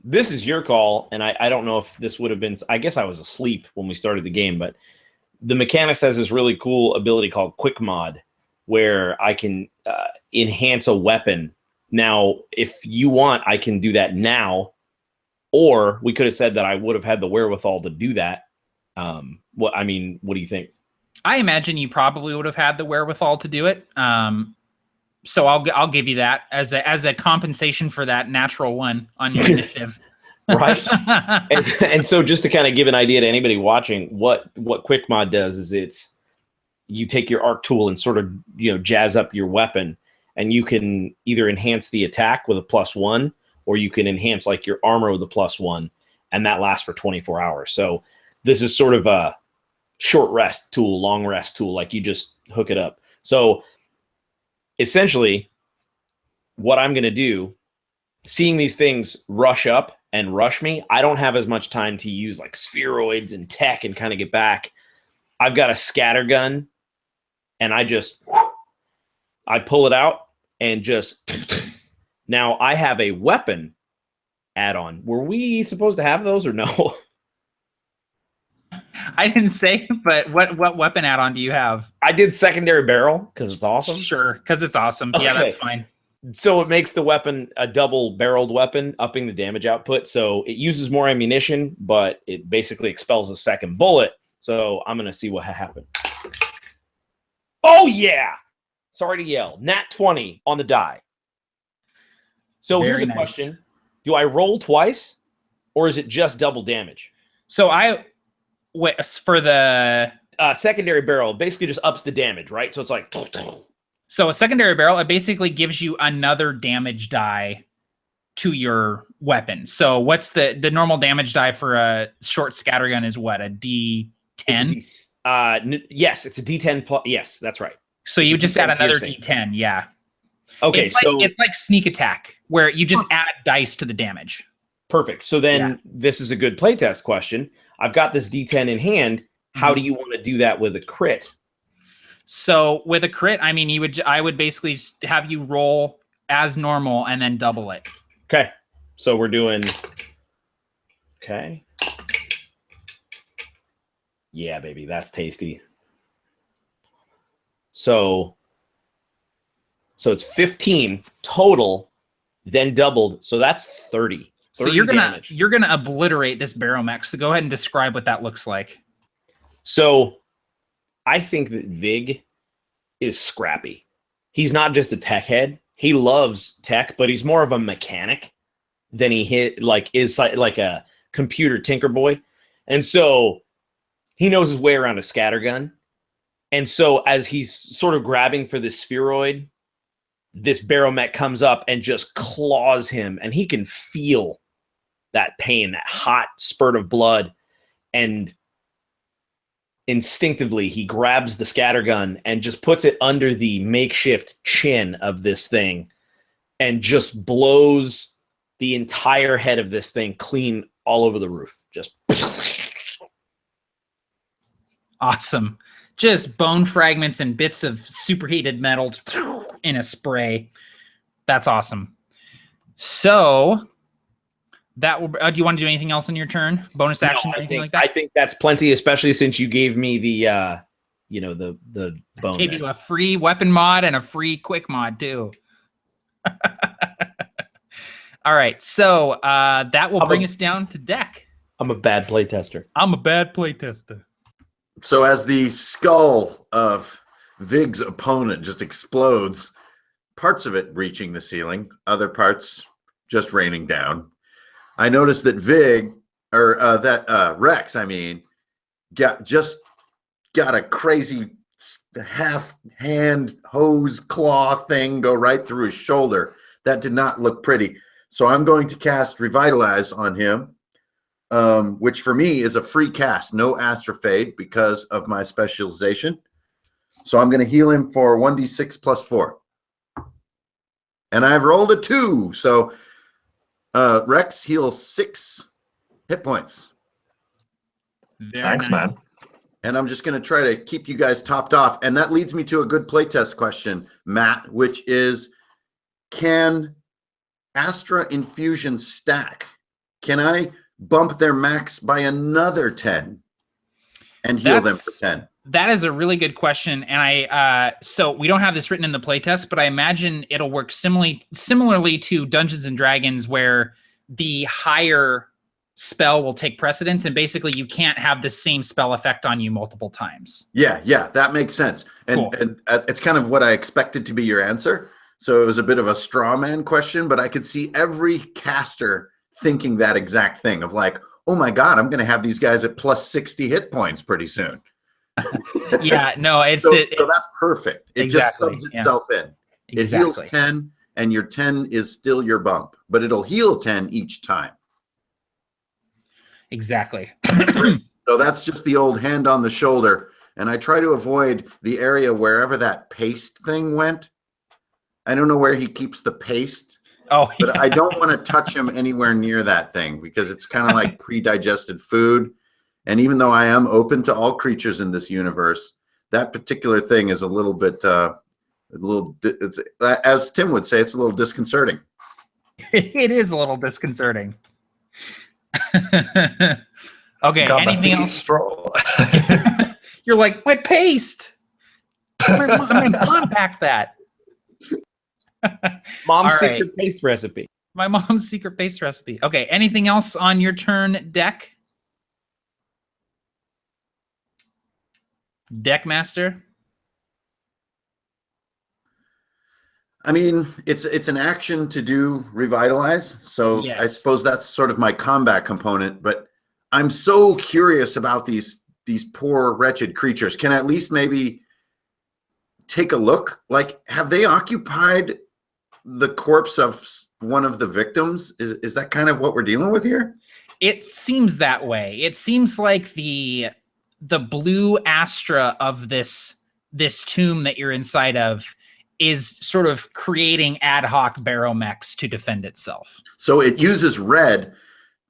this is your call, and I don't know if this would have been – I guess I was asleep when we started the game, but the Mechanist has this really cool ability called Quick Mod where I can enhance a weapon. Now, if you want, I can do that now, or we could have said that I would have had the wherewithal to do that. What do you think? I imagine you probably would have had the wherewithal to do it. So I'll give you that as a compensation for that natural one on your initiative. Right. and so just to kind of give an idea to anybody watching, what Quick Mod does is you take your arc tool and sort of, jazz up your weapon, and you can either enhance the attack with a +1, or you can enhance like your armor with a +1, and that lasts for 24 hours. So this is sort of a short rest tool, long rest tool, like you just hook it up. So essentially what I'm going to do, seeing these things rush up and rush me, I don't have as much time to use like spheroids and tech and kind of get back. I've got a scatter gun, and I pull it out and just now I have a weapon add-on. Were we supposed to have those or no? I didn't say, but what weapon add-on do you have? I did secondary barrel because it's awesome. Sure, because it's awesome. Yeah, Okay. that's fine. So it makes the weapon a double-barreled weapon, upping the damage output. So it uses more ammunition, but it basically expels a second bullet. So I'm going to see what happened. Oh, yeah! Sorry to yell. Nat 20 on the die. So Very here's a nice. question. Do I roll twice, or is it just double damage? So for the Secondary barrel basically just ups the damage, right? So it's like... So a secondary barrel, it basically gives you another damage die to your weapon. So what's the normal damage die for a short scattergun is what, a D10? Yes, it's a D10 plus. Yes, that's right. So it's you just add another piercing. D10, yeah. Okay, it's like sneak attack, where you just add dice to the damage. Perfect. So then this is a good playtest question. I've got this D10 in hand. How do you want to do that with a crit? So with a crit, I mean, I would basically just have you roll as normal and then double it. Okay. So we're doing. Okay. Yeah, baby, that's tasty. So it's 15 total, then doubled. So that's 30. So you're gonna obliterate this barrowmech. So go ahead and describe what that looks like. So I think that Vig is scrappy. He's not just a tech head. He loves tech, but he's more of a mechanic than is like a computer tinker boy. And so he knows his way around a scattergun. And so as he's sort of grabbing for this spheroid, this barrowmech comes up and just claws him, and he can feel that pain, that hot spurt of blood. And instinctively, he grabs the scattergun and just puts it under the makeshift chin of this thing and just blows the entire head of this thing clean all over the roof. Just awesome. Just bone fragments and bits of superheated metal in a spray. That's awesome. So that will. Do you want to do anything else on your turn? Bonus action or anything like that? I think that's plenty, especially since you gave me the the bone. Gave you a free weapon mod and a free quick mod too. All right, so that will bring us down to deck. I'm a bad playtester. I'm a bad playtester. So as the skull of Vig's opponent just explodes, parts of it reaching the ceiling, other parts just raining down, I noticed that Rex, got a crazy half hand hose claw thing go right through his shoulder. That did not look pretty. So I'm going to cast Revitalize on him, which for me is a free cast, no Astrofade because of my specialization. So I'm going to heal him for 1d6 plus 4. And I've rolled a 2. So Rex heals 6 hit points. Thanks, man. And I'm just going to try to keep you guys topped off. And that leads me to a good playtest question, Matt, which is, can Astra Infusion stack? Can I bump their max by another 10 and heal them for 10? That is a really good question. And so we don't have this written in the playtest, but I imagine it'll work similarly to Dungeons and Dragons, where the higher spell will take precedence, and basically you can't have the same spell effect on you multiple times. Yeah, that makes sense. And, cool. and it's kind of what I expected to be your answer. So it was a bit of a straw man question, but I could see every caster thinking that exact thing of like, oh my God, I'm going to have these guys at plus 60 hit points pretty soon. Yeah, no, so that's perfect. It exactly, just subs itself in. It exactly. heals 10, and your 10 is still your bump, but it'll heal 10 each time. Exactly. So that's just the old hand on the shoulder. And I try to avoid the area wherever that paste thing went. I don't know where he keeps the paste. Oh, yeah. But I don't want to touch him anywhere near that thing because it's kind of like pre-digested food. And even though I am open to all creatures in this universe, that particular thing is a little bit, as Tim would say, it's a little disconcerting. It is a little disconcerting. Okay, anything else? You're like, my paste. My mom packed that. Mom's secret paste recipe. My mom's secret paste recipe. Okay, anything else on your turn, Deck? Deck Master? I mean, it's an action to do Revitalize, so yes. I suppose that's sort of my combat component, but I'm so curious about these poor, wretched creatures. Can I at least maybe take a look? Like, have they occupied the corpse of one of the victims? Is that kind of what we're dealing with here? It seems that way. It seems like the blue astra of this tomb that you're inside of is sort of creating ad hoc barrowmechs to defend itself. So it uses red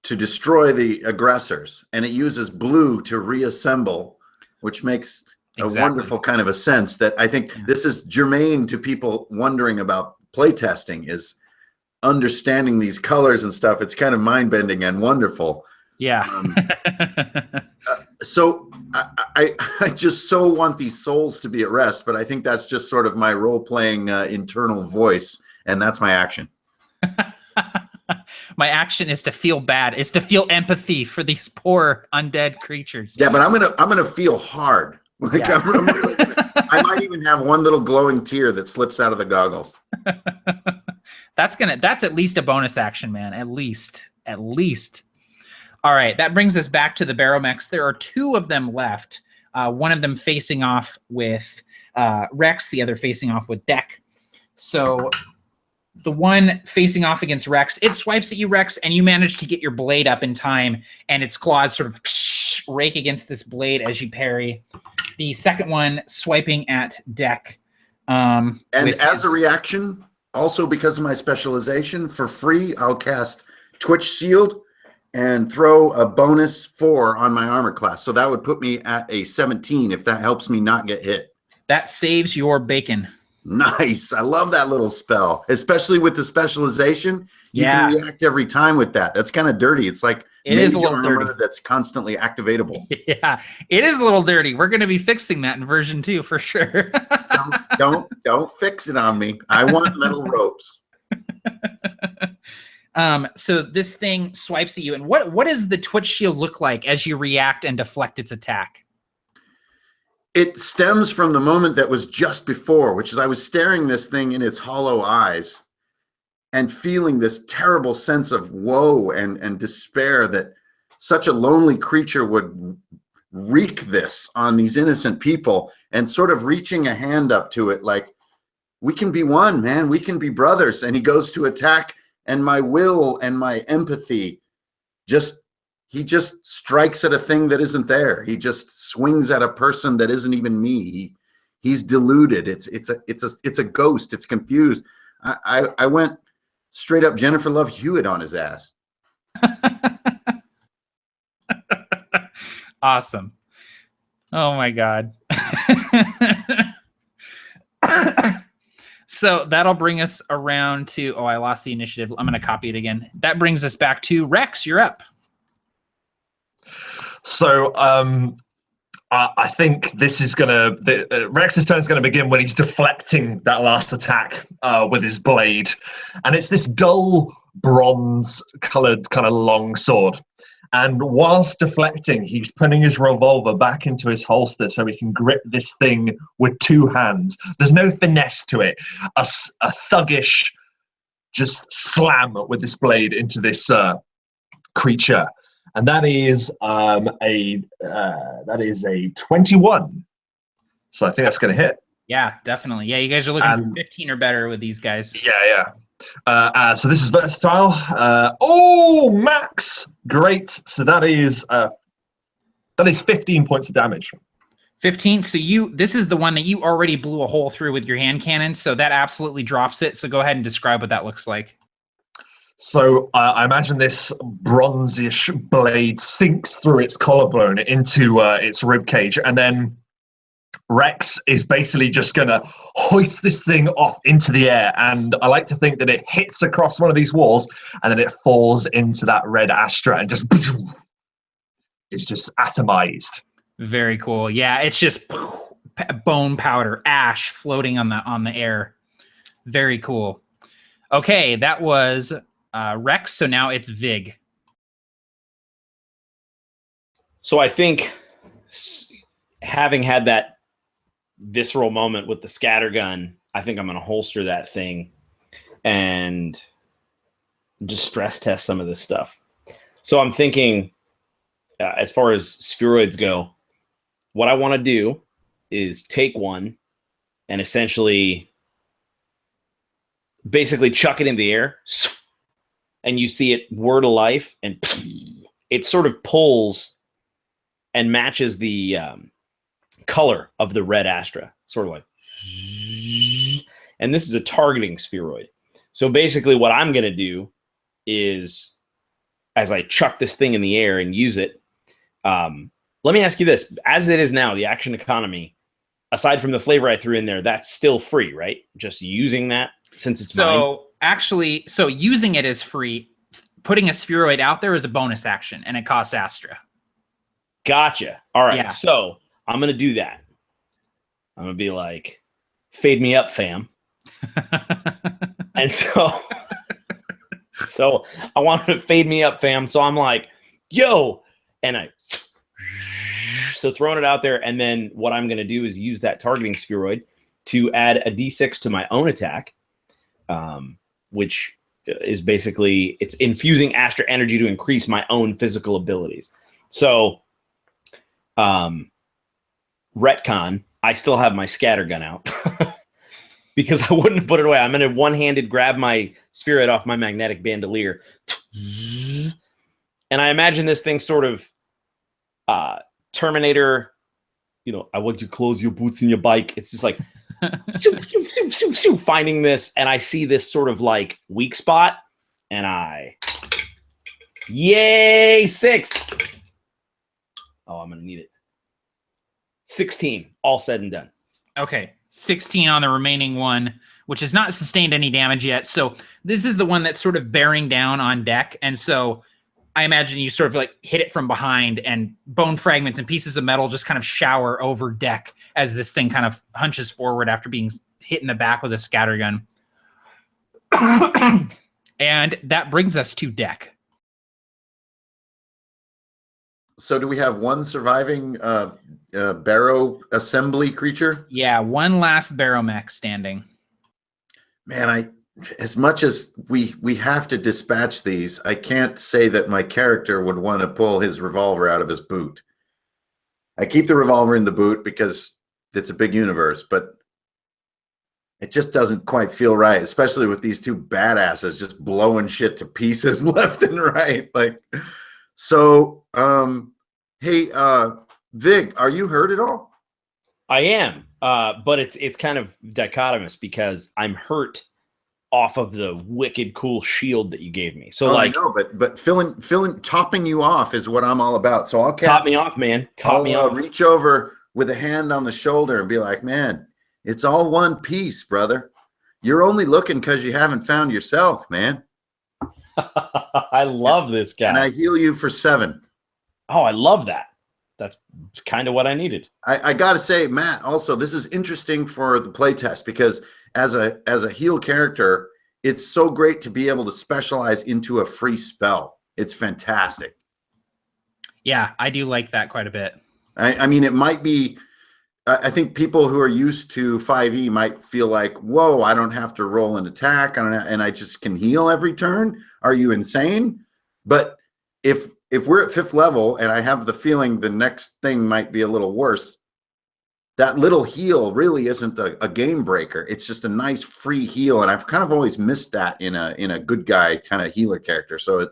to destroy the aggressors, and it uses blue to reassemble, which makes a wonderful kind of a sense that I think this is germane to people wondering about playtesting, is understanding these colors and stuff. It's kind of mind-bending and wonderful. Yeah. So I just so want these souls to be at rest, but I think that's just sort of my role-playing internal voice, and that's my action. My action is to feel bad, is to feel empathy for these poor undead creatures. Yeah, but I'm gonna feel hard. Like Yeah. I might even have one little glowing tear that slips out of the goggles. That's at least a bonus action, man. At least. All right, that brings us back to the barrowmechs. There are two of them left. One of them facing off with Rex, the other facing off with Deck. So the one facing off against Rex, it swipes at you, Rex, and you manage to get your blade up in time, and its claws sort of rake against this blade as you parry. The second one swiping at Deck. And as a reaction, also because of my specialization, for free, I'll cast Twitch Shield and throw a bonus 4 on my armor class. So that would put me at a 17 if that helps me not get hit. That saves your bacon. Nice. I love that little spell, especially with the specialization. You can react every time with that. That's kind of dirty. It's like it is a little armor dirty. That's constantly activatable. Yeah, it is a little dirty. We're going to be fixing that in version 2 for sure. don't fix it on me. I want metal ropes. So this thing swipes at you, and what does the Twitch shield look like as you react and deflect its attack? It stems from the moment that was just before, which is I was staring this thing in its hollow eyes and feeling this terrible sense of woe and despair that such a lonely creature would wreak this on these innocent people, and sort of reaching a hand up to it like, we can be one, man. We can be brothers. And he goes to attack, and my will and my empathy he just strikes at a thing that isn't there. He just swings at a person that isn't even me. He's deluded. It's a ghost. It's confused. I went straight up Jennifer Love Hewitt on his ass. Awesome. Oh my God. So that'll bring us around to, I lost the initiative. I'm going to copy it again. That brings us back to Rex. You're up. So I think this is Rex's turn is going to begin when he's deflecting that last attack with his blade. And it's this dull bronze-colored kind of long sword. And whilst deflecting, he's putting his revolver back into his holster so he can grip this thing with 2 hands. There's no finesse to it. A thuggish just slam with this blade into this creature. And that is a 21. So I think that's going to hit. Yeah, definitely. Yeah, you guys are looking for 15 or better with these guys. Yeah. So this is versatile. Max! Great. So that is 15 points of damage. 15. So this is the one that you already blew a hole through with your hand cannon. So that absolutely drops it. So go ahead and describe what that looks like. So I imagine this bronzish blade sinks through its collarbone into its rib cage, and then Rex is basically just going to hoist this thing off into the air. And I like to think that it hits across one of these walls, and then it falls into that red astra and it's just atomized. Very cool. Yeah, it's just bone powder, ash floating on the air. Very cool. Okay, that was Rex, so now it's Vig. So I think having had that visceral moment with the scattergun, I think I'm going to holster that thing and just stress test some of this stuff. So I'm thinking, as far as spheroids go, what I want to do is take one and essentially basically chuck it in the air, and you see it whir to life, and it sort of pulls and matches the color of the red Astra, sort of like. And this is a targeting spheroid. So basically what I'm going to do is, as I chuck this thing in the air and use it, let me ask you this. As it is now, the action economy, aside from the flavor I threw in there, that's still free, right? Just using that since it's mine? Actually, so using it is free. Putting a spheroid out there is a bonus action, and it costs Astra. Gotcha. All right. Yeah. So I'm going to do that. I'm going to be like, fade me up, fam. And so I wanted to fade me up, fam. So I'm like, yo, and so throwing it out there. And then what I'm going to do is use that targeting spheroid to add a D6 to my own attack, which is basically, it's infusing Astra energy to increase my own physical abilities. So, retcon, I still have my scattergun out because I wouldn't put it away. I'm going to one-handed grab my spheroid off my magnetic bandolier. And I imagine this thing sort of Terminator, I want you to close your boots in your bike. It's just like finding this, and I see this sort of like weak spot, and yay, 6. Oh, I'm going to need it. 16, all said and done. Okay, 16 on the remaining one, which has not sustained any damage yet. So this is the one that's sort of bearing down on deck. And so I imagine you sort of like hit it from behind, and bone fragments and pieces of metal just kind of shower over deck as this thing kind of hunches forward after being hit in the back with a scattergun. And that brings us to deck. So do we have one surviving barrow assembly creature? Yeah, one last barrowmech standing. Man, as much as we have to dispatch these, I can't say that my character would want to pull his revolver out of his boot. I keep the revolver in the boot because it's a big universe, but it just doesn't quite feel right, especially with these two badasses just blowing shit to pieces left and right. So, hey, Vig, are you hurt at all? I am, but it's kind of dichotomous because I'm hurt off of the wicked cool shield that you gave me. So I know, but topping you off is what I'm all about. So I'll top me off, man. I'll reach over with a hand on the shoulder and be like, man, it's all one piece, brother. You're only looking because you haven't found yourself, man. I love this guy. And I heal you for 7. Oh, I love that. That's kind of what I needed. I got to say, Matt, also, this is interesting for the playtest because as a heal character, it's so great to be able to specialize into a free spell. It's fantastic. Yeah, I do like that quite a bit. I mean, it might be, I think people who are used to 5e might feel like, whoa, I don't have to roll an attack and I just can heal every turn. Are you insane? But if we're at 5th level and I have the feeling the next thing might be a little worse, that little heal really isn't a game breaker. It's just a nice free heal. And I've kind of always missed that in a good guy kind of healer character. So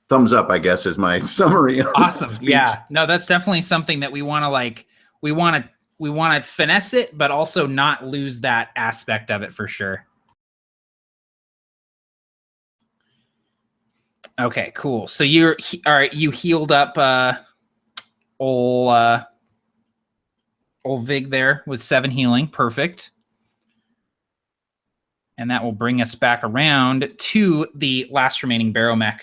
thumbs up, I guess, is my summary. Awesome. Yeah, no, that's definitely something that we want to we want to finesse it, but also not lose that aspect of it for sure. Okay, cool. So you're all right. You healed up old Vig there with 7 healing. Perfect. And that will bring us back around to the last remaining barrowmech.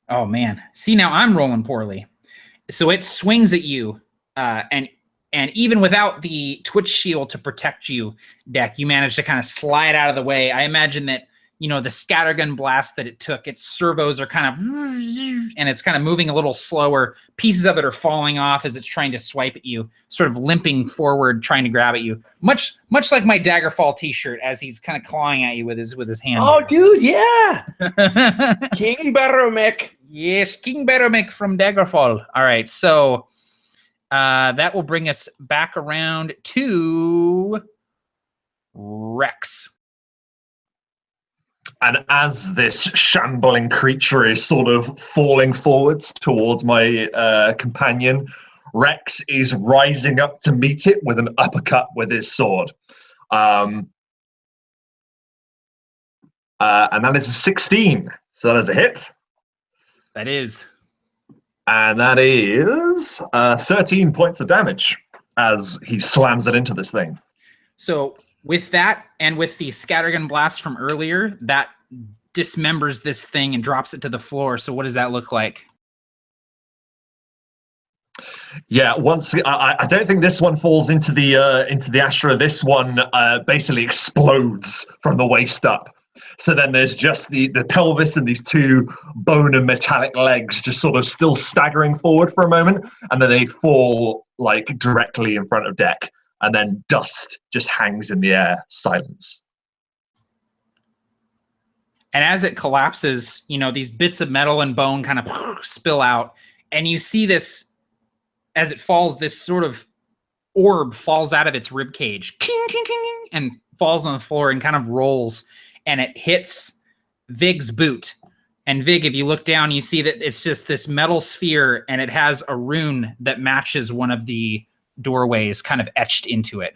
Oh man. See, now I'm rolling poorly. So it swings at you, and even without the Twitch shield to protect you, Deck, you managed to kind of slide out of the way. I imagine that, the scattergun blast that it took, its servos are kind of, and it's kind of moving a little slower. Pieces of it are falling off as it's trying to swipe at you, sort of limping forward, trying to grab at you. Much like my Daggerfall t-shirt as he's kind of clawing at you with his hand. Oh, dude, yeah. King Barrowmech. Yes, King Barrowmech from Daggerfall. All right, so that will bring us back around to Rex. And as this shambling creature is sort of falling forwards towards my companion, Rex is rising up to meet it with an uppercut with his sword. And that is a 16. So that is a hit. That is. And that is 13 points of damage as he slams it into this thing. So with that and with the scattergun blast from earlier, that dismembers this thing and drops it to the floor. So what does that look like? Yeah, I don't think this one falls into the Astra. This one basically explodes from the waist up. So then there's just the pelvis and these two bone and metallic legs just sort of still staggering forward for a moment, and then they fall like directly in front of deck, and then dust just hangs in the air, silence. And as it collapses, you know, these bits of metal and bone kind of spill out, and you see this, as it falls, this sort of orb falls out of its rib cage, and falls on the floor and kind of rolls, and it hits Vig's boot. And Vig, if you look down, you see that it's just this metal sphere, and it has a rune that matches one of the doorways kind of etched into it.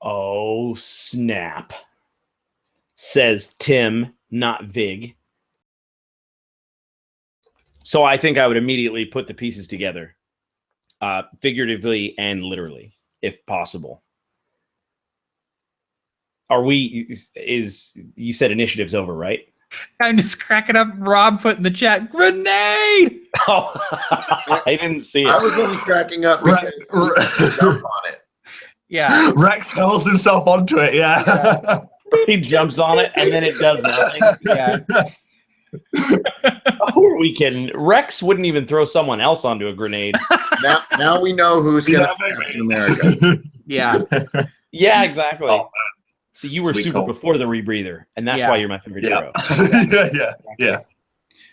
Oh, snap. Says Tim, not Vig. So I think I would immediately put the pieces together, figuratively and literally, if possible. Are we, you said initiative's over, right? I'm just cracking up. Rob put in the chat, grenade! Oh, I didn't see it. I was only cracking up because he jumped on it. Yeah. Rex hurls himself onto it, yeah. He jumps on it, and then it does nothing. Yeah. Who are we kidding? Rex wouldn't even throw someone else onto a grenade. Now we know who's going to be Captain America. Yeah. Yeah, exactly. Oh, so you were Sweet super call. before the rebreather, and that's Yeah. why you're my favorite hero. Yeah.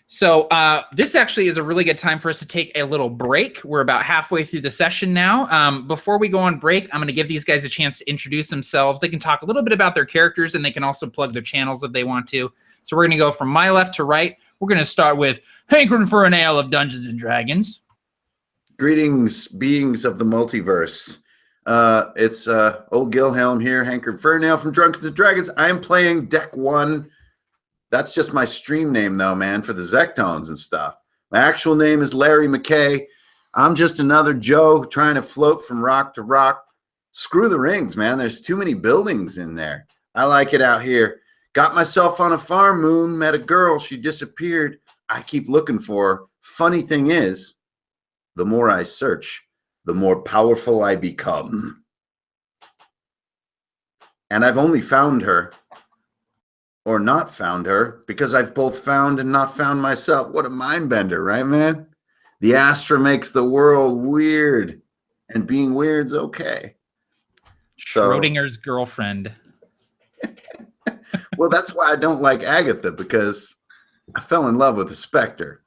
So this actually is a really good time for us to take a little break. We're about halfway through the session now. Before we go on break, I'm going to give these guys a chance to introduce themselves. They can talk a little bit about their characters, and they can also plug their channels if they want to. So we're going to go from my left to right. We're going to start with Hankering for an Ale of Dungeons and Dragons. Greetings, beings of the multiverse. It's old Gilhelm here, Hankering for an Ale from Drunkards and Dragons. I'm playing Deck 1. That's just my stream name, though, man, for the Zectones and stuff. My actual name is Larry McKay. I'm just another Joe trying to float from rock to rock. Screw the rings, man. There's too many buildings in there. I like it out here. Got myself on a farm moon, met a girl. She disappeared. I keep looking for her. Funny thing is, the more I search, the more powerful I become. And I've only found her, or not found her, because I've both found and not found myself. What a mind bender, right, man? The Astra makes the world weird, and being weird's okay. So, Schrodinger's girlfriend. well, that's why I don't like Agatha, because I fell in love with the Spectre.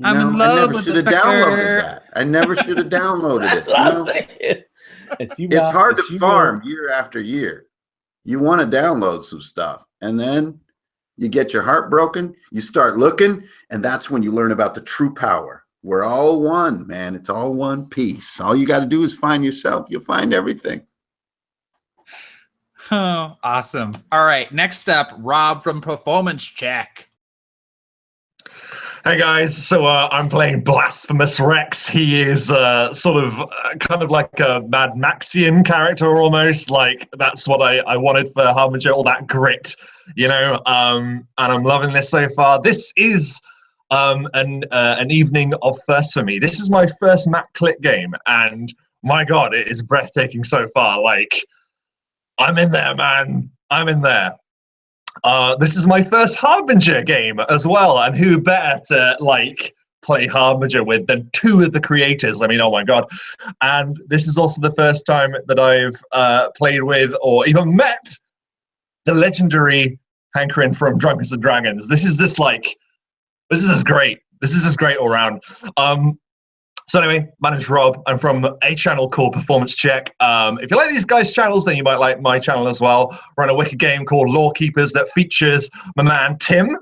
I'm in love with the Spectre. Downloaded that. I never should have downloaded it. That's what I was thinking. It's hard to farm year after year. You want to download some stuff, and then you get your heart broken. You start looking, and that's when you learn about the true power. We're all one, man. It's all one piece. All you got to do is find yourself. You'll find everything. Oh, awesome. All right. Next up, Rob from Performance Check. Hey guys, so I'm playing Blasphemous Rex. He is sort of kind of like a Mad Maxian character almost. Like that's what I wanted for Harbinger, all that grit, you know. And I'm loving this so far. This is an evening of firsts for me. This is my first Mac Click game, and my God, it is breathtaking so far. Like I'm in there, man. I'm in there. This is my first Harbinger game as well, and who better to like play Harbinger with than two of the creators? I mean, oh my God. And this is also the first time that I've played with or even met the legendary Hankering from Drunkards and Dragons. This is just great. This is just great all around. So anyway, my name's Rob. I'm from a channel called Performance Check. If you like these guys' channels, then you might like my channel as well. Run a wicked game called Law Keepers that features my man Tim.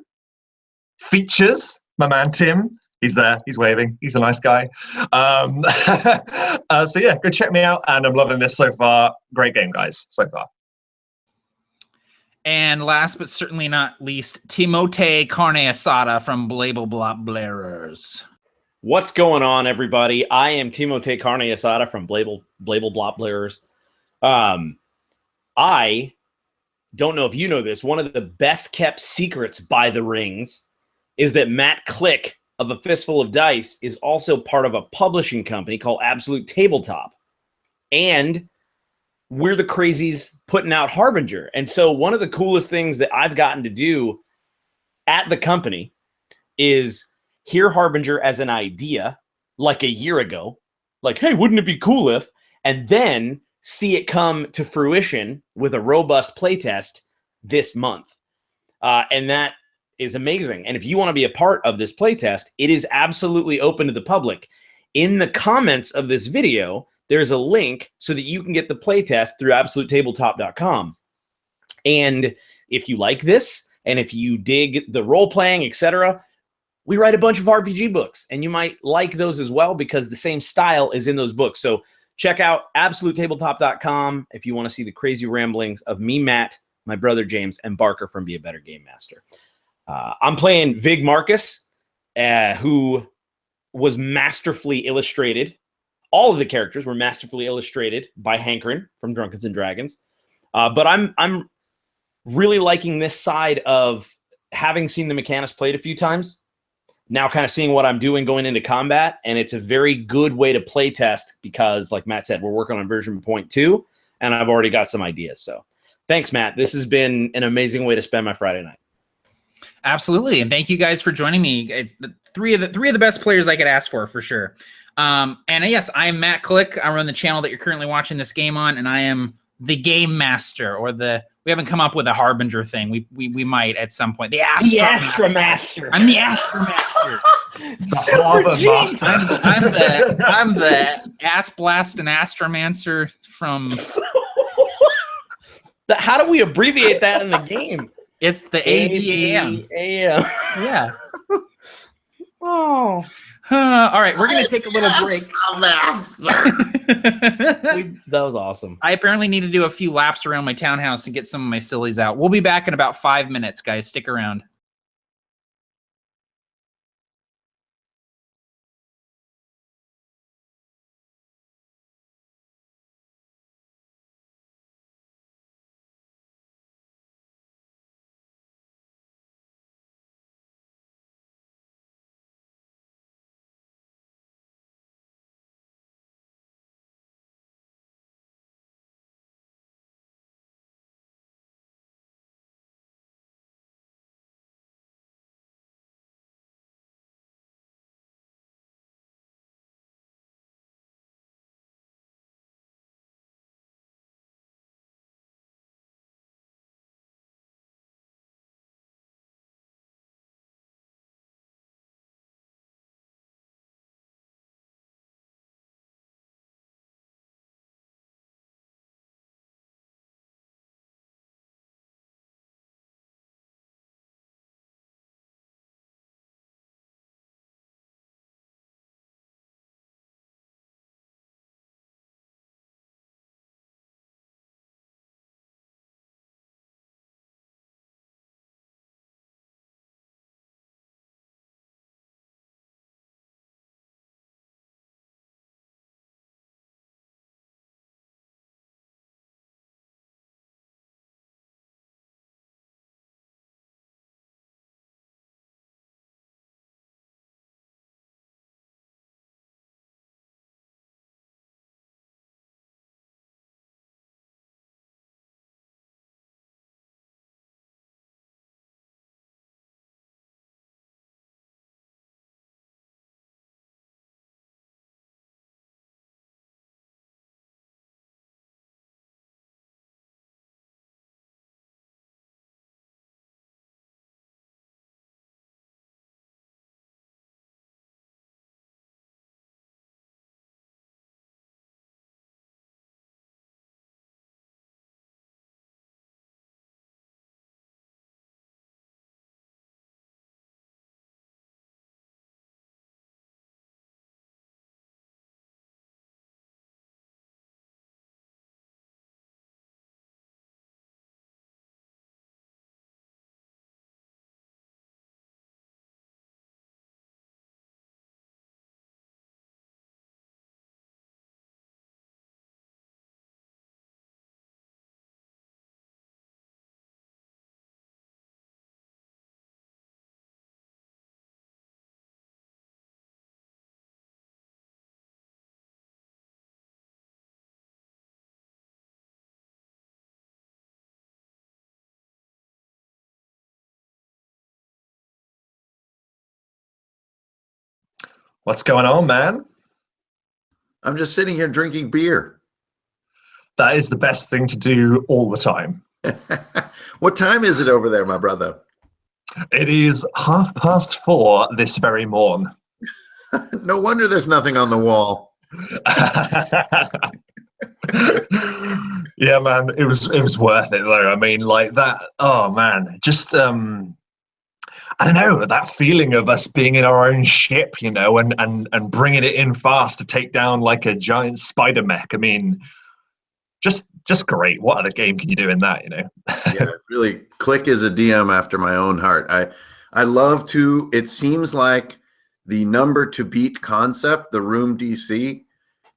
He's there. He's waving. He's a nice guy. So yeah, go check me out. And I'm loving this so far. Great game, guys, so far. And last but certainly not least, Timote Carne Asada from Blable Blop Blarers. What's going on, everybody? I am Timote Carne Asada from Blable Blop Blarers. I don't know if you know this. One of the best kept secrets by the rings is that Matt Click of A Fistful of Dice is also part of a publishing company called Absolute Tabletop. And we're the crazies putting out Harbinger. And so one of the coolest things that I've gotten to do at the company is hear Harbinger as an idea like a year ago. Like, hey, wouldn't it be cool if? And then see it come to fruition with a robust playtest this month. And that is amazing. And if you want to be a part of this playtest, it is absolutely open to the public. In the comments of this video, there's a link so that you can get the playtest through absolutetabletop.com. And if you like this, and if you dig the role-playing, etc., we write a bunch of RPG books, and you might like those as well because the same style is in those books. So check out absolutetabletop.com if you want to see the crazy ramblings of me, Matt, my brother James, and Barker from Be a Better Game Master. I'm playing Vig Marcus, who was masterfully illustrated. All of the characters were masterfully illustrated by Hankerin from Drunkards and Dragons. But I'm really liking this side of having seen the mechanics played a few times, now kind of seeing what I'm doing going into combat, and it's a very good way to play test because, like Matt said, we're working on version 0.2, and I've already got some ideas. So thanks, Matt. This has been an amazing way to spend my Friday night. Absolutely, and thank you guys for joining me. It's the three of the best players I could ask for sure. And yes, I am Matt Click. I run the channel that you're currently watching this game on, and I am the game master, or the we haven't come up with a Harbinger thing. We might at some point. The Astra Master. I'm the Astra Master. Super Jinx. I'm the ass blast and Astromancer from. How do we abbreviate that in the game? It's the ABAM. Yeah. Oh. All right, we're going to take a little break. That was awesome. I apparently need to do a few laps around my townhouse and get some of my sillies out. We'll be back in about 5 minutes, guys. Stick around. What's going on, man? I'm just sitting here drinking beer. That is the best thing to do all the time. What time is it over there, my brother? It is 4:30 this very morn. No wonder there's nothing on the wall. Yeah, man, it was worth it though. I mean, like that. Oh man, just I don't know, that feeling of us being in our own ship, you know, and bringing it in fast to take down like a giant spider mech. I mean, just great. What other game can you do in that, you know? Yeah, really. Click is a DM after my own heart. I love to. It seems like the number to beat concept, the room DC,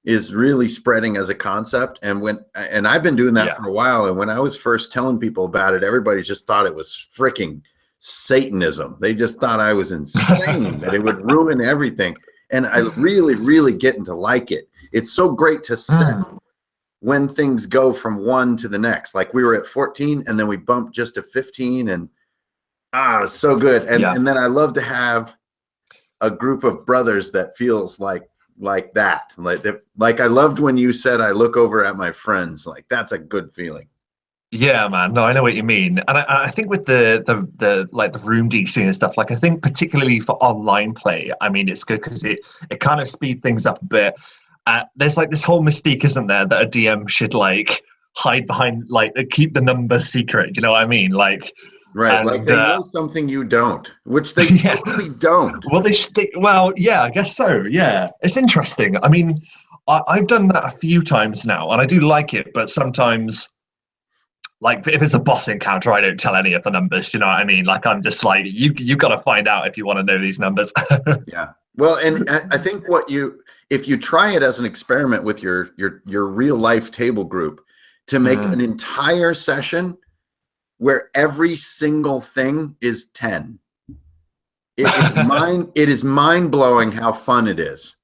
is really spreading as a concept. And I've been doing that for a while. And when I was first telling people about it, everybody just thought it was freaking Satanism. They just thought I was insane, that it would ruin everything. And I really, really getting to like it. It's so great to set when things go from 1 to the next. Like we were at 14 and then we bumped just to 15 and it's so good. And then I love to have a group of brothers that feels like that. Like I loved when you said I look over at my friends. Like that's a good feeling. Yeah, man. No, I know what you mean, and I think with the like the room DC and stuff, like I think particularly for online play, I mean, it's good because it kind of speed things up a bit. There's like this whole mystique, isn't there, that a DM should like hide behind, like keep the numbers secret. You know what I mean? Like, right? And, like they know something you don't, which they totally don't. Well, well, yeah, I guess so. Yeah, it's interesting. I mean, I've done that a few times now, and I do like it, but sometimes. Like if it's a boss encounter, I don't tell any of the numbers. You know what I mean? Like I'm just like you got to find out if you want to know these numbers. Yeah. Well, and I think if you try it as an experiment with your real life table group to make an entire session where every single thing is 10, it is mind blowing how fun it is,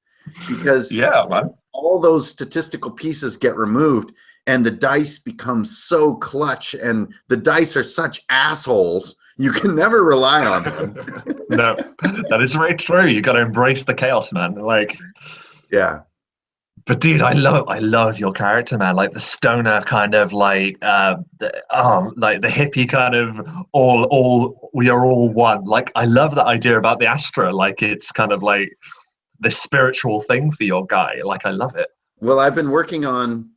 because man. all those statistical pieces get removed. And the dice become so clutch, and the dice are such assholes. You can never rely on them. No, that is very true. You got to embrace the chaos, man. Like, yeah. But dude, I love your character, man. Like the stoner kind of like like the hippie kind of all we are all one. Like I love that idea about the Astra. Like it's kind of like this spiritual thing for your guy. Like I love it. Well, I've been working on.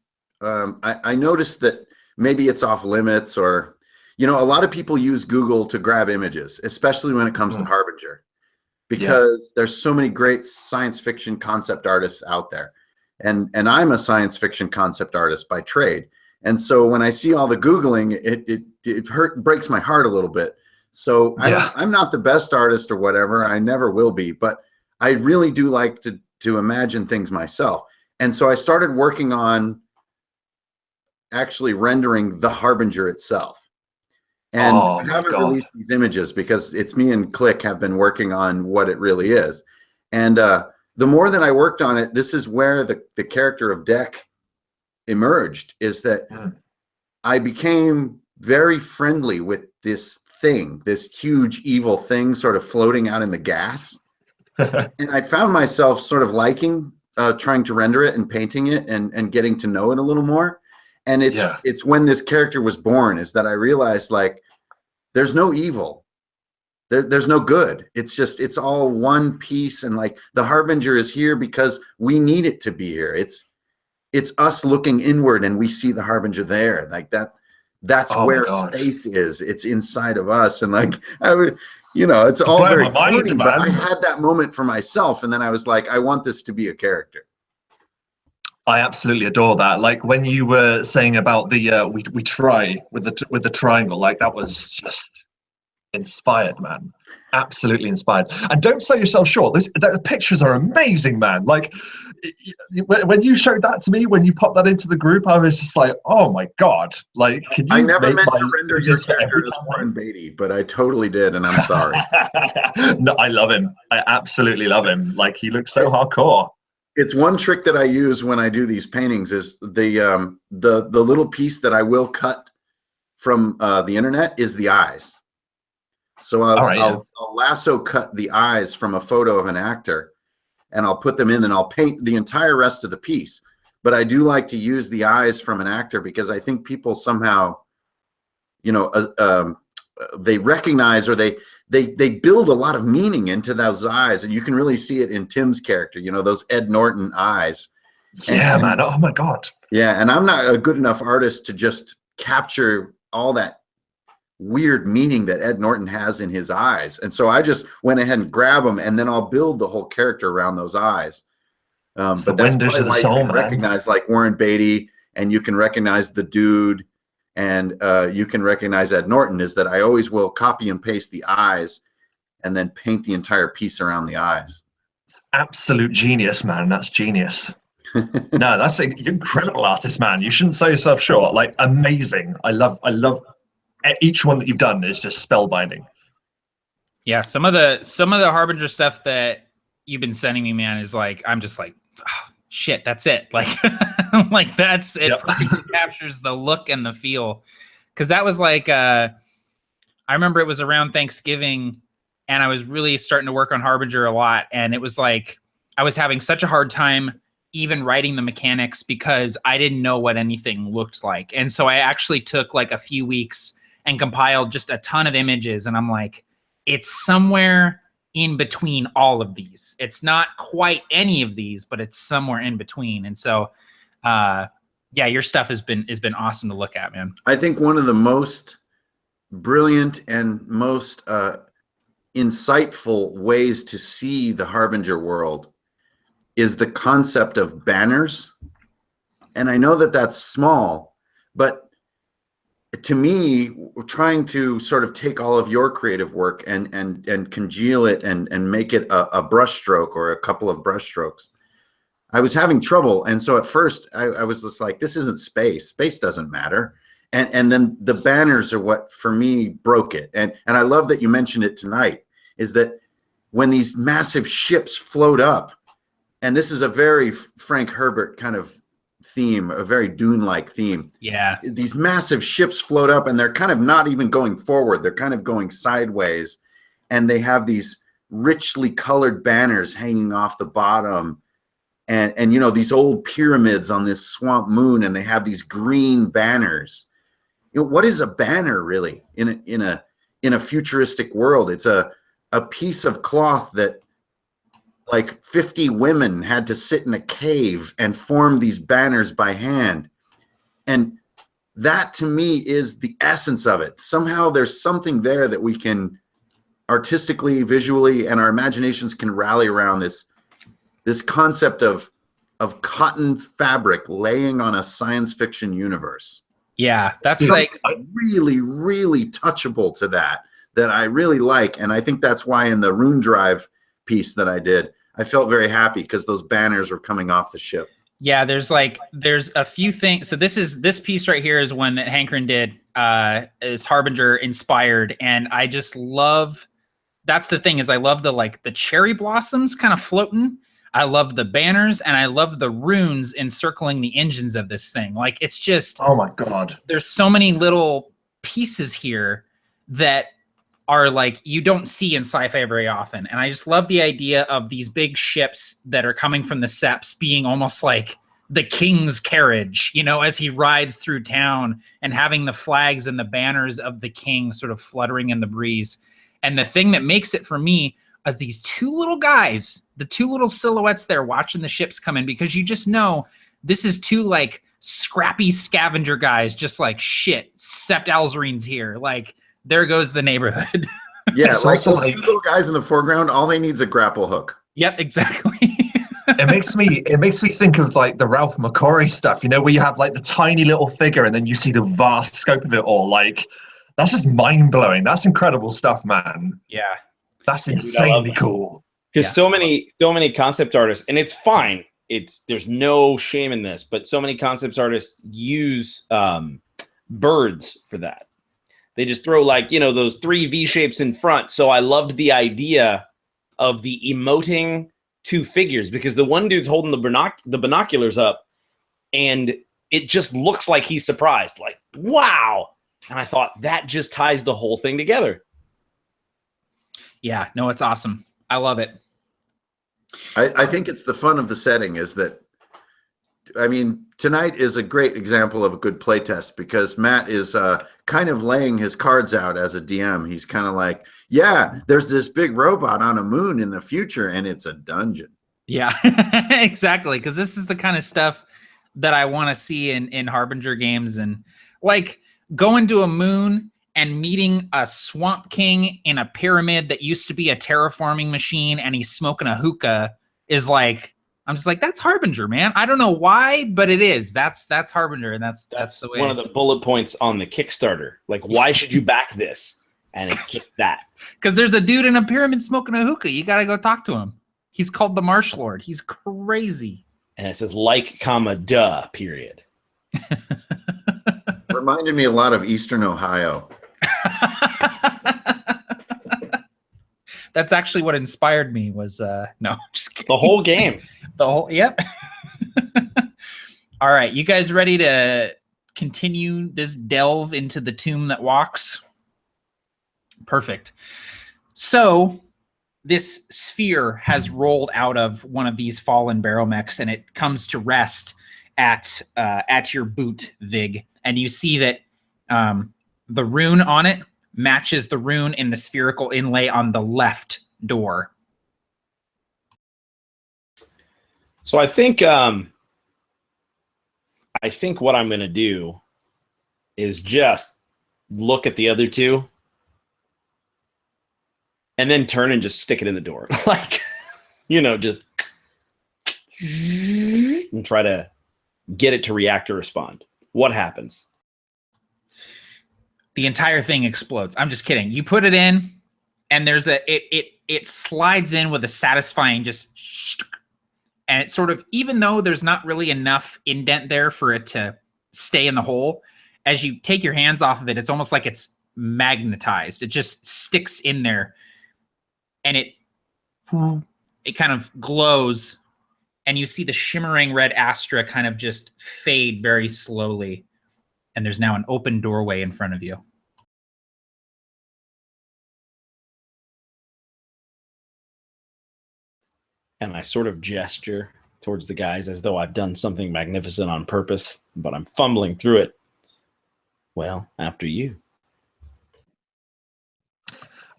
I noticed that maybe it's off limits, or, you know, a lot of people use Google to grab images, especially when it comes to Harbinger, because there's so many great science fiction concept artists out there. And I'm a science fiction concept artist by trade. And so when I see all the Googling, it breaks my heart a little bit. So I'm not the best artist or whatever. I never will be, but I really do like to imagine things myself. And so I started working on actually rendering the Harbinger itself. And I haven't released these images because it's me and Click have been working on what it really is. And the more that I worked on it, this is where the character of Deck emerged, is that I became very friendly with this thing, this huge evil thing sort of floating out in the gas. And I found myself sort of liking trying to render it and painting it and getting to know it a little more. And it's when this character was born, is that I realized, like, there's no evil. There's no good. It's all one piece. And like the Harbinger is here because we need it to be here. It's us looking inward and we see the Harbinger there. Like that's where space is. It's inside of us. And like, it's all very corny, but I had that moment for myself. And then I was like, I want this to be a character. I absolutely adore that. Like when you were saying about the we try with the triangle, like that was just inspired, man. Absolutely inspired. And don't sell yourself short. The pictures are amazing, man. Like when you showed that to me, when you popped that into the group, I was just like, oh my god! Like, can you? I never meant to render your character as Warren Beatty, but I totally did, and I'm sorry. No, I love him. I absolutely love him. Like he looks so hardcore. It's one trick that I use when I do these paintings is the little piece that I will cut from the internet is the eyes. So I'll lasso cut the eyes from a photo of an actor, and I'll put them in and I'll paint the entire rest of the piece. But I do like to use the eyes from an actor because I think people somehow, they recognize or they build a lot of meaning into those eyes, and you can really see it in Tim's character, those Ed Norton eyes. Yeah, man. Oh my God. Yeah, and I'm not a good enough artist to just capture all that weird meaning that Ed Norton has in his eyes. And so I just went ahead and grab them, and then I'll build the whole character around those eyes. But that's probably why you can recognize like Warren Beatty, and you can recognize the dude, and you can recognize Ed Norton, is that I always will copy and paste the eyes and then paint the entire piece around the eyes. It's absolute genius, man. That's genius. No, that's an incredible artist, man. You shouldn't sell yourself short. Like, amazing. I love each one that you've done is just spellbinding. Yeah, some of the Harbinger stuff that you've been sending me, man, is like, I'm just like, oh, shit, that's it. Like, like that's it. Yep. Perfectly captures the look and the feel. Because that was like, I remember it was around Thanksgiving, and I was really starting to work on Harbinger a lot, and it was like I was having such a hard time even writing the mechanics because I didn't know what anything looked like. And so I actually took like a few weeks and compiled just a ton of images, and I'm like, it's somewhere in between all of these. It's not quite any of these, but it's somewhere in between. And so yeah, your stuff has been awesome to look at, man. I think one of the most brilliant and most insightful ways to see the Harbinger world is the concept of banners. And I know that that's small, but to me, trying to sort of take all of your creative work and congeal it and make it a brush stroke or a couple of brush strokes, I was having trouble. And so at first I was just like, this isn't space. Space doesn't matter. And then the banners are what, for me, broke it. And I love that you mentioned it tonight, is that when these massive ships float up, and this is a very Frank Herbert kind of theme, a very Dune-like theme. Yeah. These massive ships float up, and they're kind of not even going forward. They're kind of going sideways. And they have these richly colored banners hanging off the bottom. And these old pyramids on this swamp moon, and they have these green banners. What is a banner really in a futuristic world? It's a piece of cloth that like 50 women had to sit in a cave and form these banners by hand. And that to me is the essence of it. Somehow there's something there that we can artistically, visually, and our imaginations can rally around this concept of cotton fabric laying on a science fiction universe. Yeah, that's like really, really touchable to that I really like. And I think that's why in the Rune Drive piece that I did, I felt very happy because those banners were coming off the ship. Yeah, there's a few things. So this piece right here is one that Hankrin did. It's Harbinger inspired, and I just love. That's the thing, is I love the cherry blossoms kind of floating. I love the banners, and I love the runes encircling the engines of this thing. Like, it's just, oh my God. There's so many little pieces here that are like you don't see in sci-fi very often. And I just love the idea of these big ships that are coming from the Seps being almost like the king's carriage, as he rides through town, and having the flags and the banners of the king sort of fluttering in the breeze. And the thing that makes it for me is these two little guys, the two little silhouettes there watching the ships come in, because you just know this is two like scrappy scavenger guys, just like, shit, Sept Alzarine's here. Like, there goes the neighborhood. Yeah, like those two little guys in the foreground, all they need is a grapple hook. Yep, exactly. It makes me think of like the Ralph McCory stuff, where you have like the tiny little figure and then you see the vast scope of it all. Like, that's just mind-blowing. That's incredible stuff, man. Yeah. That's insanely cool. Because so many concept artists, and it's fine. There's no shame in this, but so many concept artists use birds for that. They just throw like, those 3 V shapes in front. So I loved the idea of the emoting 2 figures, because the one dude's holding the binoculars up, and it just looks like he's surprised, like, wow. And I thought that just ties the whole thing together. Yeah, no, it's awesome. I love it. I think it's the fun of the setting is that, I mean, tonight is a great example of a good playtest because Matt is kind of laying his cards out as a DM. He's kind of like, yeah, there's this big robot on a moon in the future and it's a dungeon. Yeah, exactly. Because this is the kind of stuff that I want to see in Harbinger games. And like going to a moon and meeting a swamp king in a pyramid that used to be a terraforming machine and he's smoking a hookah is like, I'm just like, that's Harbinger, man. I don't know why, but it is. That's Harbinger, and that's the way. One of the bullet points on the Kickstarter. Like, why should you back this? And it's just that. Because there's a dude in a pyramid smoking a hookah. You got to go talk to him. He's called the Marsh Lord. He's crazy. And it says like, comma, duh, period. Reminded me a lot of Eastern Ohio. That's actually what inspired me was no, just kidding. The whole game. The whole, yep. All right, you guys ready to continue this delve into the tomb that walks? Perfect. So this sphere has rolled out of one of these fallen barrowmechs, and it comes to rest at your boot, Vig. And you see that the rune on it matches the rune in the spherical inlay on the left door. So I think what I'm going to do is just look at the other two and then turn and just stick it in the door. Like, just and try to get it to react or respond. What happens? The entire thing explodes. I'm just kidding. You put it in, and there's it slides in with a satisfying just, and it sort of, even though there's not really enough indent there for it to stay in the hole, as you take your hands off of it, it's almost like it's magnetized. It just sticks in there, and it kind of glows, and you see the shimmering red astra kind of just fade very slowly. And there's now an open doorway in front of you. And I sort of gesture towards the guys as though I've done something magnificent on purpose, but I'm fumbling through it. Well, after you.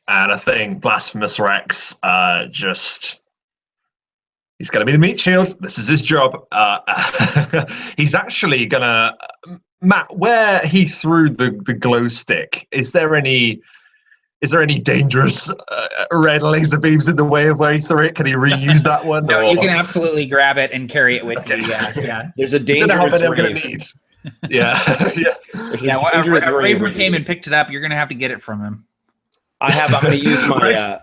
And I think Blasphemous Rex he's going to be the meat shield. This is his job. He's actually going to... Matt, where he threw the glow stick, is there any dangerous red laser beams in the way of where he threw it? Can he reuse that one? No, you can absolutely grab it and carry it with you. Yeah. There's a dangerous rave. Yeah. A raver came and picked it up. You're going to have to get it from him. I'm going to use my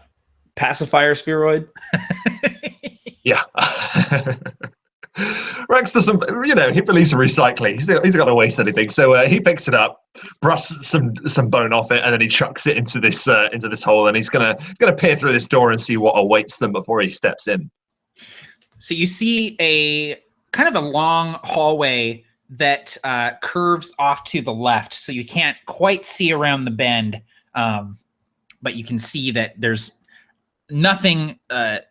pacifier spheroid. Yeah. Rex doesn't, he believes in recycling. He's not going to waste anything. So he picks it up, brusts some bone off it, and then he chucks it into this hole. And he's gonna peer through this door and see what awaits them before he steps in. So you see a kind of a long hallway that curves off to the left, so you can't quite see around the bend, but you can see that there's nothing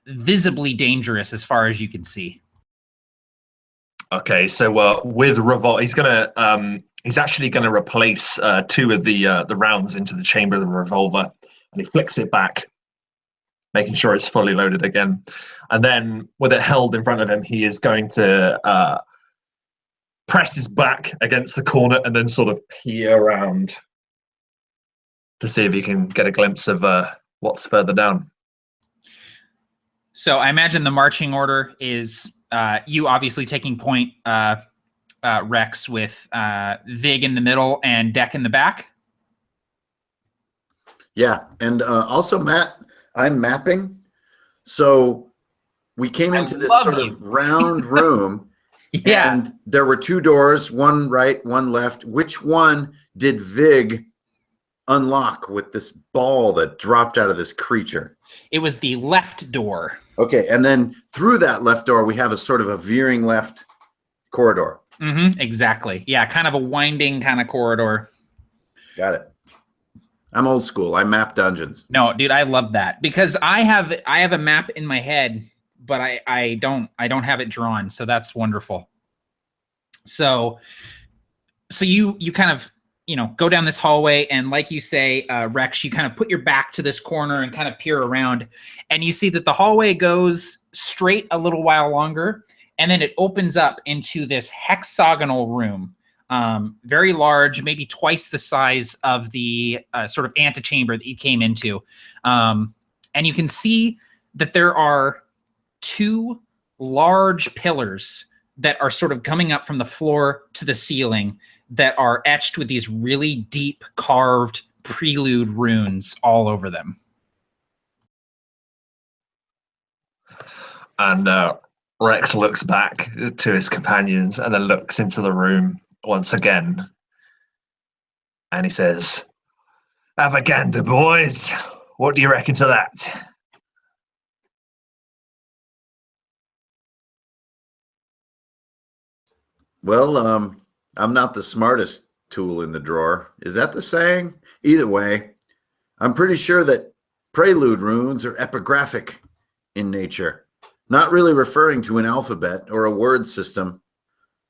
visibly dangerous as far as you can see. Okay, so with revolt, he's actually gonna replace two of the rounds into the chamber of the revolver, and he flicks it back, making sure it's fully loaded again. And then, with it held in front of him, he is going to press his back against the corner and then sort of peer around to see if he can get a glimpse of what's further down. So I imagine the marching order is you obviously taking point, Rex, with Vig in the middle and Deck in the back. Yeah, and also Matt, I'm mapping. So we came into this sort of round room. Yeah. And there were two doors, one right, one left. Which one did Vig unlock with this ball that dropped out of this creature? It was the left door. Okay, and then through that left door, we have a sort of a veering left corridor. Mm-hmm, exactly. Yeah, kind of a winding kind of corridor. Got it. I'm old school. I map dungeons. No, dude, I love that because I have a map in my head, but I don't have it drawn, so that's wonderful. So you kind of, you know, go down this hallway, and like you say, Rex, you kind of put your back to this corner and kind of peer around, and you see that the hallway goes straight a little while longer, and then it opens up into this hexagonal room, very large, maybe twice the size of the sort of antechamber that you came into. And you can see that there are two large pillars that are sort of coming up from the floor to the ceiling that are etched with these really deep carved prelude runes all over them. And Rex looks back to his companions and then looks into the room once again. And he says, "Have a gander, boys. What do you reckon to that?" Well, I'm not the smartest tool in the drawer. Is that the saying? Either way, I'm pretty sure that prelude runes are epigraphic in nature, not really referring to an alphabet or a word system,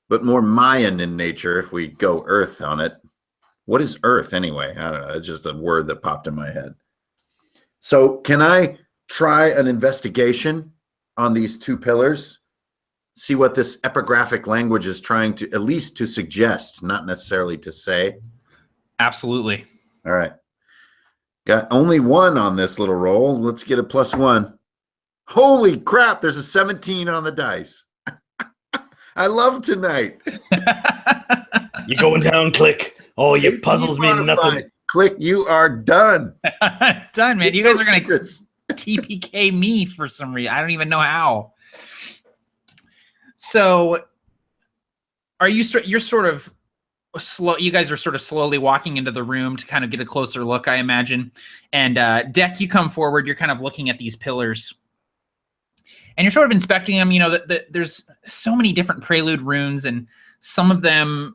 but more Mayan in nature if we go Earth on it. What is Earth anyway? I don't know. It's just a word that popped in my head. So can I try an investigation on these two pillars? See what this epigraphic language is trying to, at least to suggest, not necessarily to say. Absolutely. All right. Got only one on this little roll. Let's get a +1. Holy crap, there's a 17 on the dice. I love tonight. You're going down, Click. Oh, your 18 puzzles mean modified. nothing. Click, you are done. Done, man. You guys are going to Secrets. TPK me for some reason. I don't even know how. So you're sort of slow. You guys are sort of slowly walking into the room to kind of get a closer look, I imagine. And Deck, you come forward. You're kind of looking at these pillars. And you're sort of inspecting them. You know, there's so many different prelude runes, and some of them,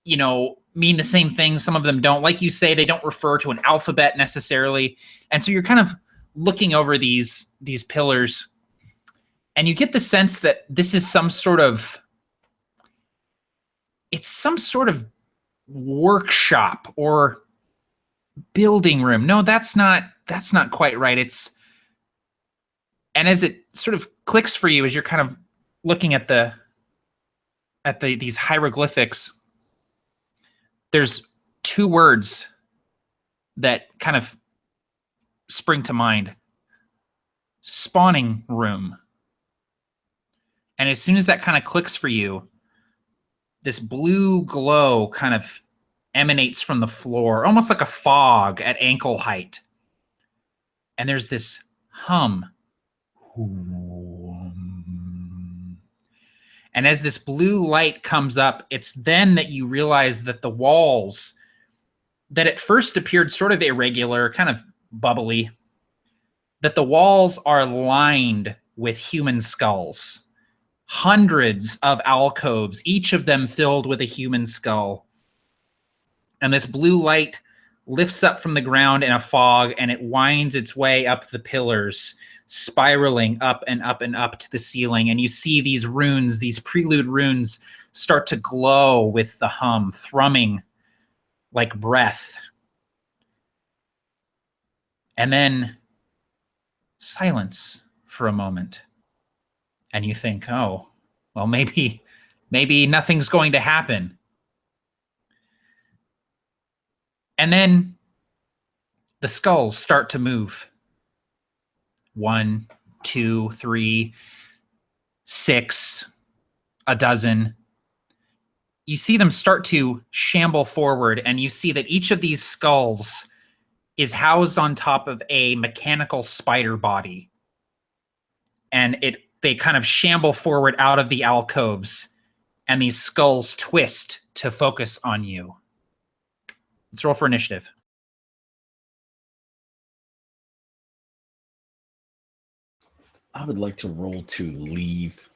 you know, mean the same thing. Some of them don't. Like you say, they don't refer to an alphabet necessarily. And so you're kind of looking over these pillars, and you get the sense that this is some sort of workshop or building room. No, that's not quite right. And as it sort of clicks for you as you're kind of looking at these hieroglyphics, there's two words that kind of spring to mind. Spawning room. And as soon as that kind of clicks for you, this blue glow kind of emanates from the floor, almost like a fog at ankle height. And there's this hum. And as this blue light comes up, it's then that you realize that the walls that at first appeared sort of irregular, kind of bubbly, that the walls are lined with human skulls. Hundreds of alcoves, each of them filled with a human skull. And this blue light lifts up from the ground in a fog, and it winds its way up the pillars, spiraling up and up and up to the ceiling. And you see these runes, these prelude runes, start to glow with the hum, thrumming like breath. And then silence for a moment. And you think, oh, well, maybe nothing's going to happen. And then the skulls start to move. 1, 2, 3, 6, a dozen. You see them start to shamble forward, and you see that each of these skulls is housed on top of a mechanical spider body. And they kind of shamble forward out of the alcoves, and these skulls twist to focus on you. Let's roll for initiative. I would like to roll to leave.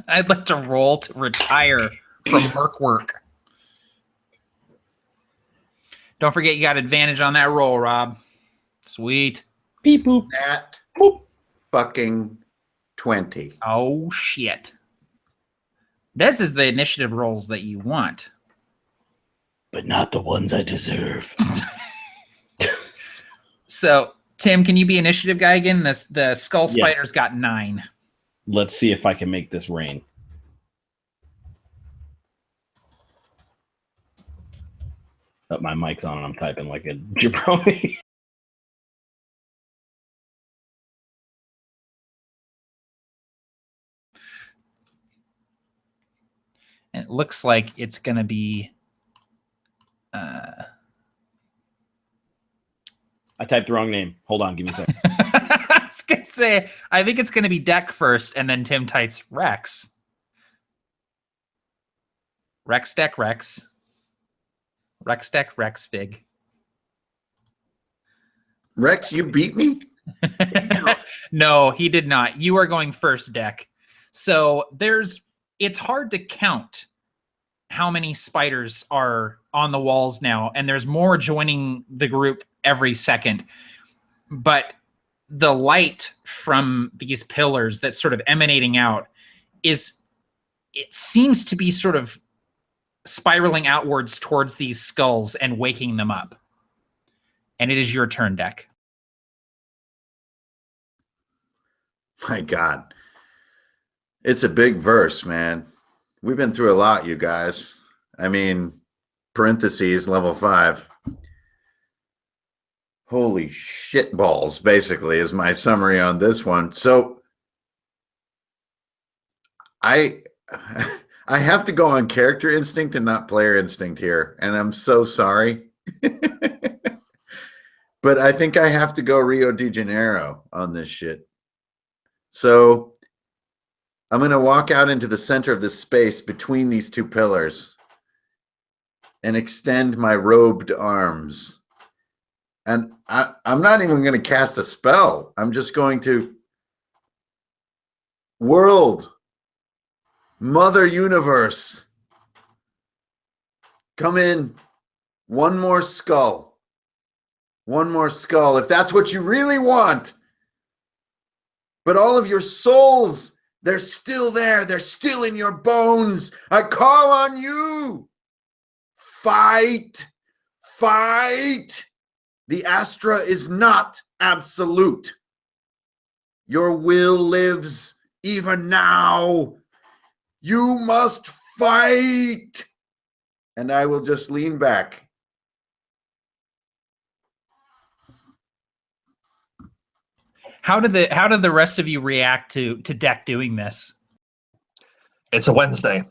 I'd like to roll to retire from merc work. Don't forget you got advantage on that roll, Rob. Sweet. Beep boop. Nat Boop. fucking 20. Oh, shit. This is the initiative rolls that you want. But not the ones I deserve. So, Tim, can you be initiative guy again? The skull Yeah. spider's got 9. Let's see if I can make this rain. Oh, my mic's on and I'm typing like a jabroni. It looks like it's going to be... I typed the wrong name. Hold on, give me a second. I was going to say, I think it's going to be Deck first, and then Tim types Rex. Rex, Deck, Rex. Rex, Deck, Rex, Fig. Rex, you beat me? No, he did not. You are going first, Deck. So it's hard to count how many spiders are on the walls now, and there's more joining the group every second. But the light from these pillars that's sort of emanating out it seems to be sort of spiraling outwards towards these skulls and waking them up. And it is your turn, Deck. My God. It's a big verse, man. We've been through a lot, you guys. I mean, parentheses, level 5. Holy shit balls, basically, is my summary on this one. So I have to go on character instinct and not player instinct here, and I'm so sorry. But I think I have to go Rio de Janeiro on this shit. So I'm going to walk out into the center of this space between these two pillars and extend my robed arms. And I'm not even going to cast a spell. I'm just going to world, Mother Universe, come in. One more skull. One more skull, if that's what you really want. But all of your souls, they're still there. They're still in your bones. I call on you. Fight. Fight. The Astra is not absolute. Your will lives even now. You must fight. And I will just lean back. How did the rest of you react to Deck doing this? It's a Wednesday.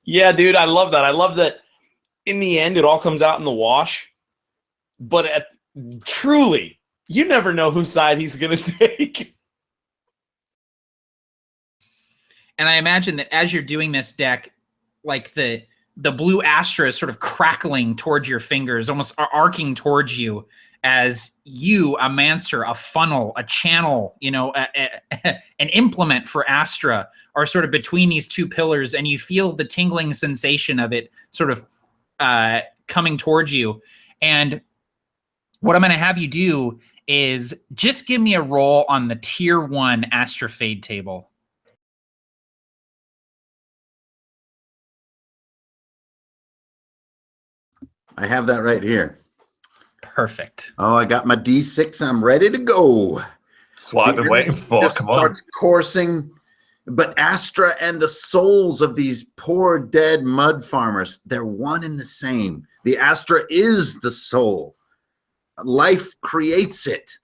Yeah, dude, I love that. I love that in the end, it all comes out in the wash. But truly, you never know whose side he's going to take. And I imagine that as you're doing this, Deck, like the blue Astra is sort of crackling towards your fingers, almost arcing towards you as you, a mancer, a funnel, a channel, an implement for Astra are sort of between these two pillars, and you feel the tingling sensation of it sort of coming towards you. And what I'm going to have you do is just give me a roll on the tier 1 Astra Fade table. I have that right here. Perfect. Oh, I got my D6. I'm ready to go. That's what I've been waiting for. Just Come on. starts coursing. But Astra and the souls of these poor dead mud farmers, they're one and the same. The Astra is the soul. Life creates it.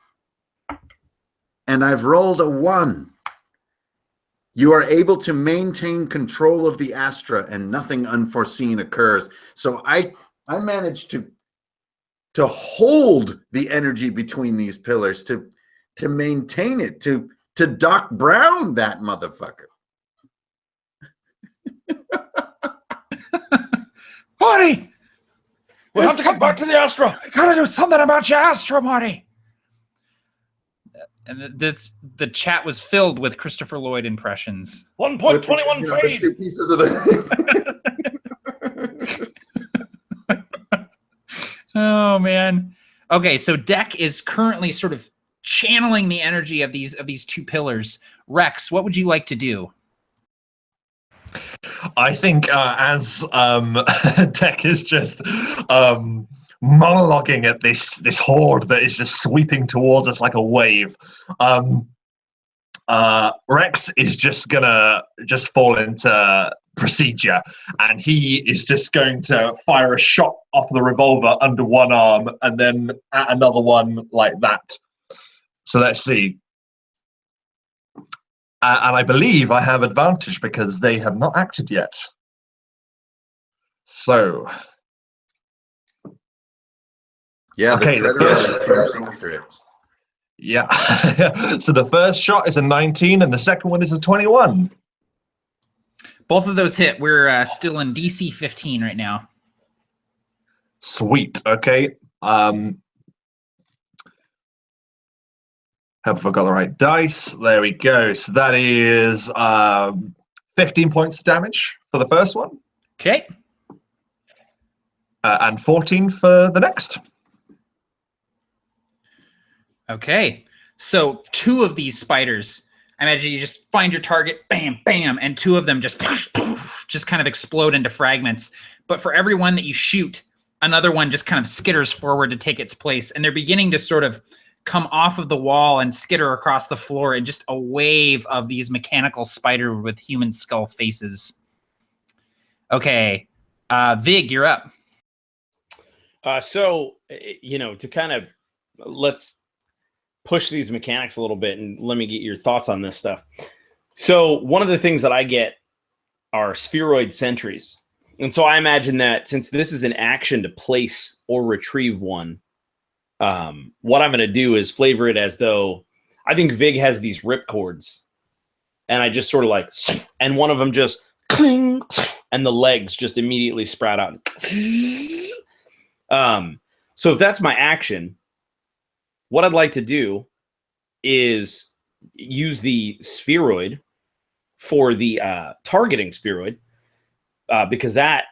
And I've rolled a 1. You are able to maintain control of the Astra and nothing unforeseen occurs. So I managed to hold the energy between these pillars, to maintain it, to Doc Brown that motherfucker. Marty! We have to get back to the Astra. I gotta do something about your Astra, Marty! And the chat was filled with Christopher Lloyd impressions. 1.21 fade. 2 pieces of the Oh man. Okay, so Deck is currently sort of channeling the energy of these two pillars. Rex, what would you like to do? I think as Tech is just monologuing at this horde that is just sweeping towards us like a wave, Rex is just gonna fall into procedure, and he is just going to fire a shot off the revolver under one arm and then at another one like that. So let's see. And I believe I have advantage because they have not acted yet. So. Yeah, Okay, the predator jumps after it. Yeah. So the first shot is a 19 and the second one is a 21. Both of those hit. We're still in DC 15 right now. Sweet. Okay. Have I got the right dice? There we go. So that is 15 points of damage for the first one. Okay. And 14 for the next. Okay. So two of these spiders, I imagine you just find your target, bam, bam, and two of them just kind of explode into fragments. But for every one that you shoot, another one just kind of skitters forward to take its place. And they're beginning to sort of come off of the wall and skitter across the floor in just a wave of these mechanical spider with human skull faces. Okay. Vig, you're up. So, to kind of let's push these mechanics a little bit and let me get your thoughts on this stuff. So one of the things that I get are spheroid sentries. And so I imagine that since this is an action to place or retrieve one, what I'm going to do is flavor it as though I think Vig has these ripcords, and I just sort of like, and one of them just cling, and the legs just immediately sprout out. So if that's my action, what I'd like to do is use the spheroid for the targeting spheroid, because that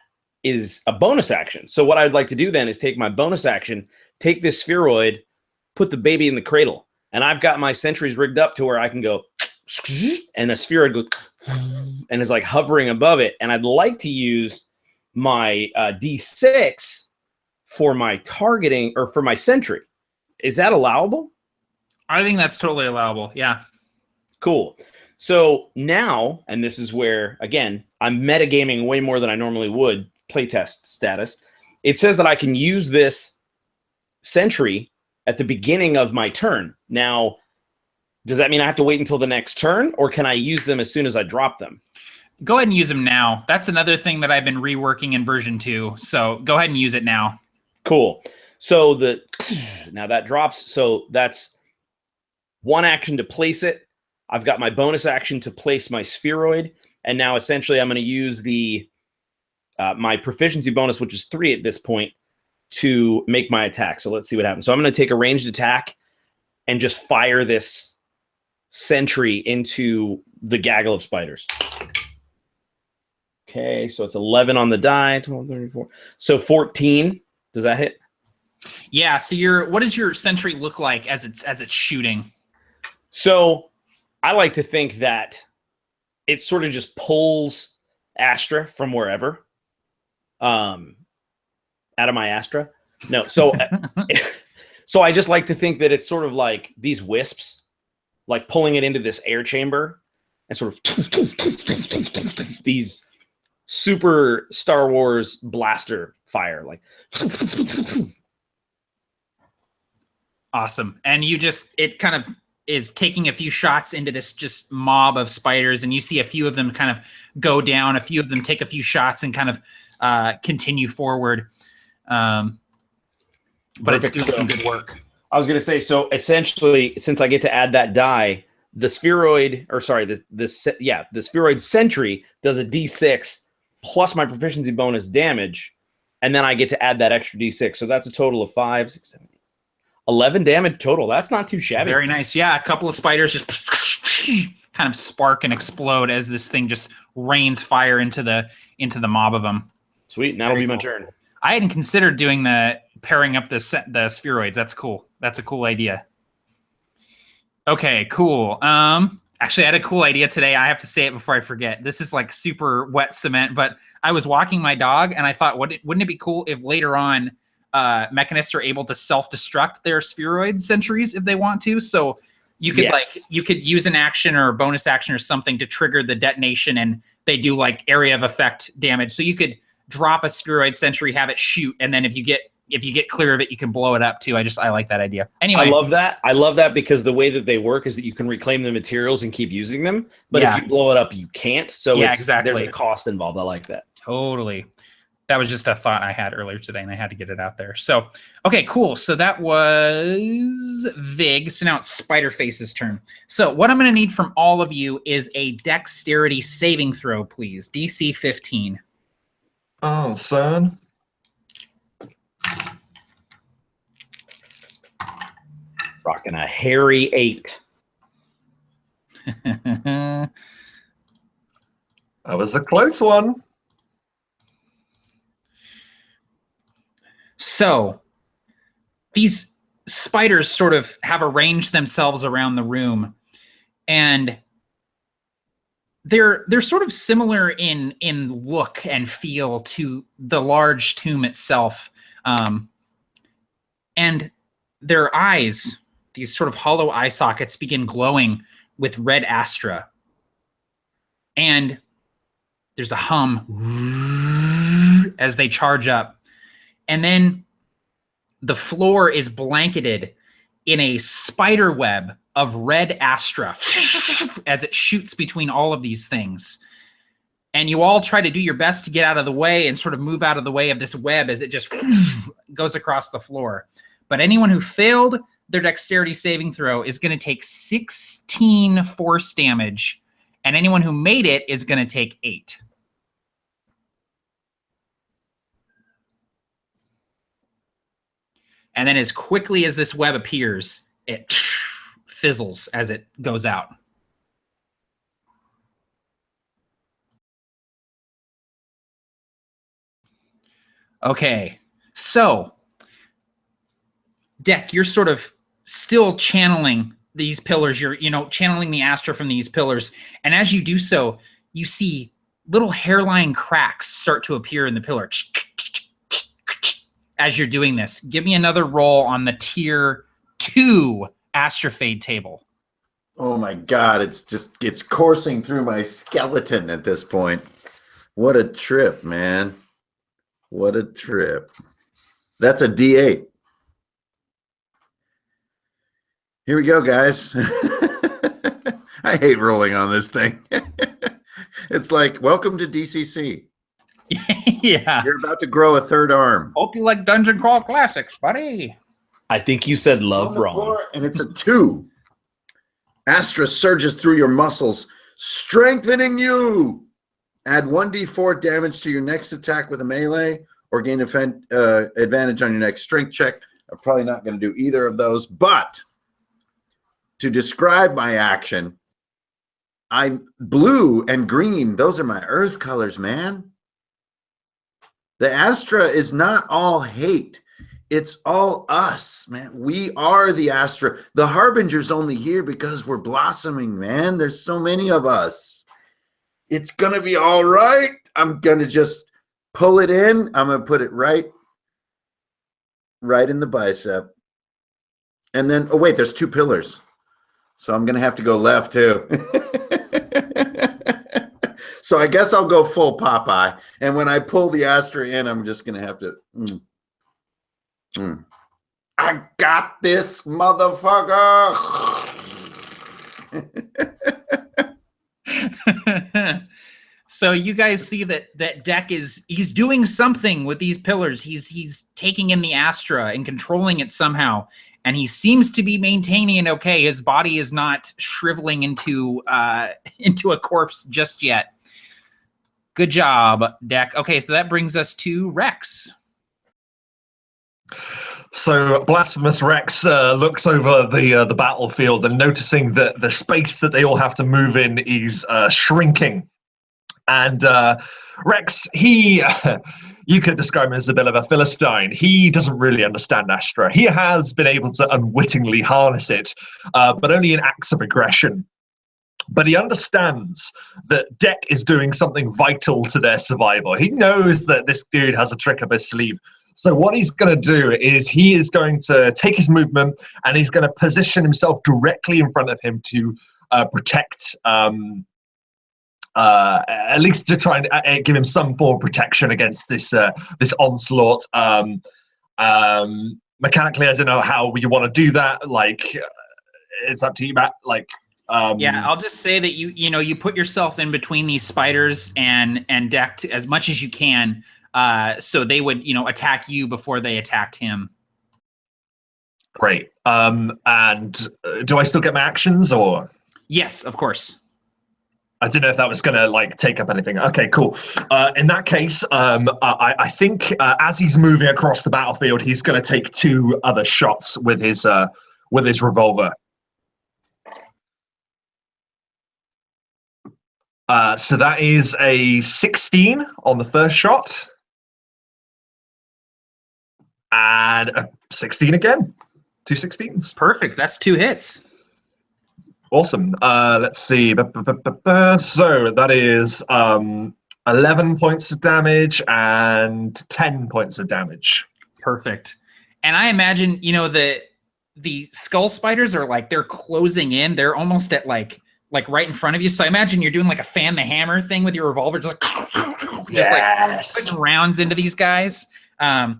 is a bonus action. So what I'd like to do then is take my bonus action, take this spheroid, put the baby in the cradle, and I've got my sentries rigged up to where I can go, and the spheroid goes, and is like hovering above it. And I'd like to use my D6 for my targeting or for my sentry. Is that allowable? I think that's totally allowable. Yeah. Cool. So now, and this is where, again, I'm metagaming way more than I normally would, playtest status. It says that I can use this sentry at the beginning of my turn. Now, does that mean I have to wait until the next turn, or can I use them as soon as I drop them? Go ahead and use them now. That's another thing that I've been reworking in version 2. So go ahead and use it now. Cool. So now that drops. So that's one action to place it. I've got my bonus action to place my spheroid. And now essentially I'm going to use the my proficiency bonus, which is 3 at this point, to make my attack. So let's see what happens. So I'm going to take a ranged attack and just fire this sentry into the gaggle of spiders. Okay, so it's 11 on the die, 12, 34. So 14. Does that hit? Yeah. So what does your sentry look like as it's shooting? So I like to think that it sort of just pulls Astra from wherever. Out of my Astra. No. So so I just like to think that it's sort of like these wisps, like pulling it into this air chamber and sort of these super Star Wars blaster fire, like. Awesome. And it kind of is taking a few shots into this just mob of spiders, and you see a few of them kind of go down, a few of them take a few shots and kind of continue forward. But Perfect. It's doing some good work. I was going to say, so essentially, since I get to add that die, the spheroid, or sorry, the spheroid sentry does a D6 plus my proficiency bonus damage, and then I get to add that extra D6. So that's a total of 5, 6, 7, 8, 11 damage total. That's not too shabby. Very nice. Yeah, a couple of spiders just kind of spark and explode as this thing just rains fire into the mob of them. Sweet, and that'll be my turn. I hadn't considered doing the pairing up the spheroids. That's cool. That's a cool idea. Okay, cool. Actually, I had a cool idea today. I have to say it before I forget. This is like super wet cement, but I was walking my dog and I thought, wouldn't it be cool if later on mechanists are able to self-destruct their spheroid sentries if they want to? So you could you could use an action or a bonus action or something to trigger the detonation, and they do like area of effect damage. So you could drop a spheroid sentry, have it shoot, and then if you get clear of it, you can blow it up too. I like that idea. Anyway, I love that. I love that because the way that they work is that you can reclaim the materials and keep using them. But if you blow it up, you can't. So exactly. There's a cost involved. I like that. Totally. That was just a thought I had earlier today, and I had to get it out there. So, okay, cool. So that was Vig. So now it's Spiderface's turn. So what I'm going to need from all of you is a dexterity saving throw, please. DC 15. Oh, son. Rocking a hairy 8. That was a close one. So these spiders sort of have arranged themselves around the room, and they're sort of similar in look and feel to the large tomb itself. And their eyes, these sort of hollow eye sockets, begin glowing with red astra. And there's a hum as they charge up. And then the floor is blanketed in a spider web of red astra as it shoots between all of these things. And you all try to do your best to get out of the way and sort of move out of the way of this web as it just goes across the floor. But anyone who failed their dexterity saving throw is going to take 16 force damage, and anyone who made it is going to take 8. And then as quickly as this web appears, it fizzles as it goes out. Okay, so Deck, you're sort of still channeling these pillars. You're, channeling the Astra from these pillars. And as you do so, you see little hairline cracks start to appear in the pillar. As you're doing this, give me another roll on the tier 2 Astrafade table. Oh my God, it's coursing through my skeleton at this point. What a trip, man. What a trip. That's a D8. Here we go, guys. I hate rolling on this thing. It's like, welcome to DCC. Yeah. You're about to grow a third arm. Hope you like Dungeon Crawl Classics, buddy. I think you said love wrong. And it's a 2. Astra surges through your muscles, strengthening you. Add 1d4 damage to your next attack with a melee, or gain advantage on your next strength check. I'm probably not going to do either of those, but to describe my action, I'm blue and green. Those are my earth colors, man. The Astra is not all hate. It's all us, man. We are the Astra. The Harbinger's only here because we're blossoming, man. There's so many of us. It's going to be all right. I'm going to just pull it in. I'm going to put it right in the bicep. And then, oh, wait, there's 2 pillars. So I'm going to have to go left, too. So I guess I'll go full Popeye. And when I pull the Astra in, I'm just going to have to... I got this, motherfucker. So you guys see that Deck he's doing something with these pillars. He's taking in the Astra and controlling it somehow. And he seems to be maintaining it okay. His body is not shriveling into a corpse just yet. Good job, Deck. Okay, so that brings us to Rex. So Blasphemous Rex looks over the battlefield and noticing that the space that they all have to move in is shrinking. And Rex, he you could describe him as a bit of a Philistine. He doesn't really understand Astra. He has been able to unwittingly harness it, but only in acts of aggression. But he understands that Deck is doing something vital to their survival. He knows that this dude has a trick up his sleeve. So what he's going to do is he is going to take his movement and he's going to position himself directly in front of him to protect, at least to try and give him some form of protection against this this onslaught. Mechanically, I don't know how you want to do that. Like, it's up to you, Matt. Like, yeah, I'll just say that you put yourself in between these spiders and Deck as much as you can, so they would attack you before they attacked him. Great. And do I still get my actions, or? Yes, of course. I didn't know if that was going to like take up anything. Okay, cool. In that case, I think as he's moving across the battlefield, he's going to take 2 other shots with his revolver. So that is a 16 on the first shot, and a 16 again. 2 16s. Perfect. That's 2 hits. Awesome. Let's see. So that is 11 points of damage and 10 points of damage. Perfect. And I imagine, the skull spiders are like, they're closing in. They're almost at like right in front of you. So I imagine you're doing like a fan the hammer thing with your revolver, just like putting rounds into these guys. And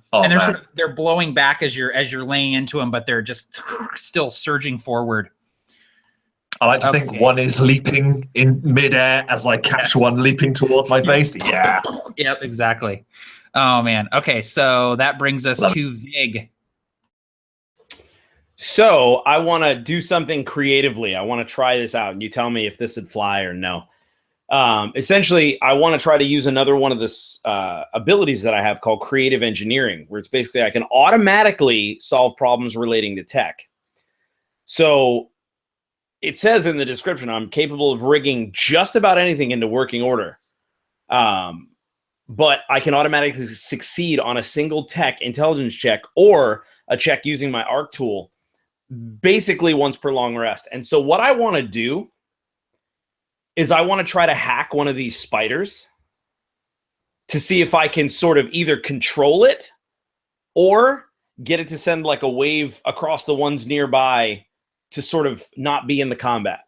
they're blowing back as you're laying into them, but they're just still surging forward. I like to think one is leaping in midair as I catch one leaping towards my face. Yeah. Yep, exactly. Oh man. Okay, so that brings us to Vig. So I want to do something creatively. I want to try this out, and you tell me if this would fly or no. Essentially, I want to try to use another one of the abilities that I have called creative engineering, where it's basically I can automatically solve problems relating to tech. So it says in the description, I'm capable of rigging just about anything into working order. But I can automatically succeed on a single tech intelligence check or a check using my arc tool, basically once per long rest. And so what I want to do is I want to try to hack one of these spiders to see if I can sort of either control it or get it to send like a wave across the ones nearby to sort of not be in the combat.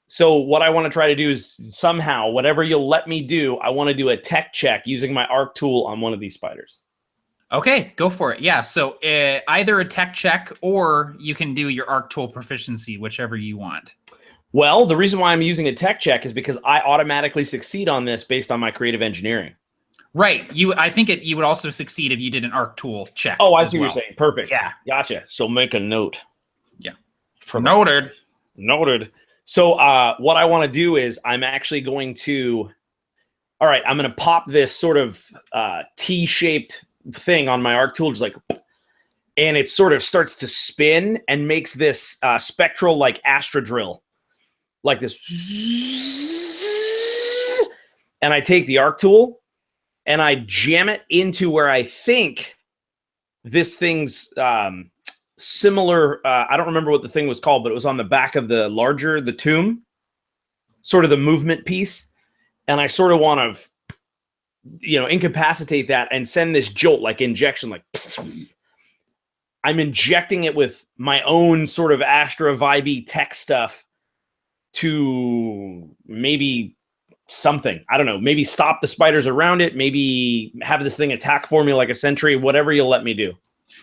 So what I want to try to do is somehow, whatever you'll let me do, I want to do a tech check using my arc tool on one of these spiders. Okay, go for it. Yeah, so either a tech check or you can do your arc tool proficiency, whichever you want. Well, the reason why I'm using a tech check is because I automatically succeed on this based on my creative engineering. Right. I think you would also succeed if you did an arc tool check. Oh, I see what you're saying. Perfect. Yeah. Gotcha. So make a note. Yeah. Noted. So what I want to do is I'm actually going to, all right, I'm going to pop this sort of T-shaped thing on my arc tool, just like, and it sort of starts to spin and makes this spectral like Astra drill, like this. And I take the arc tool and I jam it into where I think this thing's similar. I don't remember what the thing was called, but it was on the back of the tomb, sort of the movement piece. And I sort of want to, incapacitate that and send this jolt, like injection, like I'm injecting it with my own sort of Astra vibey tech stuff to maybe something. I don't know, maybe stop the spiders around it, maybe have this thing attack for me like a sentry, whatever you'll let me do.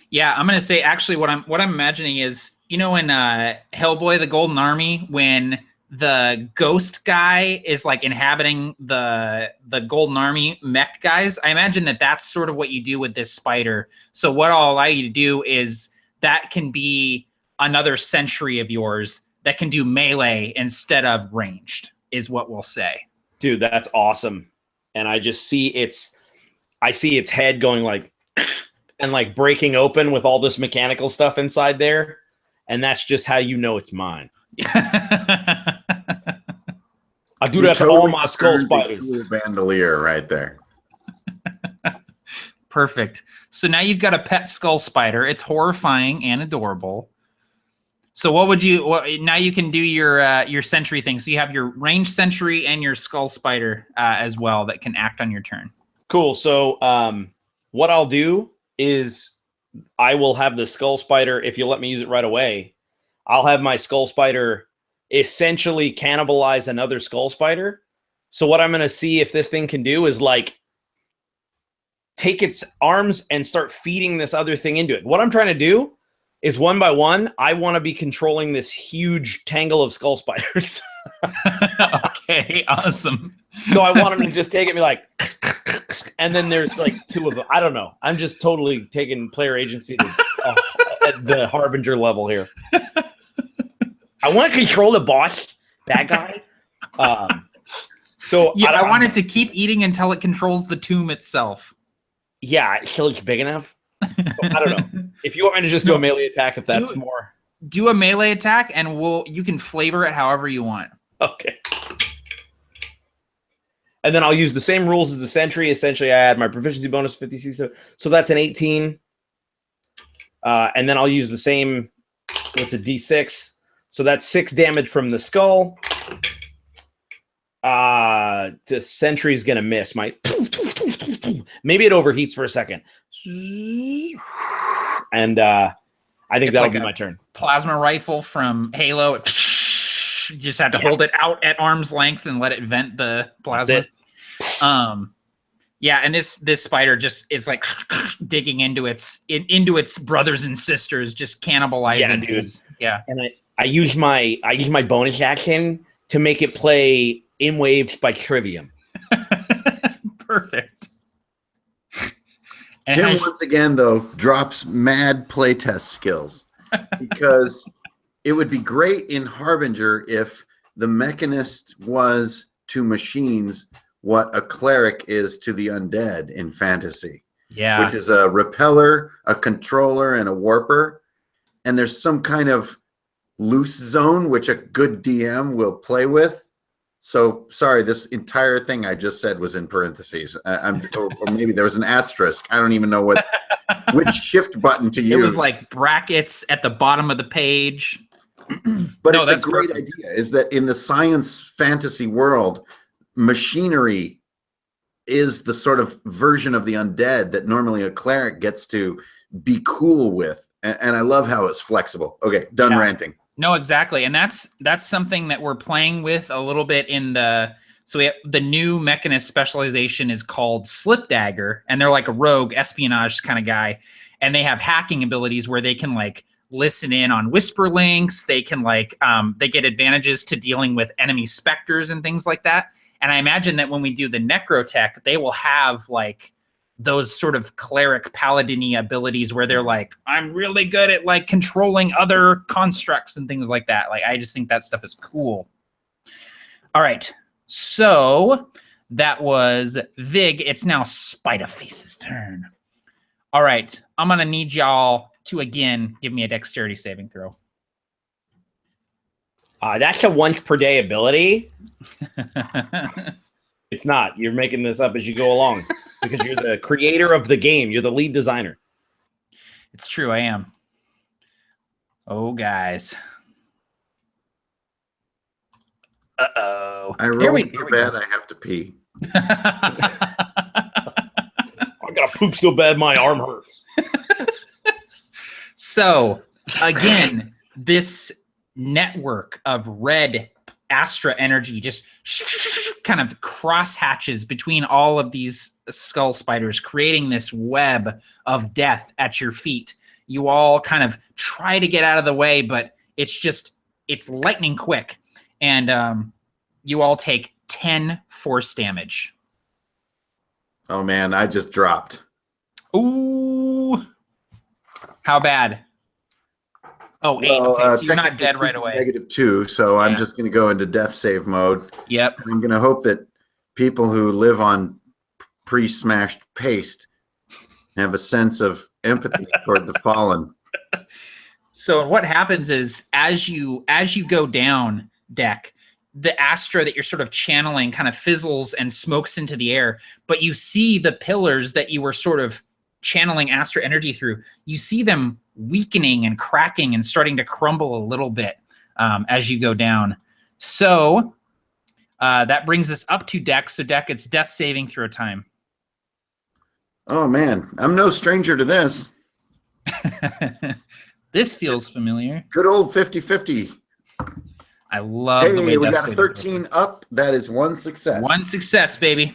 Yeah, I'm gonna say actually what I'm imagining is, in Hellboy, the Golden Army, when the ghost guy is like inhabiting the Golden Army mech guys, I imagine that's sort of what you do with this spider. So what I'll allow you to do is that can be another sentry of yours that can do melee instead of ranged, is what we'll say. Dude, that's awesome. And I just see its head going like, and like breaking open with all this mechanical stuff inside there. And that's just how you know it's mine. I do that to all my skull spiders. Bandolier right there. Perfect. So now you've got a pet skull spider. It's horrifying and adorable. So now you can do your sentry thing. So you have your ranged sentry and your skull spider as well that can act on your turn. Cool. So what I'll do is I will have the skull spider, if you'll let me use it right away, I'll have my skull spider essentially cannibalize another skull spider. So what I'm going to see if this thing can do is like take its arms and start feeding this other thing into it. What I'm trying to do is one by one, I want to be controlling this huge tangle of skull spiders. Okay, awesome. So I want him to just take it and be like, and then there's like two of them. I don't know. I'm just totally taking player agency to, at the Harbinger level here. I want to control the boss, bad guy. So yeah, I want it to keep eating until it controls the tomb itself. Yeah, until it's big enough. So, I don't know. If you want me to just do a melee attack, if that's more. Do a melee attack, and you can flavor it however you want. Okay. And then I'll use the same rules as the sentry. Essentially, I add my proficiency bonus 50c. So that's an 18. And then I'll use the same, what's a d6. So that's 6 damage from the skull. The sentry's going to miss. Maybe it overheats for a second. And I think that'll be my turn. Plasma rifle from Halo. You just had to hold it out at arm's length and let it vent the plasma. Yeah, and this spider just is like digging into its brothers and sisters, just cannibalizing. Yeah, dude. Yeah. And I use my bonus action to make it play In Waves by Trivium. Perfect. Tim once again though drops mad playtest skills because it would be great in Harbinger if the mechanist was to machines what a cleric is to the undead in fantasy. Yeah. Which is a repeller, a controller, and a warper. And there's some kind of loose zone which a good DM will play with. So, sorry, this entire thing I just said was in parentheses. Or maybe there was an asterisk. I don't even know which shift button to use. It was like brackets at the bottom of the page. But it's a great idea, is that in the science fantasy world, machinery is the sort of version of the undead that normally a cleric gets to be cool with. And I love how it's flexible. Okay, done ranting. No, exactly. And that's something that we're playing with a little bit in so we have the new mechanist specialization is called Slip Dagger, and they're like a rogue espionage kind of guy. And they have hacking abilities where they can like listen in on whisper links. They can like, they get advantages to dealing with enemy specters and things like that. And I imagine that when we do the necrotech, they will have like those sort of cleric paladin-y abilities where they're like, I'm really good at like controlling other constructs and things like that. Like, I just think that stuff is cool. All right. So that was Vig. It's now Spiderface's turn. All right. I'm going to need y'all to, again, give me a dexterity saving throw. That's a once per day ability. It's not. You're making this up as you go along because you're the creator of the game. You're the lead designer. It's true. I am. Oh, guys. Uh-oh. I rolled so bad I have to pee. I got to poop so bad my arm hurts. So, again, this network of red Astra energy just kind of cross hatches between all of these skull spiders, creating this web of death at your feet. You all kind of try to get out of the way, but it's lightning quick. And you all take 10 force damage. Oh, man, I just dropped. Ooh. How bad? Oh, 8. Well, okay, so you're not dead right away. -2, so I'm just going to go into death save mode. Yep. I'm going to hope that people who live on pre-smashed paste have a sense of empathy toward the fallen. So what happens is as you go down, Deck, the Astra that you're sort of channeling kind of fizzles and smokes into the air, but you see the pillars that you were sort of channeling Astra energy through, you see them weakening and cracking and starting to crumble a little bit as you go down. So that brings us up to Deck. So Deck, it's death saving throw time. Oh man, I'm no stranger to this. This feels familiar. Good old 50-50. I love the way we death got a saving 13 up. That is one success. One success, baby.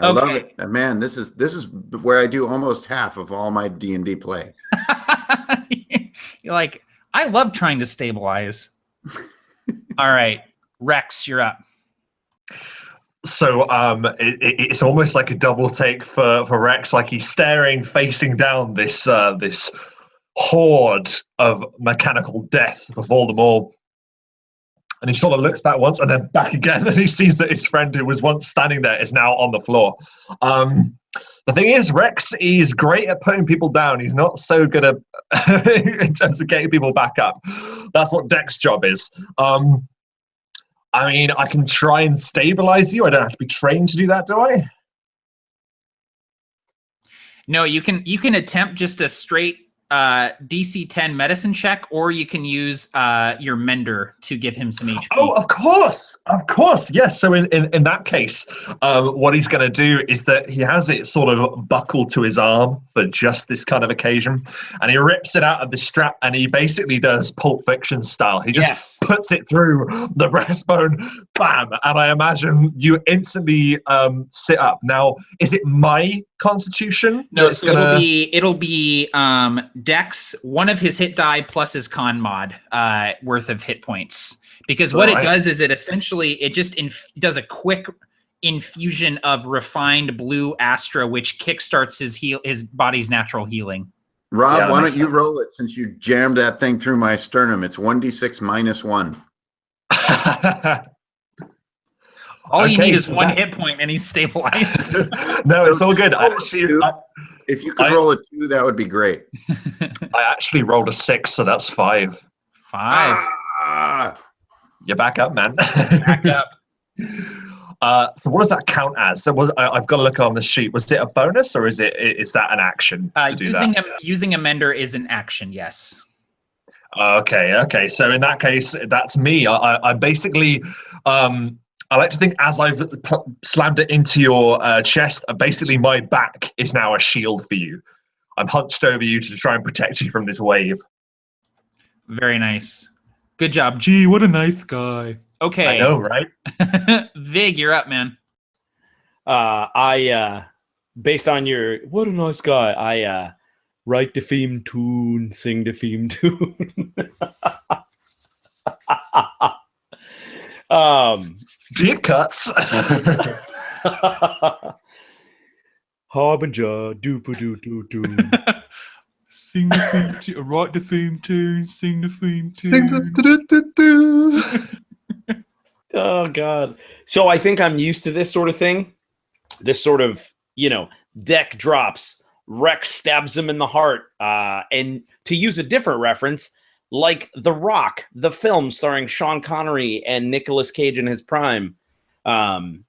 I love it, man. This is where I do almost half of all my D&D play. You're like, I love trying to stabilize. All right, Rex, you're up. So it's almost like a double take for Rex. Like he's facing down this this horde of mechanical death before them all. And he sort of looks back once and then back again, and he sees that his friend who was once standing there is now on the floor. The thing is, Rex is great at putting people down. He's not so good at in terms of getting people back up. That's what Deck's job is. I mean, I can try and stabilize you. I don't have to be trained to do that, do I? No, you can attempt just a straight DC 10 medicine check, or you can use your mender to give him some HP. Oh, of course, yes. So in that case, what he's going to do is that he has it sort of buckled to his arm for just this kind of occasion, and he rips it out of the strap, and he basically does Pulp Fiction style. He just puts it through the breastbone, bam, and I imagine you instantly sit up. Now, is it my constitution? No, so it'll be Dex, one of his hit die plus his con mod worth of hit points, because what it does is it just does a quick infusion of refined blue Astra, which kickstarts his body's natural healing. Rob, why don't you roll it, since you jammed that thing through my sternum? It's 1d6 minus 1. All you need is one hit point and he's stabilized. No, it's all good. If you could roll a 2, that would be great. I actually rolled a 6, so that's 5. 5. You're back up, man. Back up. So what does that count as? So I've got to look on the sheet. Was it a bonus, or is that an action to do that? Using a mender is an action, yes. Okay. So in that case, that's me. I basically, I like to think as I've slammed it into your chest, basically my back is now a shield for you. I'm hunched over you to try and protect you from this wave. Very nice. Good job. Gee, what a nice guy. Okay. I know, right? Vig, you're up, man. I based on your what a nice guy, I write the theme tune, sing the theme tune. Deep cuts. Harbinger, doo-ba-doo-doo-doo. Sing the theme tune, write the theme tune, sing the theme tune. Sing the Oh, God. So I think I'm used to this sort of thing. This sort of, Deck drops, Rex stabs him in the heart. And to use a different reference, like The Rock, the film starring Sean Connery and Nicolas Cage in his prime. And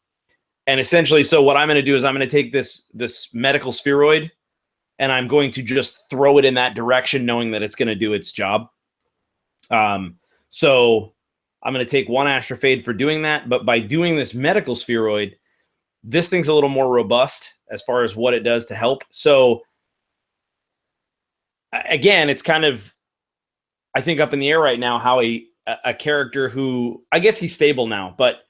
essentially, so what I'm going to do is I'm going to take this medical spheroid and I'm going to just throw it in that direction, knowing that it's going to do its job. So I'm going to take 1 Astrofade for doing that. But by doing this medical spheroid, this thing's a little more robust as far as what it does to help. So again, it's kind of, I think, up in the air right now how a character who, I guess he's stable now, but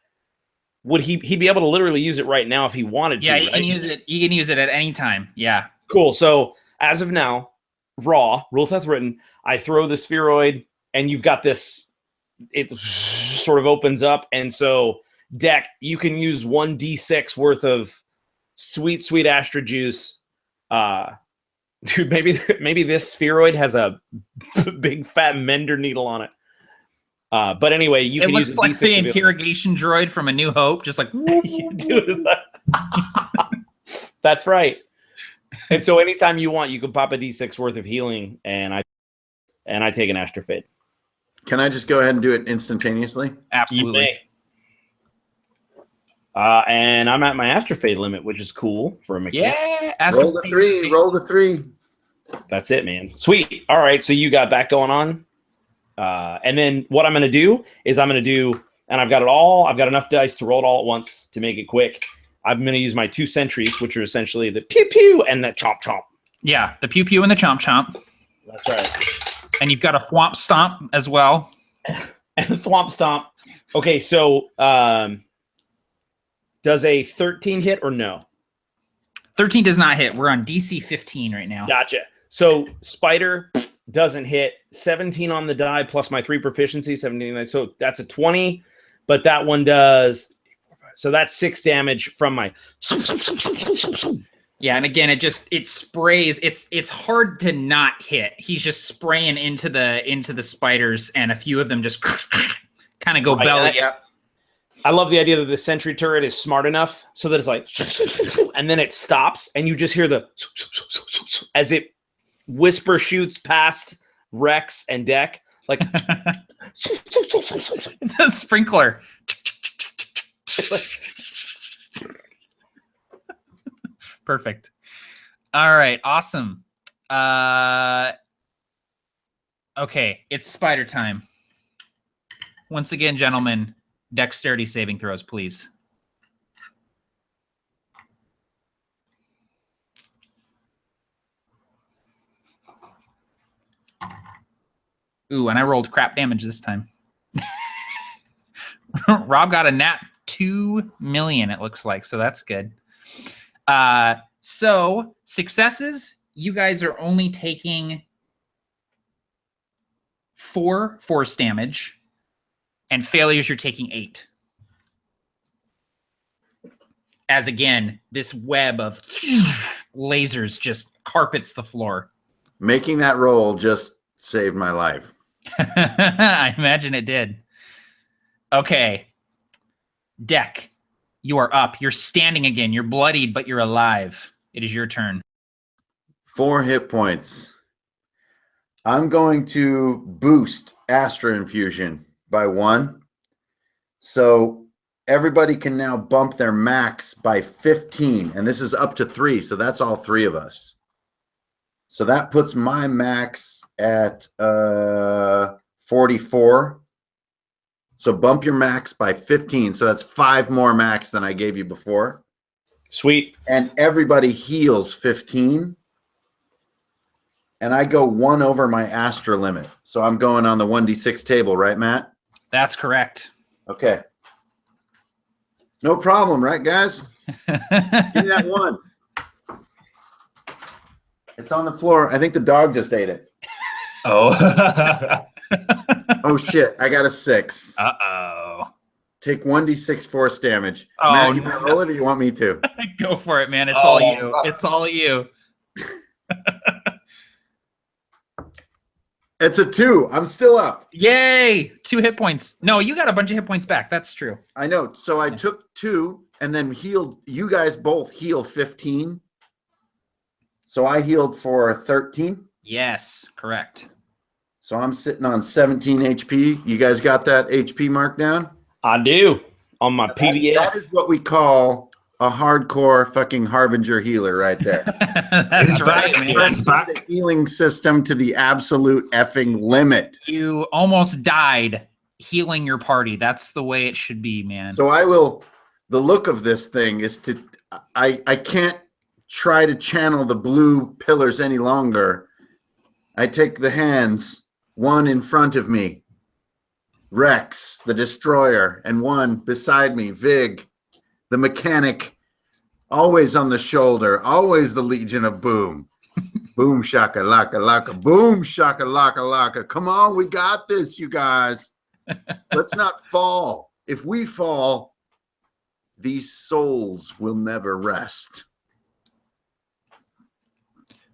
would he'd be able to literally use it right now if he wanted to? Yeah, you can use it. You can use it at any time. Yeah. Cool. So as of now, raw, rules hath written, I throw the spheroid and you've got this, it sort of opens up. And so Deck, you can use 1d6 worth of sweet, sweet Astra juice. Dude, maybe this spheroid has a big fat mender needle on it. But anyway, you can use it. Looks like the interrogation droid from A New Hope, just like That's right. And so anytime you want, you can pop a d6 worth of healing, and I take an Astrofade. Can I just go ahead and do it instantaneously? Absolutely. And I'm at my Astrofade limit, which is cool for a mechanic. Yeah. Roll the 3. Roll the 3. That's it, man. Sweet. All right, so you got that going on. And then what I'm going to do is and I've got enough dice to roll it all at once to make it quick. I'm going to use my 2 sentries, which are essentially the pew pew and the chomp chomp. Yeah, the pew pew and the chomp chomp. That's right. And you've got a thwomp stomp as well. And the thwomp stomp. Okay, so does a 13 hit or no? 13 does not hit. We're on DC 15 right now. Gotcha. So spider doesn't hit. 17 on the die plus my 3 proficiency. 17. So that's a 20. But that one does. So that's 6 damage from my. Yeah, and again, it sprays. It's hard to not hit. He's just spraying into the spiders, and a few of them just kind of go belly up. I love the idea that the sentry turret is smart enough so that it's like, and then it stops, and you just hear the as it whisper shoots past Rex and Deck, like it's a sprinkler. Perfect. All right, awesome. Okay, it's spider time. Once again, gentlemen, dexterity saving throws, please. Ooh, and I rolled crap damage this time. Rob got a nat 2 million, it looks like, so that's good. So successes, you guys are only taking 4 force damage, and failures, you're taking 8. As again, this web of lasers just carpets the floor. Making that roll just saved my life. I imagine it did. Okay. Deck, you are up. You're standing again. You're bloodied, but you're alive. It is your turn. 4 hit points. I'm going to boost Astra Infusion by 1. So everybody can now bump their max by 15. And this is up to 3. So that's all 3 of us. So that puts my max at 44. So bump your max by 15. So that's 5 more max than I gave you before. Sweet. And everybody heals 15. And I go 1 over my Astra limit. So I'm going on the 1d6 table, right, Matt? That's correct. Okay. No problem, right, guys? Give me that 1. It's on the floor. I think the dog just ate it. Oh. Oh, shit. I got a 6. Uh-oh. Take 1d6 force damage. Oh, Matt, you want to roll it or you want me to? Go for it, man. It's all you. It's all you. It's a 2. I'm still up. Yay! 2 hit points. No, you got a bunch of hit points back. That's true. I know. So I took 2 and then healed. You guys both heal 15. So I healed for 13. Yes, correct. So I'm sitting on 17 HP. You guys got that HP mark down? I do. On my PDF. That is what we call a hardcore fucking Harbinger healer right there. That's right, man. Press the healing system to the absolute effing limit. You almost died healing your party. That's the way it should be, man. So the look of this thing is I can't try to channel the blue pillars any longer. I take the hands, one in front of me, Rex, the destroyer, and one beside me, Vig, the mechanic, always on the shoulder, always the Legion of Boom. Boom, shaka, laka, laka, boom, shaka, laka, laka. Come on, we got this, you guys. Let's not fall. If we fall, these souls will never rest.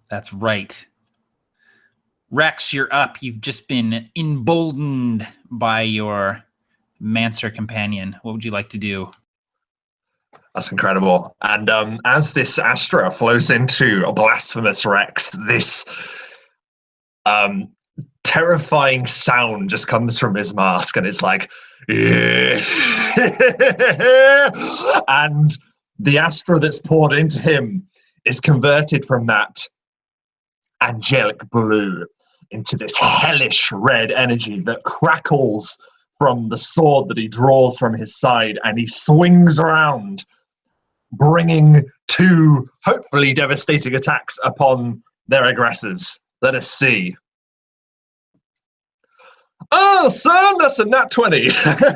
That's right. Rex, you're up. You've just been emboldened by your Mancer companion. What would you like to do? That's incredible. And as this Astra flows into a blasphemous Rex, this terrifying sound just comes from his mask, and it's like, And the astra that's poured into him is converted from that angelic blue into this hellish red energy that crackles from the sword that he draws from his side, and he swings around, bringing 2 hopefully devastating attacks upon their aggressors. Let us see. Oh, son, that's a nat 20.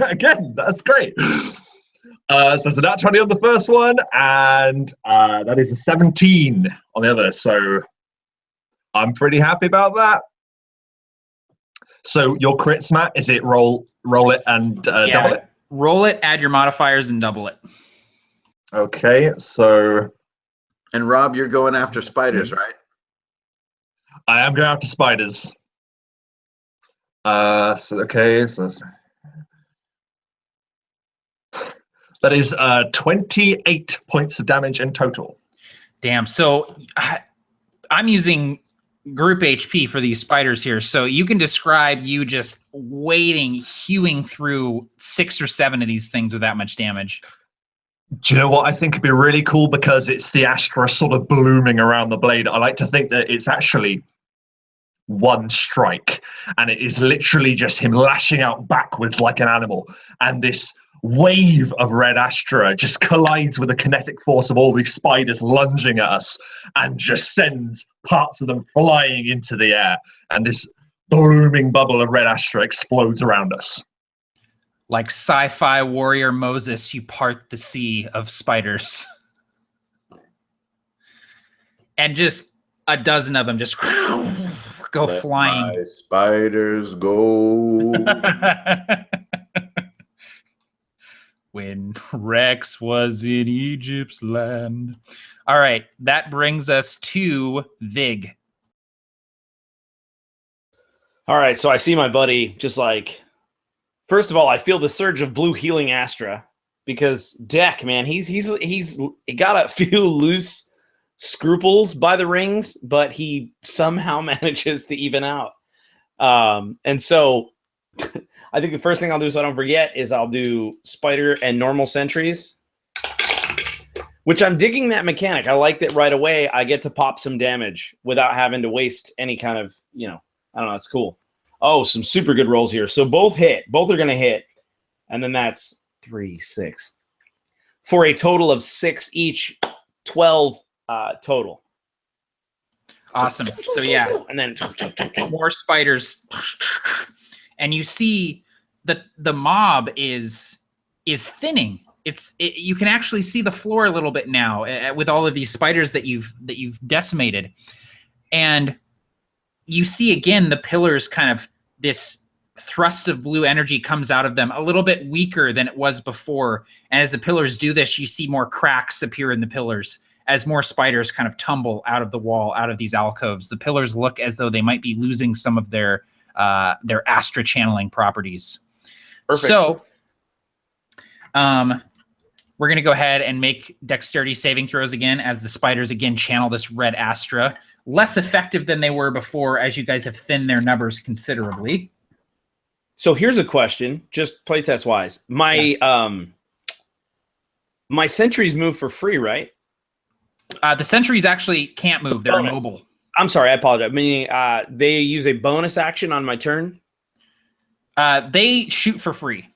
Again, that's great. So it's a nat 20 on the first one, and that is a 17 on the other. So I'm pretty happy about that. So your crits, Matt, is it roll it and double it? Roll it, add your modifiers, and double it. Okay, so... And Rob, you're going after spiders, right? I am going after spiders. So that is 28 points of damage in total. Damn. So I'm using group HP for these spiders here. So you can describe you just hewing through 6 or 7 of these things with that much damage. Do you know what I think would be really cool? Because it's the Astra sort of blooming around the blade. I like to think that it's actually one strike, and it is literally just him lashing out backwards like an animal. And this wave of red Astra just collides with the kinetic force of all these spiders lunging at us and just sends parts of them flying into the air. And this blooming bubble of red Astra explodes around us. Like sci-fi warrior Moses, you part the sea of spiders. And just a dozen of them just go Let flying. my spiders go. When Rex was in Egypt's land. All right, that brings us to Vig. All right, so I see my buddy just like... First of all, I feel the surge of blue healing Astra because Deck, man, he's got a few loose scruples by the rings, but he somehow manages to even out. And so I think the first thing I'll do so I don't forget is I'll do spider and normal sentries, which I'm digging that mechanic. I like that right away. I get to pop some damage without having to waste any kind of, I don't know. It's cool. Oh, some super good rolls here. So both hit. Both are going to hit. And then that's 3, 6. For a total of 6 each, 12 total. Awesome. So yeah. And then more spiders. And you see that the mob is thinning. You can actually see the floor a little bit now with all of these spiders that you've decimated. And you see again the pillars kind of this thrust of blue energy comes out of them a little bit weaker than it was before. And as the pillars do this, you see more cracks appear in the pillars as more spiders kind of tumble out of the wall, out of these alcoves. The pillars look as though they might be losing some of their Astra channeling properties. Perfect. So we're going to go ahead and make dexterity saving throws again as the spiders again channel this red Astra. Less effective than they were before as you guys have thinned their numbers considerably. So here's a question, just playtest wise. My sentries move for free, right? The sentries actually can't move. They're immobile. I'm sorry, I apologize. Meaning they use a bonus action on my turn? They shoot for free.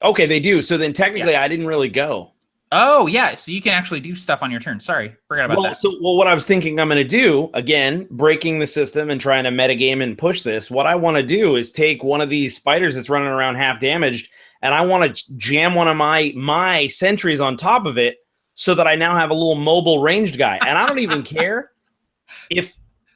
Okay, they do. So then technically I didn't really go. Oh, yeah. So you can actually do stuff on your turn. Sorry. Forgot about that. Well, what I was thinking I'm going to do, again, breaking the system and trying to metagame and push this, what I want to do is take one of these spiders that's running around half damaged, and I want to jam one of my sentries on top of it so that I now have a little mobile ranged guy. And I don't even care if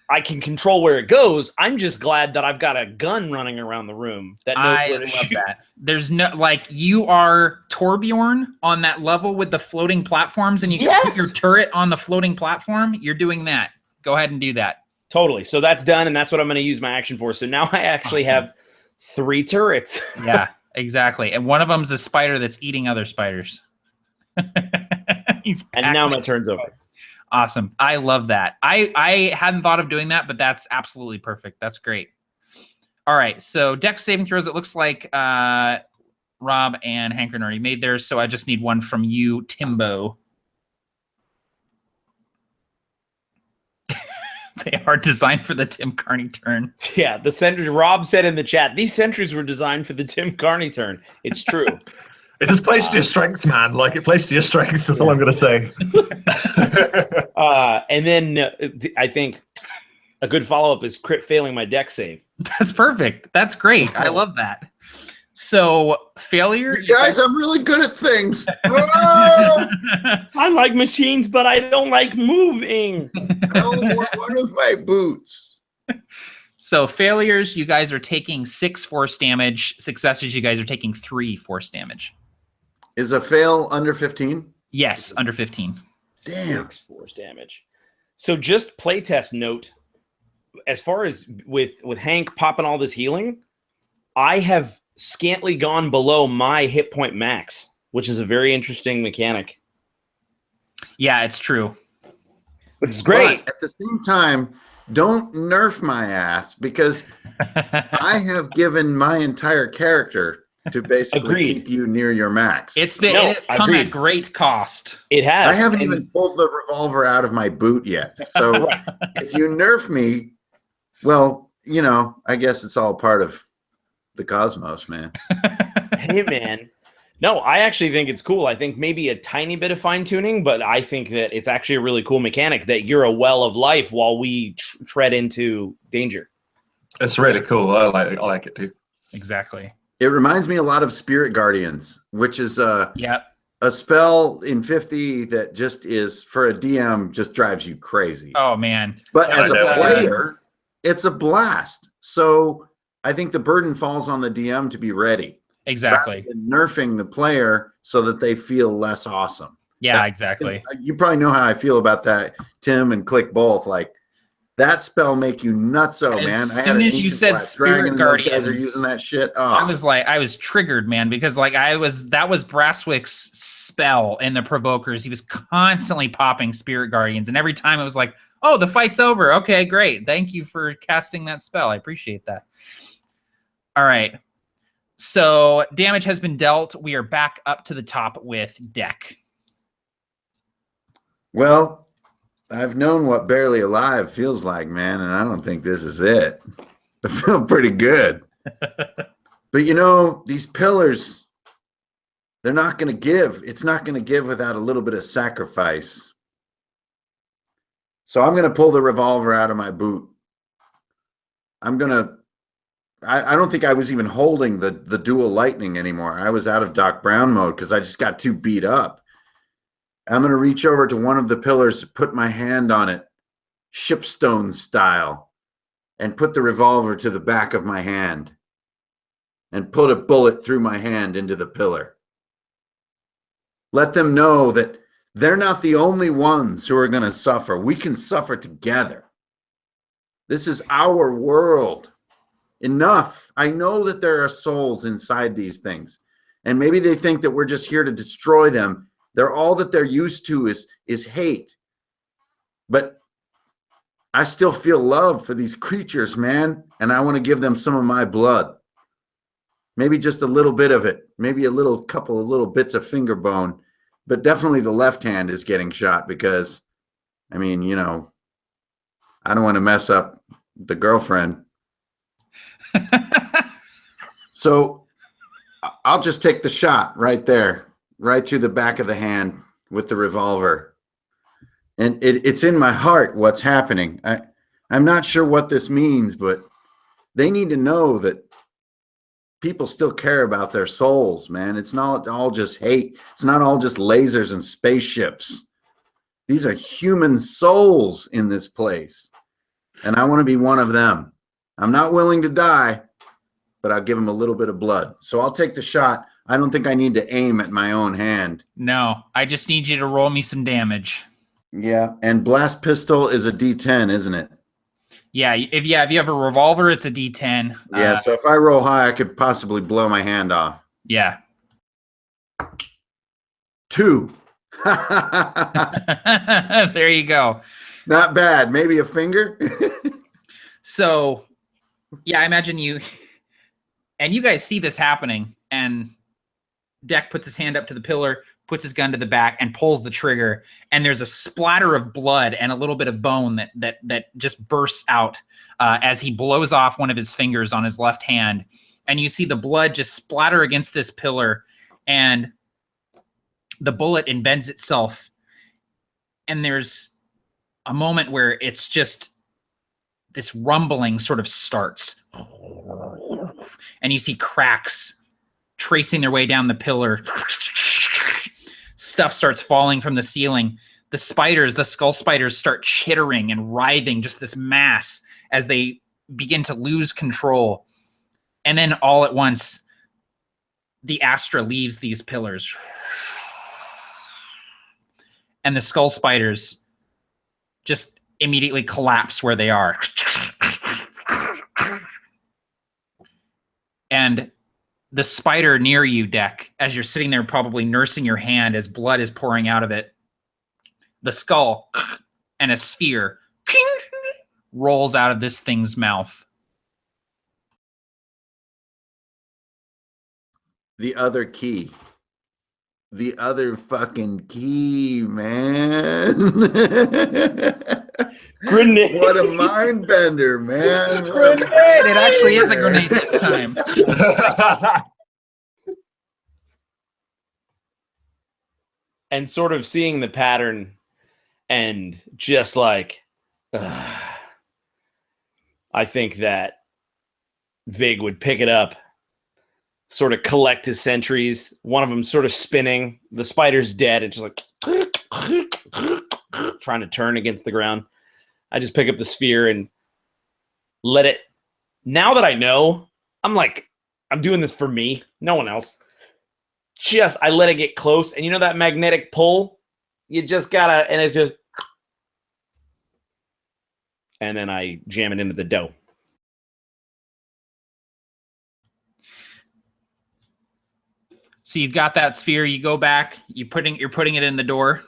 I can control where it goes. I'm just glad that I've got a gun running around the room that knows where to shoot. That. There's no, you are Torbjorn on that level with the floating platforms, and you can put your turret on the floating platform. You're doing that. Go ahead and do that. Totally. So that's done, and that's what I'm going to use my action for. So now I actually have 3 turrets. Yeah, exactly. And one of them's a spider that's eating other spiders. And now my turn's over. Awesome. I love that. I hadn't thought of doing that, but that's absolutely perfect. That's great. All right. So dex saving throws, it looks like Rob and Hankern already made theirs, so I just need one from you, Timbo. They are designed for the Tim Carney turn. Yeah, the sentry. Rob said in the chat, these sentries were designed for the Tim Carney turn. It's true. It just plays to your strengths, man. Like, it plays to your strengths. That's all I'm going to say. And then I think a good follow-up is crit failing my deck save. That's perfect. That's great. I love that. So, failure. You guys, I'm really good at things. Oh, I like machines, but I don't like moving. I only want one of my boots. So, failures, you guys are taking 6 force damage. Successes, you guys are taking 3 force damage. Is a fail under 15? Yes, under 15. Damn. 6 force damage. So just playtest note, as far as with Hank popping all this healing, I have scantly gone below my hit point max, which is a very interesting mechanic. Yeah, it's true. Which is great. But at the same time, don't nerf my ass because I have given my entire character to basically Agreed. keep you near your max. It has come agreed. at great cost. It has. I haven't even pulled the revolver out of my boot yet. So if you nerf me, well, you know, I guess it's all part of the cosmos, man. Hey, man. No, I actually think it's cool. I think maybe a tiny bit of fine-tuning, but I think that it's actually a really cool mechanic that you're a well of life while we tread into danger. It's really cool. I like it too. Exactly. It reminds me a lot of Spirit Guardians, which is a spell in 50 that just is, for a DM, just drives you crazy. Oh, man. But as a definitely. player, it's a blast. So I think the burden falls on the DM to be ready. Exactly. Rather than nerfing the player so that they feel less awesome. Yeah, exactly. You probably know how I feel about that, Tim and Click both. Like, that spell make you nutso, man. As soon as you said Spirit Guys are Guardians, using that shit. Oh. I was triggered, man, because like that was Brasswick's spell in the Provokers. He was constantly popping Spirit Guardians, and every time it was like, oh, the fight's over. Okay, great. Thank you for casting that spell. I appreciate that. All right. So damage has been dealt. We are back up to the top with deck. Well, I've known what barely alive feels like, man, and I don't think this is it. I feel pretty good. But you know, these pillars, they're not going to give. It's not going to give without a little bit of sacrifice. So I'm going to pull the revolver out of my boot. I'm going to, I don't think I was even holding the dual lightning anymore. I was out of Doc Brown mode because I just got too beat up. I'm going to reach over to one of the pillars, put my hand on it, shipstone style, and put the revolver to the back of my hand and put a bullet through my hand into the pillar. Let them know that they're not the only ones who are going to suffer. We can suffer together. This is our world. Enough. I know that there are souls inside these things, and maybe they think that we're just here to destroy them. They're all that they're used to is hate. But I still feel love for these creatures, man, and I want to give them some of my blood. Maybe just a little bit of it. Maybe a couple of little bits of finger bone, but definitely the left hand is getting shot because, I mean, you know, I don't want to mess up the girlfriend. So I'll just take the shot right there, right through the back of the hand with the revolver. And it's in my heart what's happening. I'm not sure what this means, but they need to know that people still care about their souls, man. It's not all just hate. It's not all just lasers and spaceships. These are human souls in this place. And I want to be one of them. I'm not willing to die, but I'll give them a little bit of blood. So I'll take the shot. I don't think I need to aim at my own hand. No, I just need you to roll me some damage. Yeah, and blast pistol is a D10, isn't it? Yeah, if you have a revolver, it's a D10. Yeah, so if I roll high, I could possibly blow my hand off. Yeah. 2. There you go. Not bad. Maybe a finger. So, yeah, I imagine you, and you guys see this happening, and Deck puts his hand up to the pillar, puts his gun to the back, and pulls the trigger. And there's a splatter of blood and a little bit of bone that just bursts out as he blows off one of his fingers on his left hand. And you see the blood just splatter against this pillar, and the bullet embeds itself. And there's a moment where it's just this rumbling sort of starts. And you see cracks tracing their way down the pillar. Stuff starts falling from the ceiling. The spiders, the skull spiders, start chittering and writhing, just this mass as they begin to lose control. And then all at once, the Astra leaves these pillars. And the skull spiders just immediately collapse where they are. And the spider near you, Deck, as you're sitting there probably nursing your hand as blood is pouring out of it, the skull and a sphere rolls out of this thing's mouth. The other key. The other fucking key, man. Grenade. What a mind bender, man. Grenade! It actually is a grenade this time. And sort of seeing the pattern and just like, I think that Vig would pick it up, sort of collect his sentries. One of them sort of spinning. The spider's dead. It's just like trying to turn against the ground. I just pick up the sphere and let it. Now that I know, I'm doing this for me, no one else. I let it get close. And you know that magnetic pull? You just gotta, and it just, and then I jam it into the dough. So you've got that sphere, you go back, you're putting it in the door.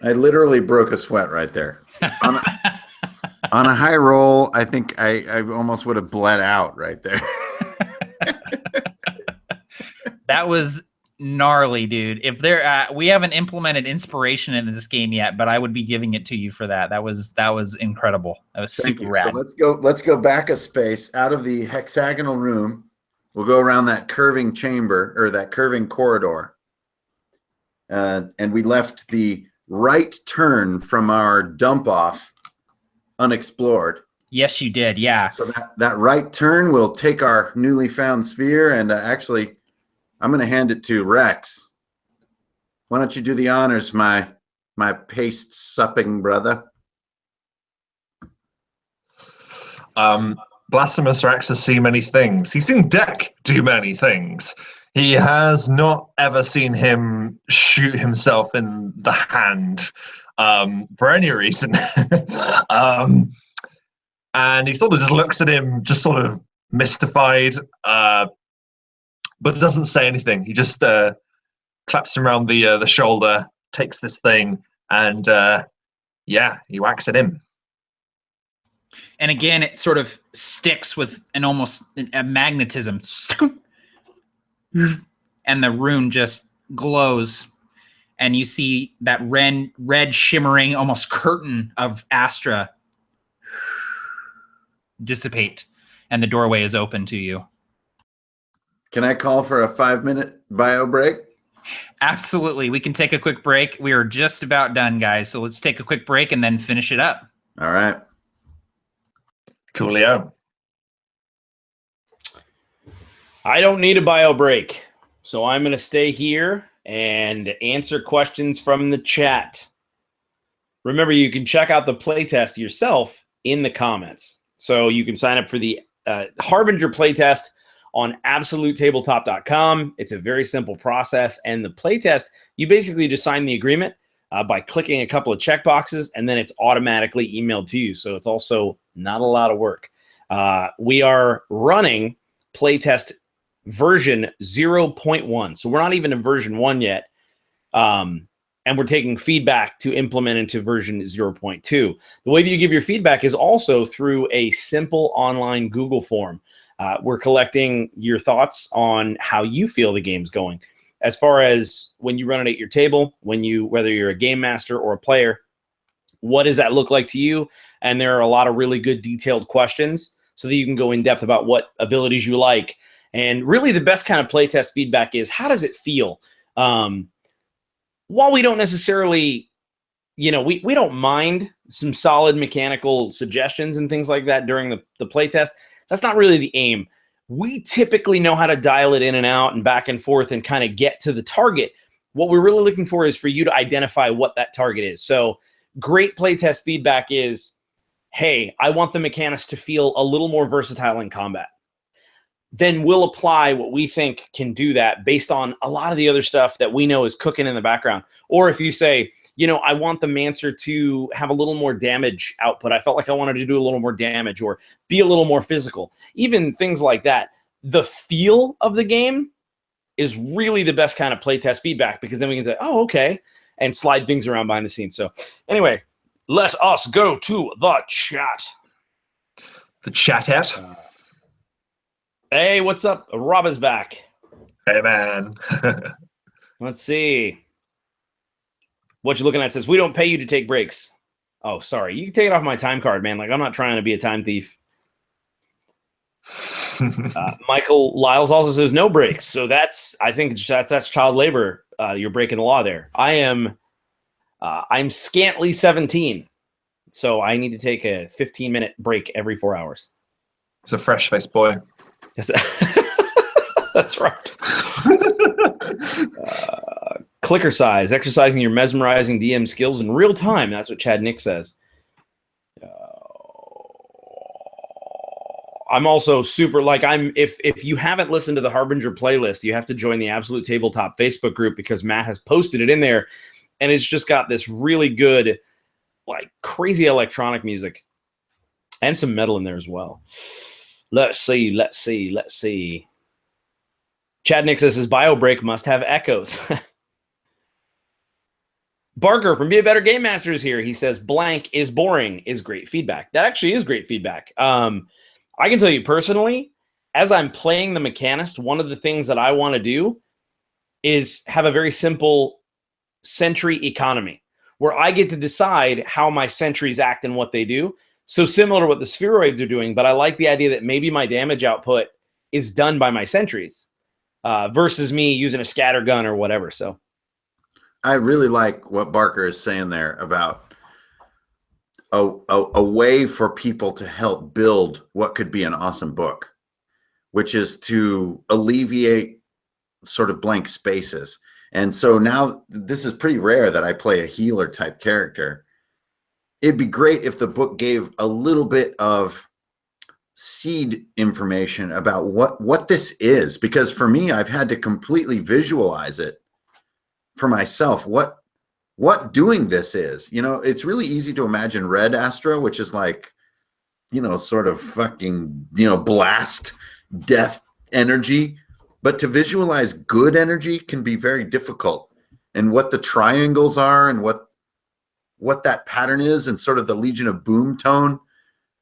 I literally broke a sweat right there. On a high roll, I think I almost would have bled out right there. That was gnarly, dude. If we haven't implemented inspiration in this game yet, but I would be giving it to you for that. That was incredible. That was super rad. So let's go back a space out of the hexagonal room. We'll go around that curving chamber or that curving corridor. And we left the right turn from our dump off unexplored. Yes, you did. Yeah. So that right turn will take our newly found sphere, and actually, I'm going to hand it to Rex. Why don't you do the honors, my paste supping brother? Blasphemous Rex has seen many things. He's seen Deck do many things. He has not ever seen him shoot himself in the hand for any reason. And he sort of just looks at him, just sort of mystified, but doesn't say anything. He just claps him around the shoulder, takes this thing, and he whacks at him. And again, it sort of sticks with almost a magnetism. And the rune just glows. And you see that red shimmering almost curtain of Astra dissipate. And the doorway is open to you. Can I call for a 5-minute bio break? Absolutely. We can take a quick break. We are just about done, guys. So let's take a quick break and then finish it up. All right. Coolio. I don't need a bio break, so I'm going to stay here and answer questions from the chat. Remember, you can check out the playtest yourself in the comments. So you can sign up for the Harbinger playtest on absolutetabletop.com. It's a very simple process. And the playtest, you basically just sign the agreement by clicking a couple of checkboxes, and then it's automatically emailed to you. So it's also not a lot of work. We are running playtest version 0.1. So we're not even in version 1 yet. And we're taking feedback to implement into version 0.2. The way that you give your feedback is also through a simple online Google form. We're collecting your thoughts on how you feel the game's going. As far as when you run it at your table, whether you're a game master or a player, what does that look like to you? And there are a lot of really good detailed questions so that you can go in depth about what abilities you like. And really the best kind of playtest feedback is, how does it feel? While we don't necessarily, we don't mind some solid mechanical suggestions and things like that during the playtest, that's not really the aim. We typically know how to dial it in and out and back and forth and kind of get to the target. What we're really looking for is for you to identify what that target is. So great playtest feedback is, hey, I want the mechanics to feel a little more versatile in combat. Then we'll apply what we think can do that based on a lot of the other stuff that we know is cooking in the background. Or if you say, I want the Mancer to have a little more damage output. I felt like I wanted to do a little more damage or be a little more physical. Even things like that. The feel of the game is really the best kind of playtest feedback, because then we can say, oh, okay, and slide things around behind the scenes. So anyway, let us go to the chat. The chat out. Hey, what's up? Rob is back. Hey, man. Let's see. What you looking at says, we don't pay you to take breaks. Oh, sorry. You can take it off my time card, man. Like, I'm not trying to be a time thief. Michael Lyles also says no breaks. So I think that's child labor. You're breaking the law there. I'm scantly 17. So I need to take a 15-minute break every 4 hours. It's a fresh-faced boy. That's right. Clicker size, exercising your mesmerizing DM skills in real time. That's what Chad Nick says. I'm also super, if you haven't listened to the Harbinger playlist, you have to join the Absolute Tabletop Facebook group, because Matt has posted it in there, and it's just got this really good, crazy electronic music and some metal in there as well. Let's see. Chad Nick says his bio break must have echoes. Barker from Be a Better Game Master is here. He says blank is boring is great feedback. That actually is great feedback. I can tell you personally, as I'm playing the Mechanist, one of the things that I want to do is have a very simple sentry economy where I get to decide how my sentries act and what they do. So similar to what the spheroids are doing, but I like the idea that maybe my damage output is done by my sentries versus me using a scatter gun or whatever. So I really like what Barker is saying there about a way for people to help build what could be an awesome book, which is to alleviate sort of blank spaces. And so now this is pretty rare that I play a healer type character. It'd be great if the book gave a little bit of seed information about what this is, because for me, I've had to completely visualize it for myself. What doing this is, it's really easy to imagine red Astra, which is sort of fucking, blast death energy. But to visualize good energy can be very difficult. And what the triangles are and what that pattern is and sort of the Legion of Boom tone,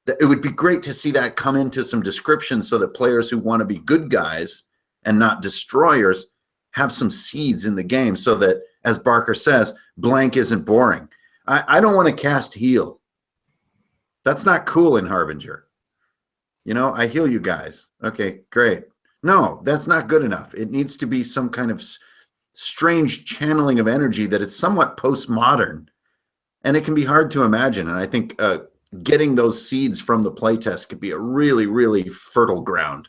it would be great to see that come into some description so that players who want to be good guys and not destroyers have some seeds in the game, so that, as Barker says, blank isn't boring. I don't want to cast heal. That's not cool in Harbinger. I heal you guys. Okay, great. No, that's not good enough. It needs to be some kind of strange channeling of energy that is somewhat postmodern. And it can be hard to imagine. And I think getting those seeds from the playtest could be a really, really fertile ground.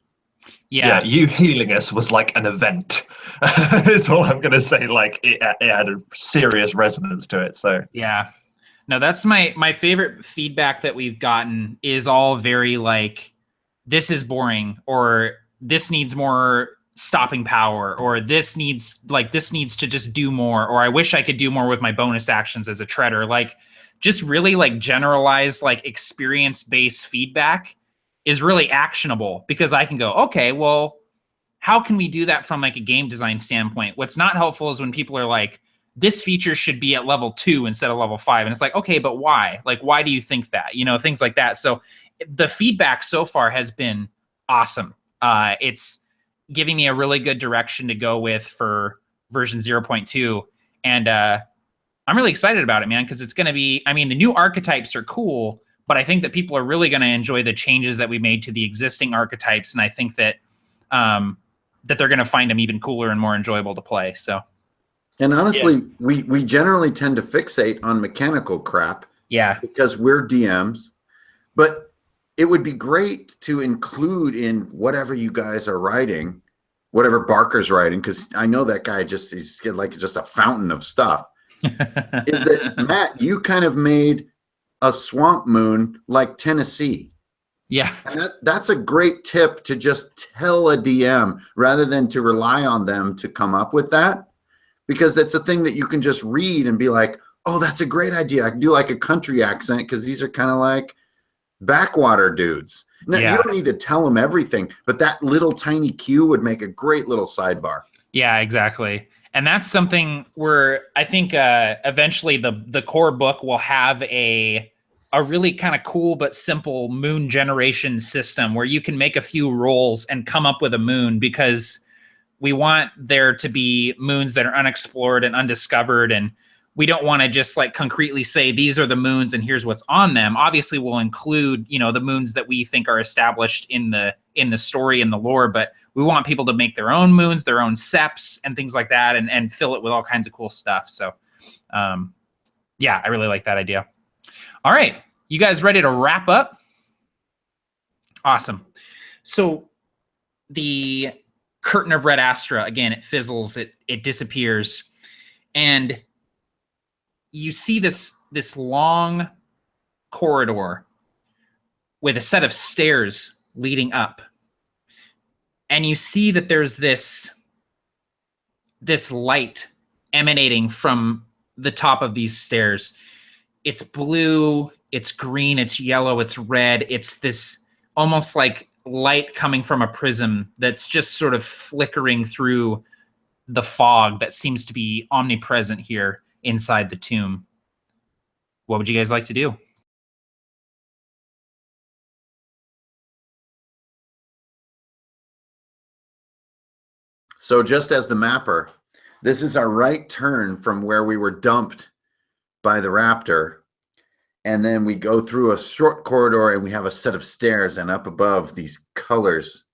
Yeah, you healing us was like an event. Is all I'm going to say. It had a serious resonance to it. So yeah, no, that's my favorite feedback that we've gotten is all very this is boring, or this needs more stopping power, or this needs to just do more, or I wish I could do more with my bonus actions as a treader. Just really generalized experience-based feedback is really actionable, because I can go, okay, well, how can we do that from a game design standpoint? What's not helpful is when people are this feature should be at level 2 instead of level 5. And it's okay, but why? Why do you think that? Things like that. So the feedback so far has been awesome. It's giving me a really good direction to go with for version 0.2. And I'm really excited about it, man, because it's going to be, I mean, the new archetypes are cool, but I think that people are really going to enjoy the changes that we made to the existing archetypes. And I think that that they're going to find them even cooler and more enjoyable to play. So, and honestly, we generally tend to fixate on mechanical crap. Yeah. Because we're DMs. But it would be great to include in whatever you guys are writing, whatever Barker's writing, because I know that guy he's like just a fountain of stuff. Is that, Matt, you kind of made a swamp moon like Tennessee. Yeah. And that's a great tip to just tell a DM rather than to rely on them to come up with that, because it's a thing that you can just read and be like, oh, that's a great idea. I can do like a country accent because these are kind of like backwater dudes. Now, you don't need to tell them everything, but that little tiny cue would make a great little sidebar. Yeah, exactly. And that's something where I think eventually the core book will have a really kind of cool but simple moon generation system where you can make a few rolls and come up with a moon, because we want there to be moons that are unexplored and undiscovered, and we don't want to just like concretely say these are the moons and here's what's on them. Obviously, we'll include, you know, the moons that we think are established in the story and the lore, but we want people to make their own moons, their own seps and things like that, and fill it with all kinds of cool stuff. So, yeah, I really like that idea. All right, you guys ready to wrap up? Awesome. So the curtain of red Astra, again, it fizzles, it disappears, and you see this long corridor with a set of stairs leading up. And you see that there's this light emanating from the top of these stairs. It's blue, it's green, it's yellow, it's red. It's this almost like light coming from a prism that's just sort of flickering through the fog that seems to be omnipresent here inside the tomb. What would you guys like to do? So just as the mapper, this is our right turn from where we were dumped by the raptor. And then we go through a short corridor and we have a set of stairs, and up above these colors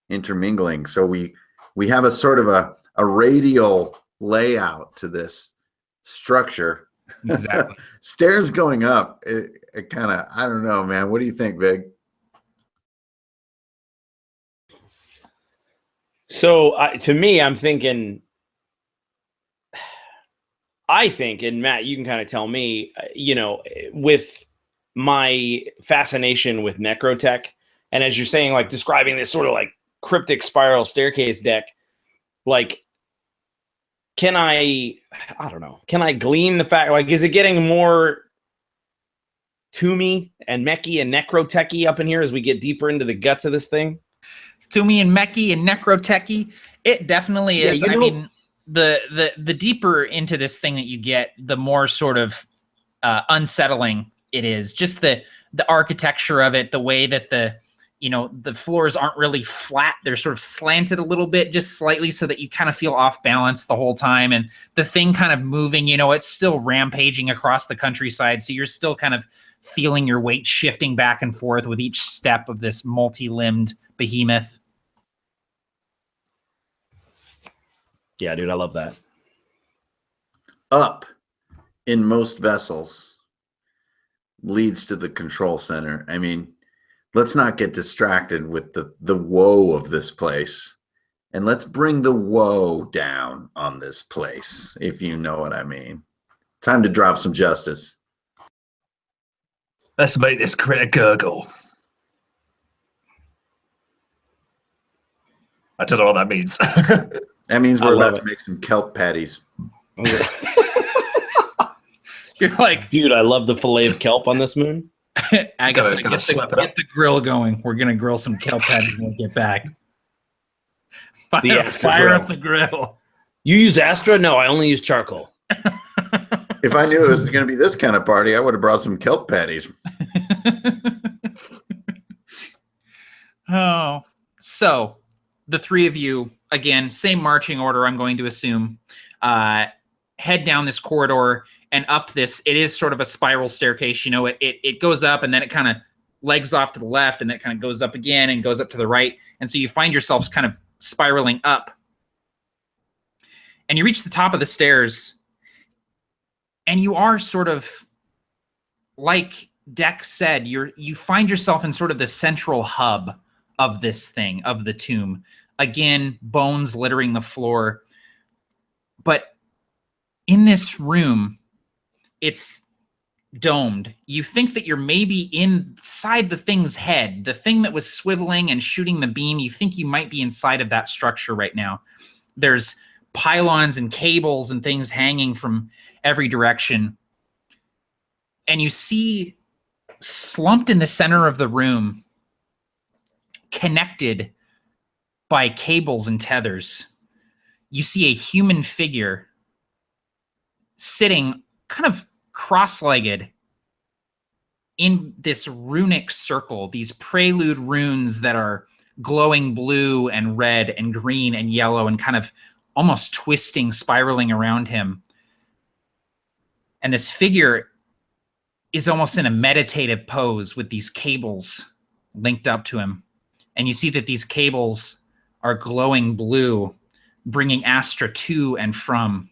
intermingling. So we have a sort of a radial layout to this structure. Exactly. Stairs going up. It kind of, I don't know, man. What do you think, Vig? So to me, I'm thinking, and Matt, you can kind of tell me, you know, with my fascination with necrotech, and as you're saying, like describing this sort of like cryptic spiral staircase deck, like, can I don't know, can I glean the fact, like, is it getting more Toomey and mechy and necrotechy up in here as we get deeper into the guts of this thing? Toomey and mechy and necrotechy, it definitely is. I mean, the deeper into this thing that you get, the more sort of unsettling it is. Just the architecture of it, the way that the floors aren't really flat. They're sort of slanted a little bit, just slightly, so that you kind of feel off balance the whole time. And the thing kind of moving, you know, it's still rampaging across the countryside. So you're still kind of feeling your weight shifting back and forth with each step of this multi-limbed behemoth. Yeah, dude, I love that. Up in most vessels leads to the control center. I mean, let's not get distracted with the woe of this place, and let's bring the woe down on this place, if you know what I mean. Time to drop some justice. Let's make this critter gurgle. I don't know what that means. That means we're about to make some kelp patties. You're like, dude, I love the fillet of kelp on this moon. I gotta get the grill going. We're gonna grill some kelp patties when we get back. Fire up the grill. You use Astra? No, I only use charcoal. If I knew it was going to be this kind of party, I would have brought some kelp patties. Oh, so the three of you, again, same marching order, I'm going to assume, head down this corridor and up this. It is sort of a spiral staircase. You know, it goes up and then it kind of legs off to the left and then it kind of goes up again and goes up to the right. And so you find yourselves kind of spiraling up. And you reach the top of the stairs and you are sort of, like Deck said, you find yourself in sort of the central hub of this thing, of the tomb. Again, bones littering the floor. But in this room, it's domed. You think that you're maybe inside the thing's head, the thing that was swiveling and shooting the beam. You think you might be inside of that structure right now. There's pylons and cables and things hanging from every direction. And you see, slumped in the center of the room, connected by cables and tethers, you see a human figure sitting kind of cross-legged in this runic circle, these prelude runes that are glowing blue and red and green and yellow and kind of almost twisting, spiraling around him. And this figure is almost in a meditative pose with these cables linked up to him. And you see that these cables are glowing blue, bringing Astra to and from.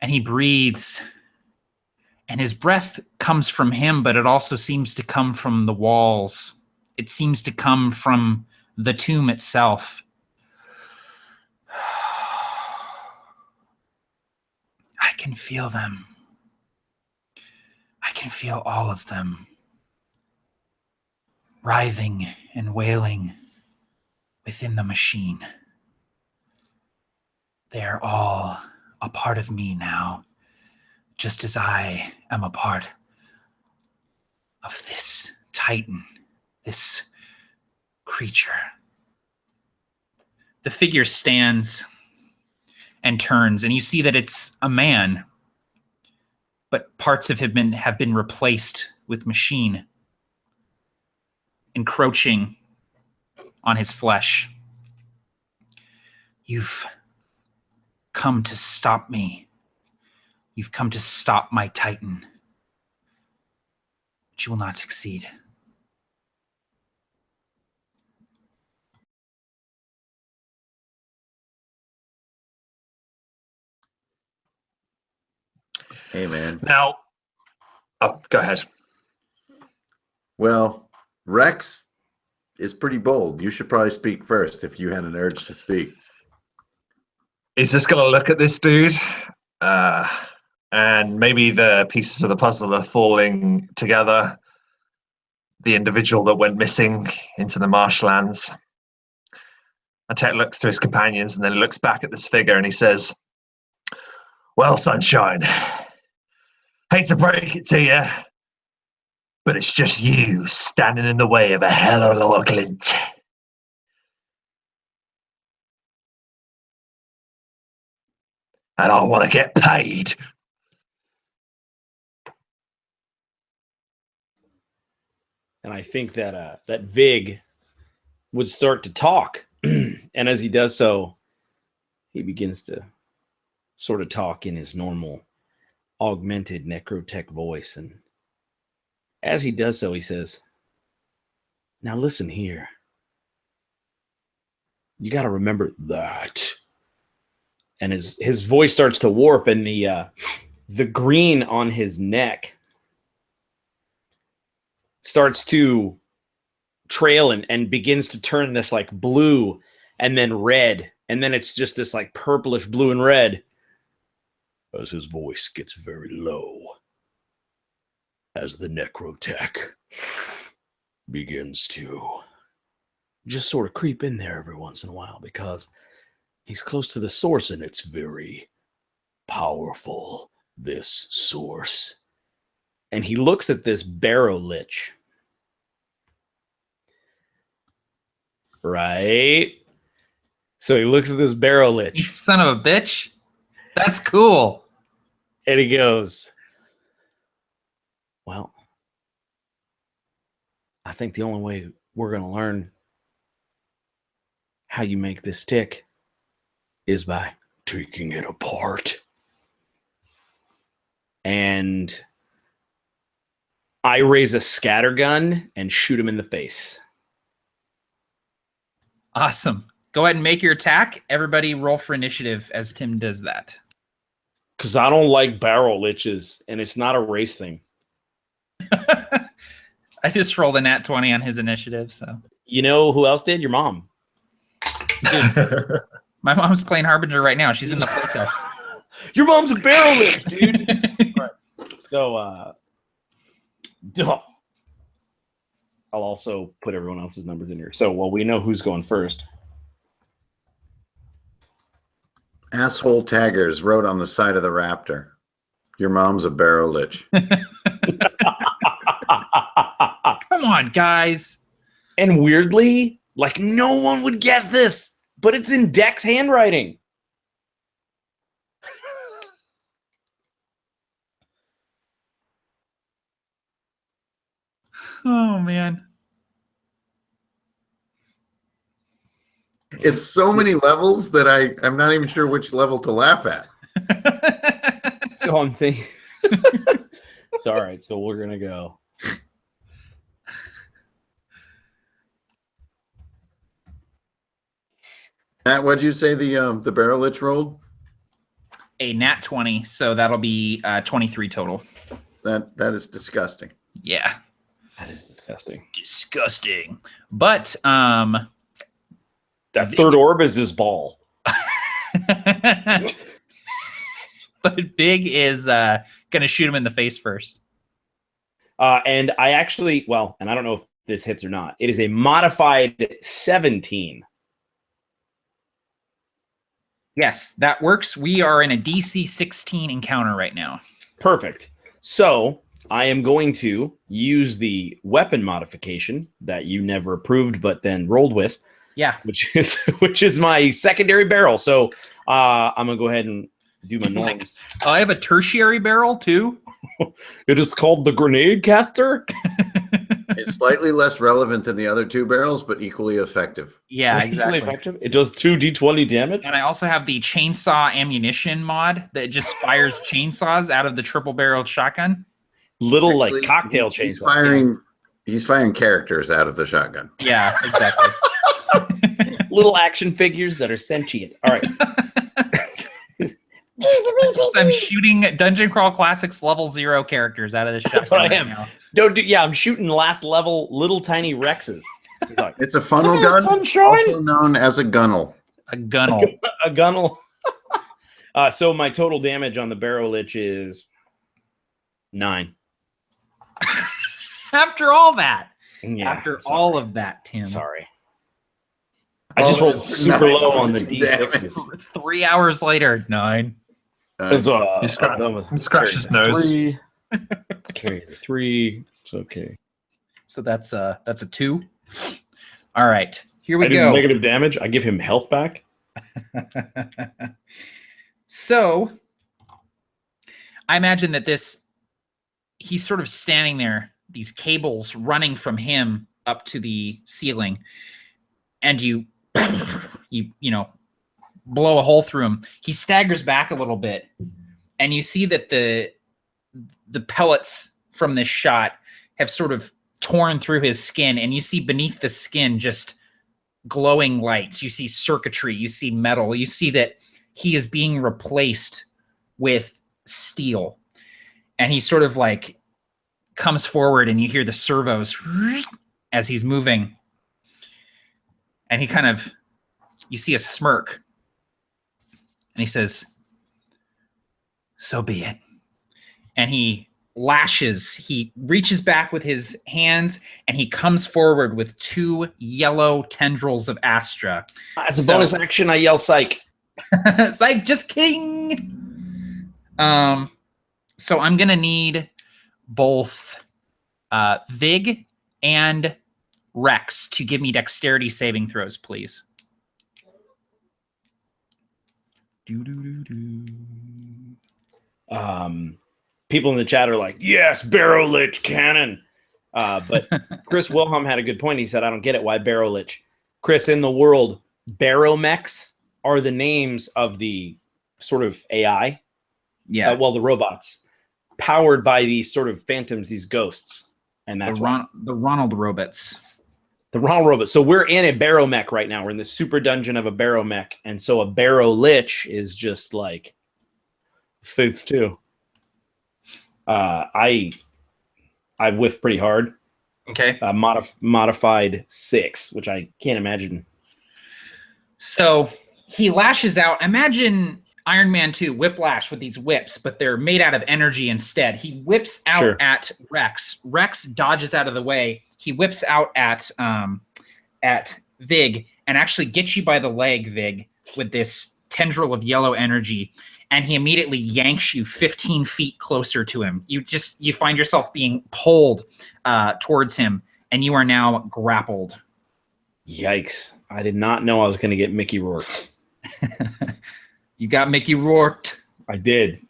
And he breathes, and his breath comes from him, but it also seems to come from the walls. It seems to come from the tomb itself. I can feel them. I can feel all of them, writhing and wailing within the machine. They are all a part of me now, just as I am a part of this Titan, this creature. The figure stands and turns, and you see that it's a man, but parts of him have been replaced with machine, encroaching on his flesh. You've come to stop me. You've come to stop my Titan. But you will not succeed. Hey, man. Now, oh, go ahead. Well, Rex is pretty bold. You should probably speak first if you had an urge to speak. He's just going to look at this dude, and maybe the pieces of the puzzle are falling together. The individual that went missing into the marshlands. And Tet looks to his companions and then he looks back at this figure and he says, "Well, Sunshine, hate to break it to you, but it's just you standing in the way of a hell of a lot of glint." And I want to get paid. And I think that that Vig would start to talk. And as he does so, he begins to sort of talk in his normal augmented necrotech voice. And as he does so, he says, "Now listen here. You got to remember that." And his voice starts to warp, and the green on his neck starts to trail and begins to turn this like blue and then red. And then it's just this like purplish blue and red as his voice gets very low, as the necrotech begins to just sort of creep in there every once in a while, because he's close to the source and it's very powerful, this source. And he looks at this barrow lich. Right? So he looks at this barrow lich. You son of a bitch. That's cool. And he goes, "Well, I think the only way we're going to learn how you make this tick is by taking it apart. And I raise a scattergun and shoot him in the face. Awesome. Go ahead and make your attack. Everybody roll for initiative as Tim does that. Because I don't like barrel liches, and it's not a race thing. I just rolled a nat 20 on his initiative, so. You know who else did? Your mom. My mom's playing Harbinger right now. She's in the playtest. Your mom's a barrel lich, dude. Right. So, I'll also put everyone else's numbers in here. So, well, we know who's going first. Asshole taggers wrote on the side of the raptor, "Your mom's a barrel lich." Come on, guys. And weirdly, like no one would guess this, but it's in Dex handwriting. Oh, man. It's so many levels that I'm not even sure which level to laugh at. So I'm thinking, it's all right. So we're gonna go. Matt, what'd you say the barrel lich rolled? A nat 20, so that'll be 23 total. That is disgusting. Yeah. That is disgusting. Disgusting. But That third orb is his ball. but Big is gonna shoot him in the face first. And I actually, well, and I don't know if this hits or not. It is a modified 17. Yes, that works. We are in a DC 16 encounter right now. Perfect. So I am going to use the weapon modification that you never approved, but then rolled with. Yeah. Which is my secondary barrel. So I'm gonna go ahead and do my norms. I have a tertiary barrel too. It is called the grenade caster. It's slightly less relevant than the other two barrels, but equally effective. Yeah, Equally exactly. effective. It does 2d20 damage. And I also have the chainsaw ammunition mod that just fires chainsaws out of the triple barreled shotgun. Little Actually, like cocktail he's chainsaw. He's firing characters out of the shotgun. Yeah, exactly. Little action figures that are sentient. All right. I'm shooting Dungeon Crawl Classics level 0 characters out of the shotgun. That's what I right am. now. Yeah, I'm shooting last level little tiny Rexes. He's like, It's a funnel gun, sunshine. also known as a gunnel. A gunnel. a gunnel. So my total damage on the barrel lich is 9. After all that. Yeah, After sorry. all of that, Tim. Sorry. I just rolled super low on the D6s. 3 hours later, 9. He He scratched his nose. Carry the 3. It's okay. So that's a 2. All right. Here we I do go. negative damage. I give him health back. So I imagine that he's sort of standing there, these cables running from him up to the ceiling, and you blow a hole through him. He staggers back a little bit, and you see that the pellets from this shot have sort of torn through his skin, and you see beneath the skin just glowing lights. You see circuitry, you see metal, you see that he is being replaced with steel. And he sort of like comes forward, and you hear the servos as he's moving. And he kind of, you see a smirk. And he says, "So be it." And he lashes, he reaches back with his hands, and he comes forward with 2 yellow tendrils of Astra. As a bonus action, I yell psych. Psych, just kidding. So I'm gonna need both Vig and Rex to give me dexterity saving throws, please. People in the chat are like, "Yes, barrel lich cannon." But Chris Wilhelm had a good point. He said, I don't get it. Why barrowlich? Chris, in the world, barrowmechs are the names of the sort of AI. Yeah. The robots powered by these sort of phantoms, these ghosts. And that's the Ronald robots. The Ronald robot. So we're in a barrowmech right now. We're in the super dungeon of a barrowmech. And so a barrowlich is just like Faiths too. I whiffed pretty hard. Okay. Modified 6, which I can't imagine. So he lashes out. Imagine Iron Man 2 Whiplash with these whips, but they're made out of energy instead. He whips out at Rex. Rex dodges out of the way. He whips out at Vig and actually gets you by the leg, Vig, with this tendril of yellow energy. And he immediately yanks you 15 feet closer to him. You find yourself being pulled towards him, and you are now grappled. Yikes. I did not know I was going to get Mickey Rourke. You got Mickey Rourke. I did.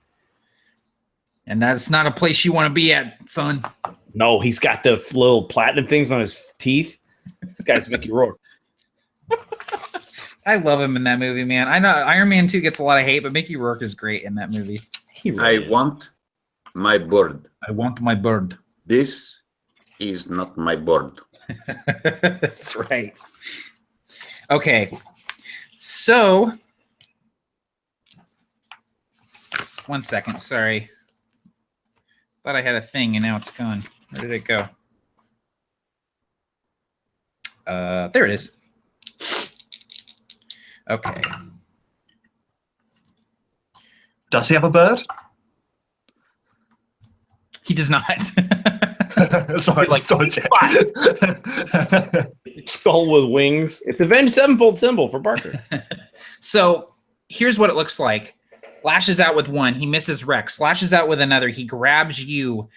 And that's not a place you want to be at, son. No, he's got the little platinum things on his teeth. This guy's Mickey Rourke. I love him in that movie, man. I know Iron Man 2 gets a lot of hate, but Mickey Rourke is great in that movie. I want my bird. I want my bird. This is not my bird. That's right. Okay. So, one second. Sorry. Thought I had a thing, and now it's gone. Where did it go? There it is. Okay. Does he have a bird? He does not. Sorry, like skull with wings. It's Avenged Sevenfold symbol for Barker. So here's what it looks like. Lashes out with one. He misses Rex. Lashes out with another. He grabs you,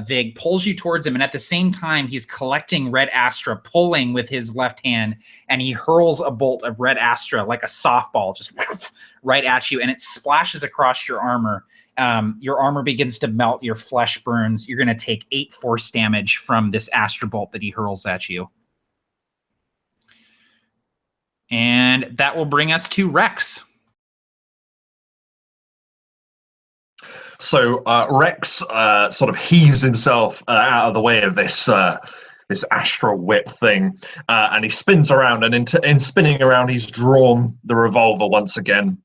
Vig, pulls you towards him. And at the same time, he's collecting red Astra, pulling with his left hand. And he hurls a bolt of red Astra like a softball, just right at you. And it splashes across your armor. Your armor begins to melt. Your flesh burns. You're going to take 8 force damage from this Astra bolt that he hurls at you. And that will bring us to Rex. So Rex sort of heaves himself out of the way of this this astral whip thing, and he spins around. And in spinning around, he's drawn the revolver once again,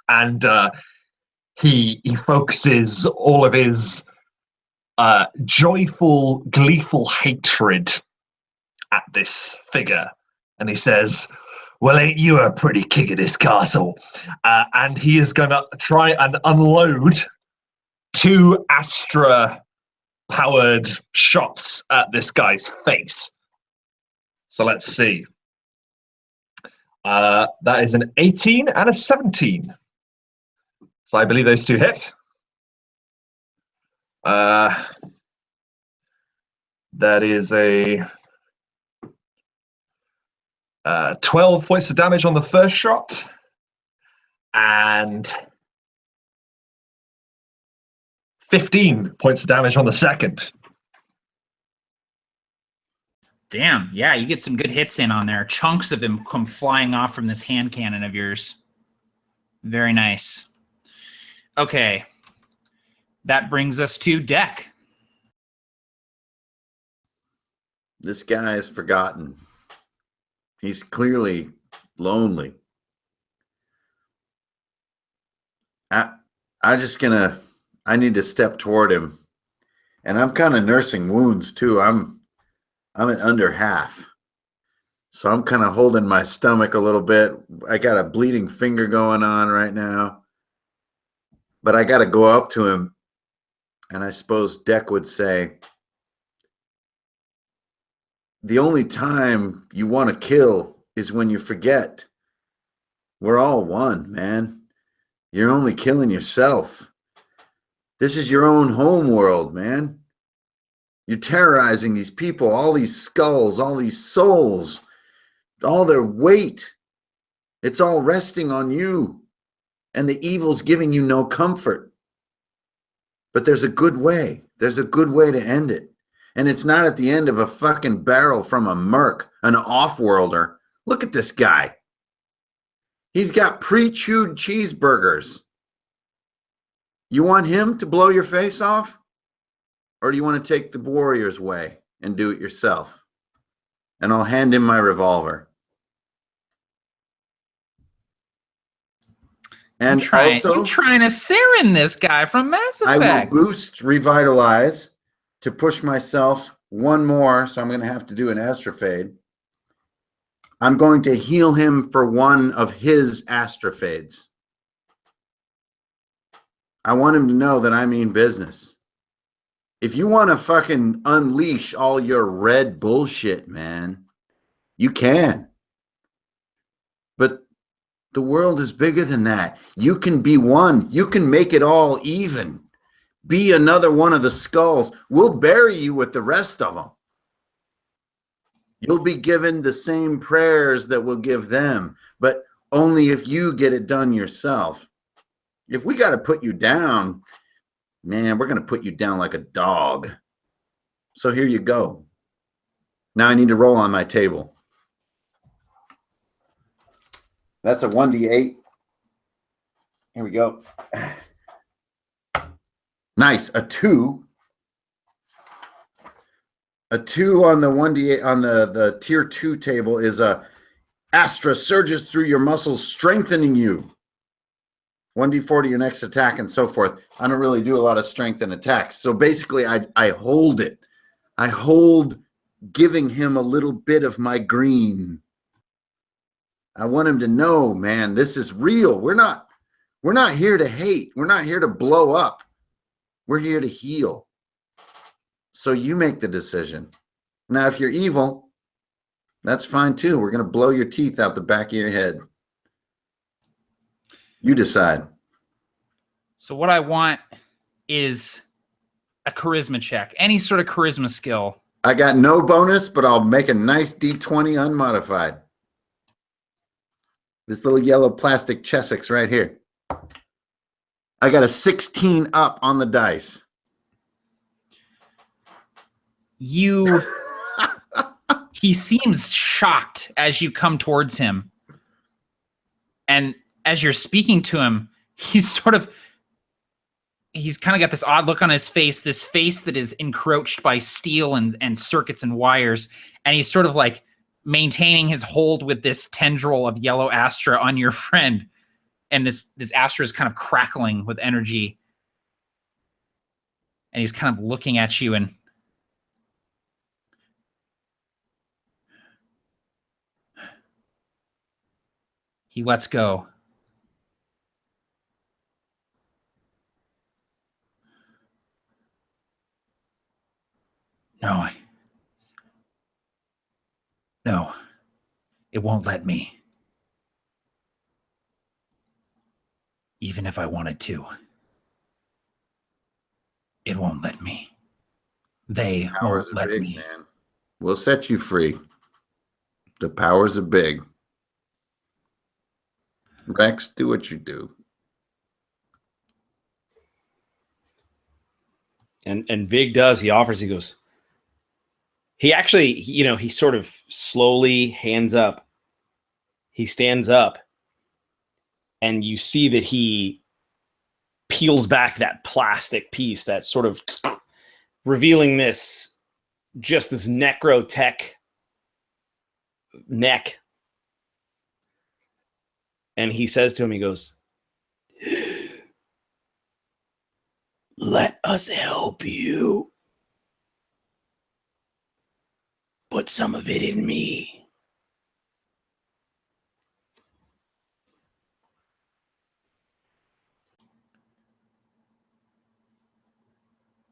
and he focuses all of his joyful, gleeful hatred at this figure, and he says, "Well, ain't you a pretty kick of this castle?" And he is going to try and unload 2 Astra-powered shots at this guy's face. So let's see. That is an 18 and a 17. So I believe those 2 hit. That is a 12 points of damage on the first shot, and 15 points of damage on the second. Damn, yeah, you get some good hits in on there. Chunks of him come flying off from this hand cannon of yours. Very nice. Okay. That brings us to Deck. This guy is forgotten. He's clearly lonely. I need to step toward him. And I'm kind of nursing wounds too. I'm at under half. So I'm kind of holding my stomach a little bit. I got a bleeding finger going on right now. But I got to go up to him. And I suppose Deck would say, the only time you want to kill is when you forget. We're all one, man. You're only killing yourself. This is your own home world, man. You're terrorizing these people, all these skulls, all these souls, all their weight. It's all resting on you. And the evil's giving you no comfort. But there's a good way. There's a good way to end it. And it's not at the end of a fucking barrel from a merc, an off-worlder. Look at this guy. He's got pre-chewed cheeseburgers. You want him to blow your face off? Or do you want to take the warrior's way and do it yourself? And I'll hand him my revolver. And you're trying to Saren this guy from Mass Effect. I will boost Revitalize to push myself one more. So I'm going to have to do an Astrofade. I'm going to heal him for one of his Astrofades. I want him to know that I mean business. If you want to fucking unleash all your red bullshit, man, you can. But the world is bigger than that. You can be one. You can make it all even. Be another one of the skulls. We'll bury you with the rest of them. You'll be given the same prayers that we'll give them, but only if you get it done yourself. If we got to put you down, man, we're going to put you down like a dog. So here you go. Now I need to roll on my table. That's a 1d8. Here we go. Nice. A 2. A 2 on the 1d8 on the tier 2 table is a Astra surges through your muscles, strengthening you. 1d4 to your next attack and so forth. I don't really do a lot of strength and attacks. So basically, I hold it. I hold giving him a little bit of my green. I want him to know, man, this is real. We're not here to hate. We're not here to blow up. We're here to heal. So you make the decision. Now, if you're evil, that's fine too. We're going to blow your teeth out the back of your head. You decide. So what I want is a charisma check. Any sort of charisma skill. I got no bonus, but I'll make a nice D20 unmodified. This little yellow plastic Chessex right here. I got a 16 up on the dice. He seems shocked as you come towards him. And as you're speaking to him, he's kind of got this odd look on his face, this face that is encroached by steel and circuits and wires. And he's sort of like maintaining his hold with this tendril of yellow Astra on your friend. And this Astra is kind of crackling with energy. And he's kind of looking at you and he lets go. No, it won't let me. Even if I wanted to, it won't let me. They won't let me. Man. We'll set you free. The powers are big. Rex, do what you do. And Vig does. He offers. He goes. He actually, he sort of slowly, hands up. He stands up, and you see that he peels back that plastic piece, that sort of revealing this necrotech neck. And he says to him, he goes, "Let us help you. Put some of it in me."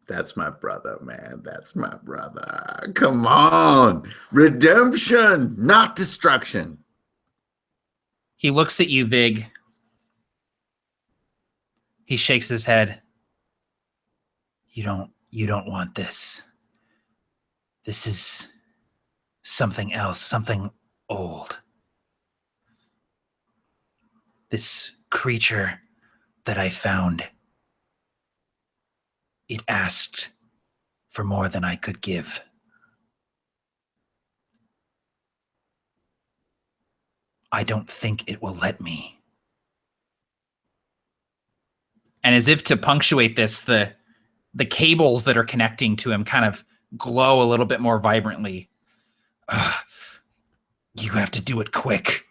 That's my brother, man. That's my brother. Come on. Redemption, not destruction. He looks at you, Vig. He shakes his head. You don't want this. This is something else, something old. This creature that I found, it asked for more than I could give. I don't think it will let me. And as if to punctuate this, the cables that are connecting to him kind of glow a little bit more vibrantly. You have to do it quick.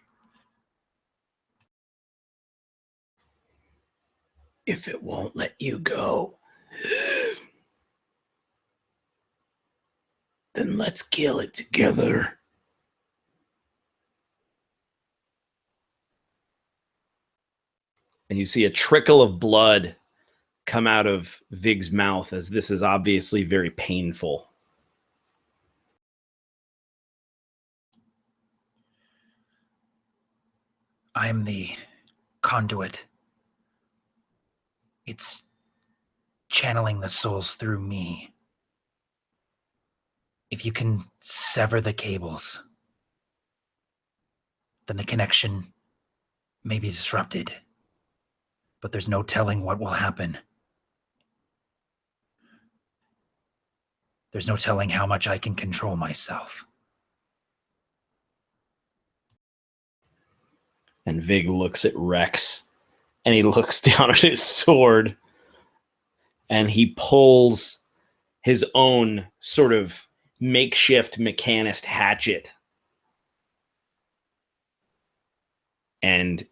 If it won't let you go, then let's kill it together. And you see a trickle of blood come out of Vig's mouth, as this is obviously very painful. I'm the conduit. It's channeling the souls through me. If you can sever the cables, then the connection may be disrupted. But there's no telling what will happen. There's no telling how much I can control myself. And Vig looks at Rex, and he looks down at his sword, and he pulls his own sort of makeshift mechanist hatchet. And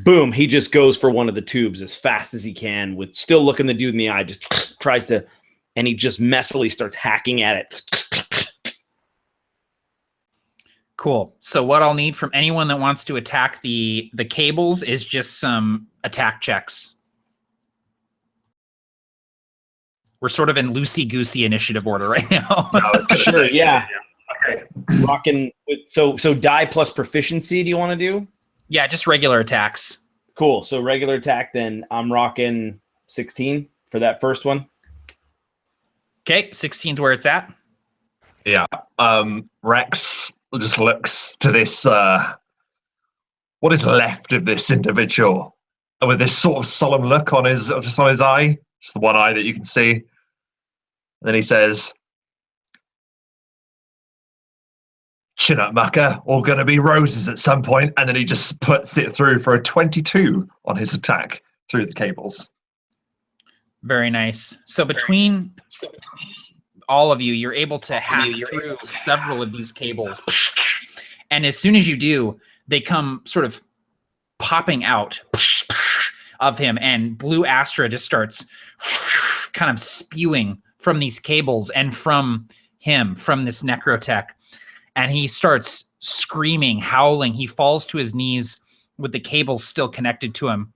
boom, he just goes for one of the tubes as fast as he can, with still looking the dude in the eye, just tries to, and he just messily starts hacking at it. Cool. So what I'll need from anyone that wants to attack the cables is just some attack checks. We're sort of in loosey-goosey initiative order right now. Sure, yeah. Okay. Rocking. So die plus proficiency, do you want to do? Yeah, just regular attacks. Cool. So regular attack, then I'm rocking 16 for that first one. Okay, 16's where it's at. Yeah. Rex just looks to this, what is left of this individual, and with this sort of solemn look on his eye, just the one eye that you can see. And then he says, "Chin up, mucker, all going to be roses at some point." And then he just puts it through for a 22 on his attack through the cables. Very nice. So between all of you, you're able to hack through several of these cables. And as soon as you do, they come sort of popping out of him, and Blue Astra just starts kind of spewing from these cables and from him, from this necrotech. And he starts screaming, howling. He falls to his knees with the cables still connected to him.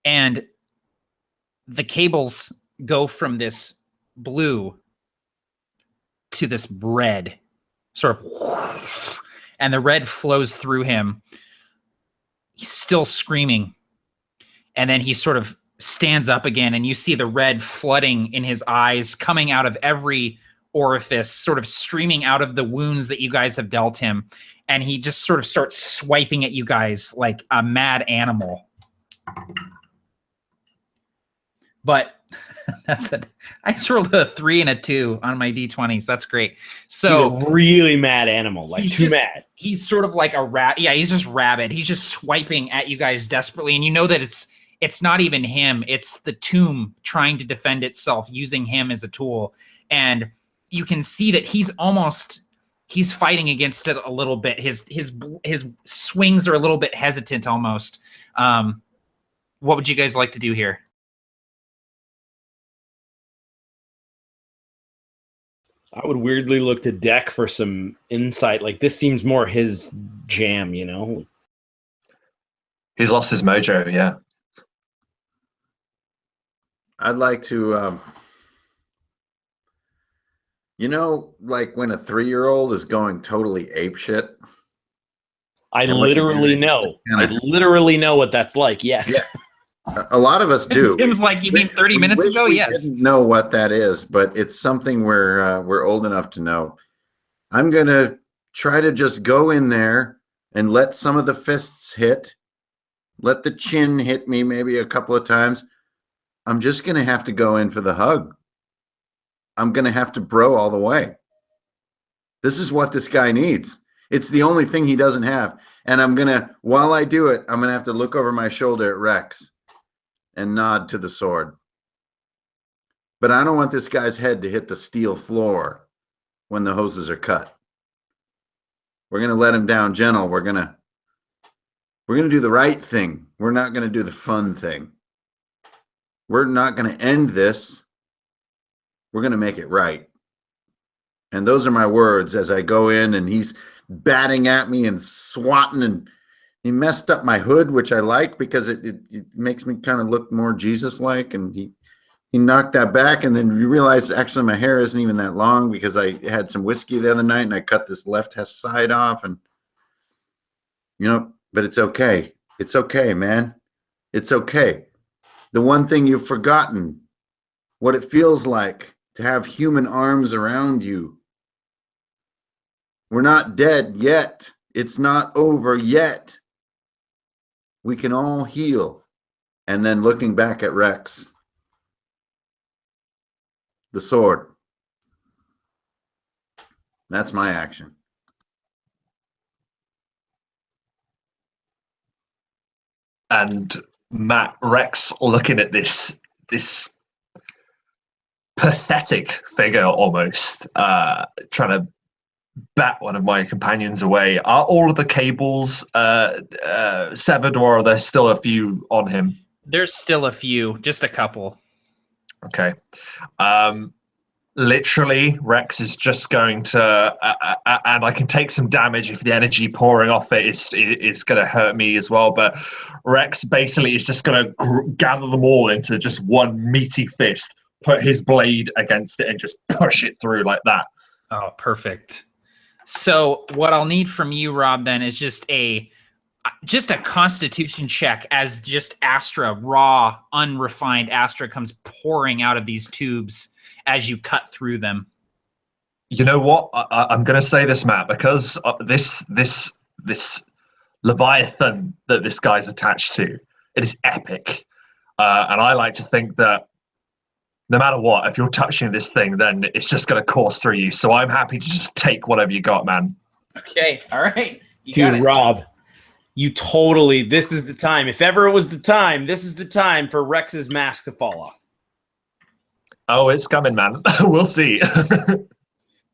And the cables go from this blue to this red, sort of, and the red flows through him. He's still screaming. And then he sort of stands up again, and you see the red flooding in his eyes, coming out of every orifice, sort of streaming out of the wounds that you guys have dealt him. And he just sort of starts swiping at you guys like a mad animal. But that's it. I just rolled a 3 and a 2 on my D20s. That's great. So he's a really mad animal, like too mad. He's sort of like a rat. Yeah, he's just rabid. He's just swiping at you guys desperately. And you know that it's not even him. It's the tomb trying to defend itself, using him as a tool. And you can see that he's fighting against it a little bit. His swings are a little bit hesitant almost. What would you guys like to do here? I would weirdly look to Deck for some insight. Like, this seems more his jam, you know? He's lost his mojo, yeah. I'd like to, like when a 3-year-old is going totally apeshit. I literally know. I literally know what that's like, yes. Yeah. A lot of us do. It seems like you mean 30 minutes ago? Yes. Didn't know what that is, but it's something we're old enough to know. I'm going to try to just go in there and let some of the fists hit. Let the chin hit me maybe a couple of times. I'm just going to have to go in for the hug. I'm going to have to bro all the way. This is what this guy needs. It's the only thing he doesn't have. And while I do it, I'm going to have to look over my shoulder at Rex and nod to the sword. But I don't want this guy's head to hit the steel floor when the hoses are cut. We're going to let him down gentle. We're going to do the right thing. We're not going to do the fun thing. We're not going to end this. We're going to make it right. And those are my words as I go in, and he's batting at me and swatting, and he messed up my hood, which I like because it makes me kind of look more Jesus-like, and he knocked that back, and then you realize actually my hair isn't even that long because I had some whiskey the other night and I cut this left side off, and but it's okay. It's okay, man. It's okay. The one thing you've forgotten, what it feels like to have human arms around you. We're not dead yet. It's not over yet. We can all heal. And then looking back at Rex, the sword. That's my action. And Rex looking at this pathetic figure almost, trying to bat one of my companions away. Are all of the cables severed, or are there still a few on him? There's still a few, just a couple. Okay. Literally, Rex is just going to, and I can take some damage if the energy pouring off it is going to hurt me as well. But Rex basically is just going to gather them all into just one meaty fist, put his blade against it, and just push it through like that. Oh, perfect. So what I'll need from you, Rob, then is just a constitution check as just Astra, raw, unrefined Astra comes pouring out of these tubes as you cut through them. You know what? I'm going to say this, Matt, because this Leviathan that this guy's attached to, it is epic. And I like to think that no matter what, if you're touching this thing, then it's just going to course through you. So I'm happy to just take whatever you got, man. Okay. All right. Dude, Rob, this is the time. If ever it was the time, this is the time for Rex's mask to fall off. Oh, it's coming, man. We'll see.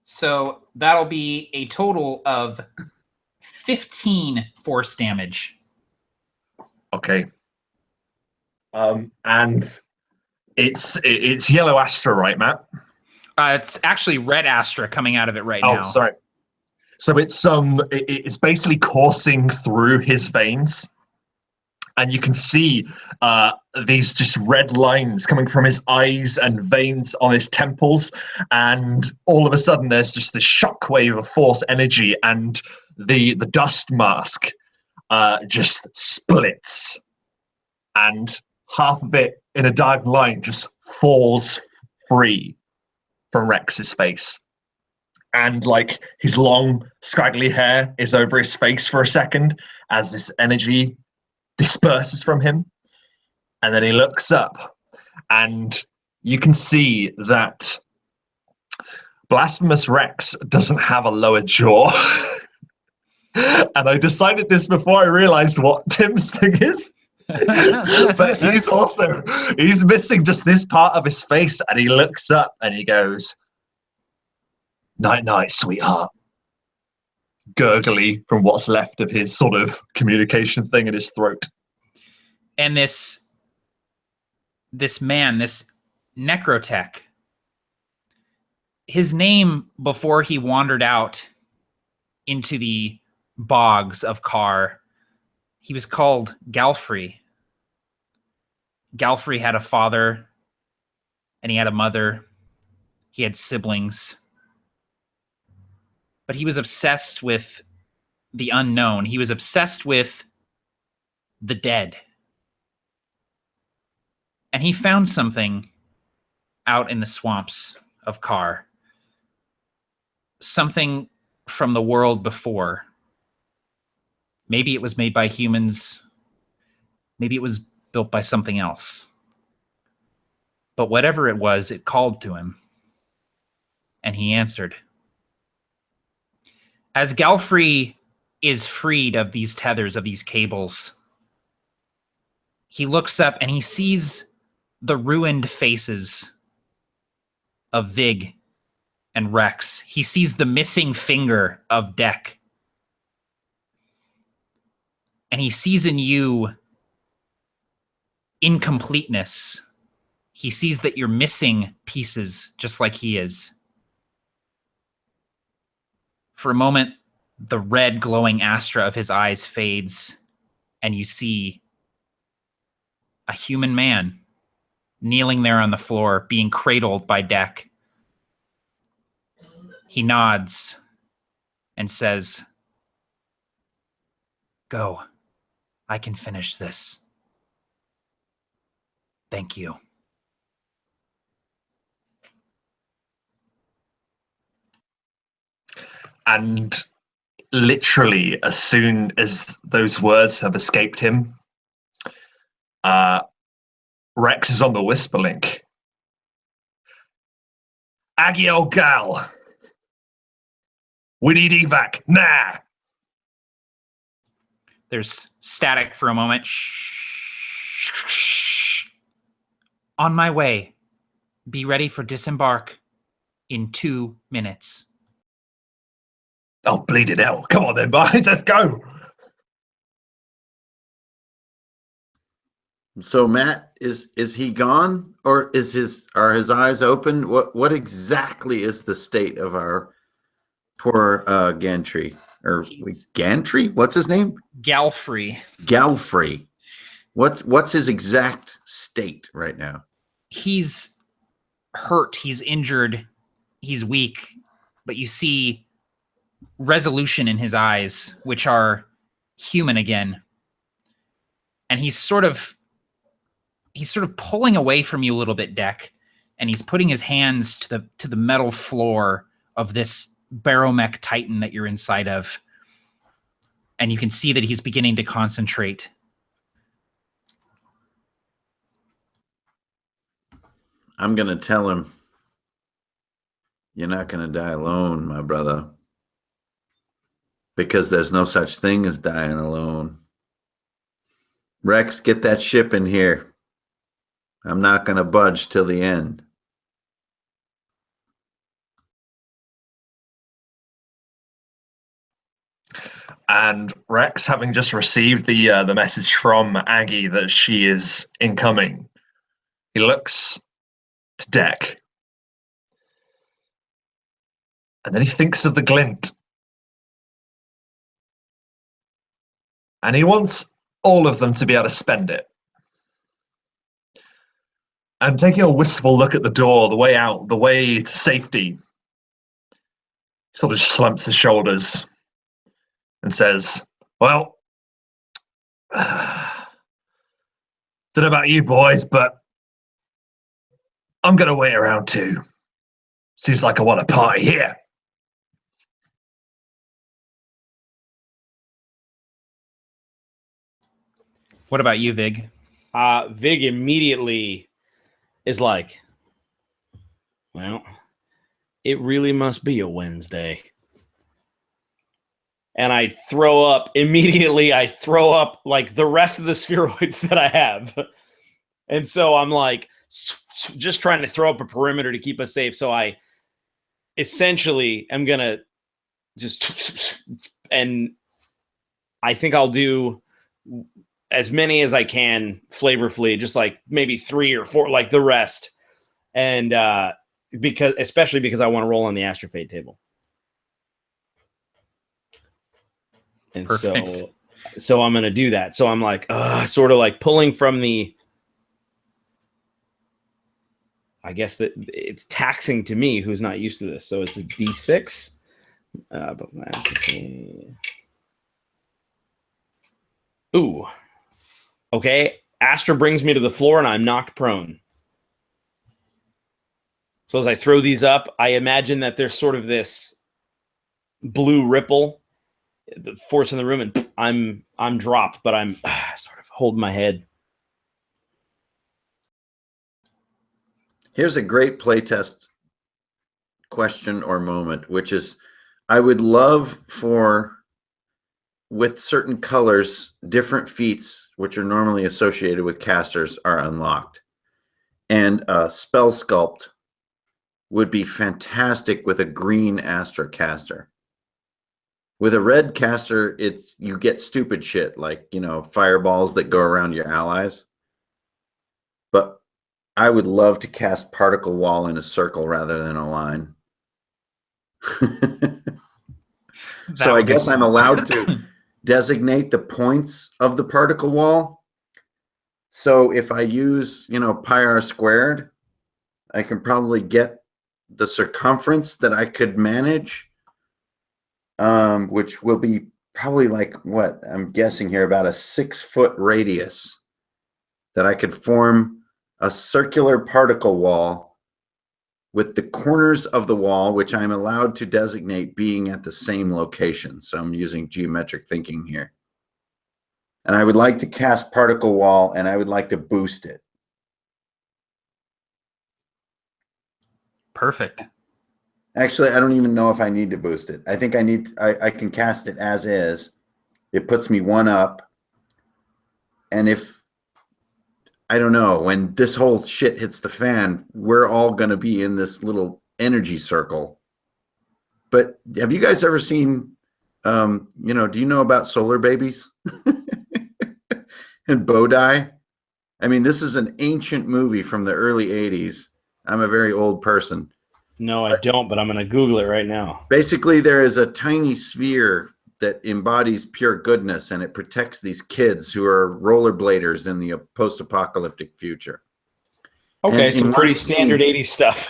So that'll be a total of 15 force damage. Okay. And it's yellow Astra, right, Matt? It's actually red Astra coming out of it right now. Oh, sorry. So it's basically coursing through his veins, and you can see these just red lines coming from his eyes and veins on his temples, and all of a sudden there's just this shockwave of force energy, and the dust mask just splits, and half of it in a diagonal line just falls free from Rex's face. And like his long, scraggly hair is over his face for a second as this energy disperses from him. And then he looks up, and you can see that Blasphemous Rex doesn't have a lower jaw. And I decided this before I realized what Tim's thing is. But he's missing just this part of his face, and he looks up and he goes, "Night night, sweetheart." Gurgly from what's left of his sort of communication thing in his throat. And this man, this necrotech, his name before he wandered out into the bogs of Karr, he was called Galfrey. Galfrey had a father, and he had a mother. He had siblings. But he was obsessed with the unknown. He was obsessed with the dead. And he found something out in the swamps of Karr. Something from the world before. Maybe it was made by humans. Maybe it was built by something else. But whatever it was, it called to him. And he answered. As Galfrey is freed of these tethers, of these cables, he looks up and he sees the ruined faces of Vig and Rex. He sees the missing finger of Deck. And he sees in you incompleteness. He sees that you're missing pieces just like he is. For a moment, the red glowing astra of his eyes fades, and you see a human man kneeling there on the floor, being cradled by Deck. He nods and says, "Go. I can finish this. Thank you." And literally, as soon as those words have escaped him, Rex is on the whisper link. Aggie, old gal. We need evac. Nah. There's static for a moment. Shh. On my way. Be ready for disembark in 2 minutes. Oh, bleeding hell. Come on then, boys. Let's go. So Matt, is he gone, or are his eyes open? What exactly is the state of our poor Gantry? Or Gantry? What's his name? Galfrey. Galfrey. What's his exact state right now? He's hurt, he's injured, he's weak, but you see resolution in his eyes, which are human again. And he's sort of pulling away from you a little bit, Deck, and he's putting his hands to the metal floor of this barrowmech titan that you're inside of. And you can see that he's beginning to concentrate. I'm going to tell him, you're not going to die alone, my brother. Because there's no such thing as dying alone. Rex, get that ship in here. I'm not going to budge till the end. And Rex, having just received the message from Aggie that she is incoming, he looks to Deck. And then he thinks of the glint. And he wants all of them to be able to spend it. And taking a wistful look at the door, the way out, the way to safety, sort of slumps his shoulders and says, well, don't know about you boys, but I'm going to wait around too. Seems like I want a party here. What about you, Vig? Vig immediately is like, well, it really must be a Wednesday. And I throw up immediately. I throw up like the rest of the spheroids that I have. And so I'm like just trying to throw up a perimeter to keep us safe. So I essentially am going to just, and I think I'll do as many as I can flavorfully, just like maybe 3 or 4, like the rest. And especially because I want to roll on the Astrofate table. And Perfect. so I'm going to do that. So I'm like, sort of like pulling from I guess that it's taxing to me who's not used to this. So it's a D6. Ooh. Okay. Astra brings me to the floor and I'm knocked prone. So as I throw these up, I imagine that there's sort of this blue ripple, the force in the room, and I'm dropped, but I'm sort of holding my head. Here's a great playtest question or moment, which is I would love for, with certain colors, different feats, which are normally associated with casters, are unlocked. And spell sculpt would be fantastic with a green Astra caster. With a red caster, you get stupid shit like, fireballs that go around your allies. But I would love to cast particle wall in a circle rather than a line. So I guess I'm allowed to designate the points of the particle wall. So if I use, pi r squared, I can probably get the circumference that I could manage, which will be probably like what I'm guessing here, about a 6-foot radius, that I could form a circular particle wall with the corners of the wall, which I'm allowed to designate being at the same location. So I'm using geometric thinking here. And I would like to cast particle wall, and I would like to boost it. Perfect. Actually, I don't even know if I need to boost it. I think I can cast it as is. It puts me 1 up. And if, I don't know, when this whole shit hits the fan, we're all going to be in this little energy circle. But have you guys ever seen, do you know about solar babies and Bodai? I mean, this is an ancient movie from the early 80s. I'm a very old person. No, I don't, but I'm going to Google it right now. Basically, there is a tiny sphere that embodies pure goodness, and it protects these kids who are rollerbladers in the post-apocalyptic future. Okay, And some in pretty one standard scene- 80s stuff.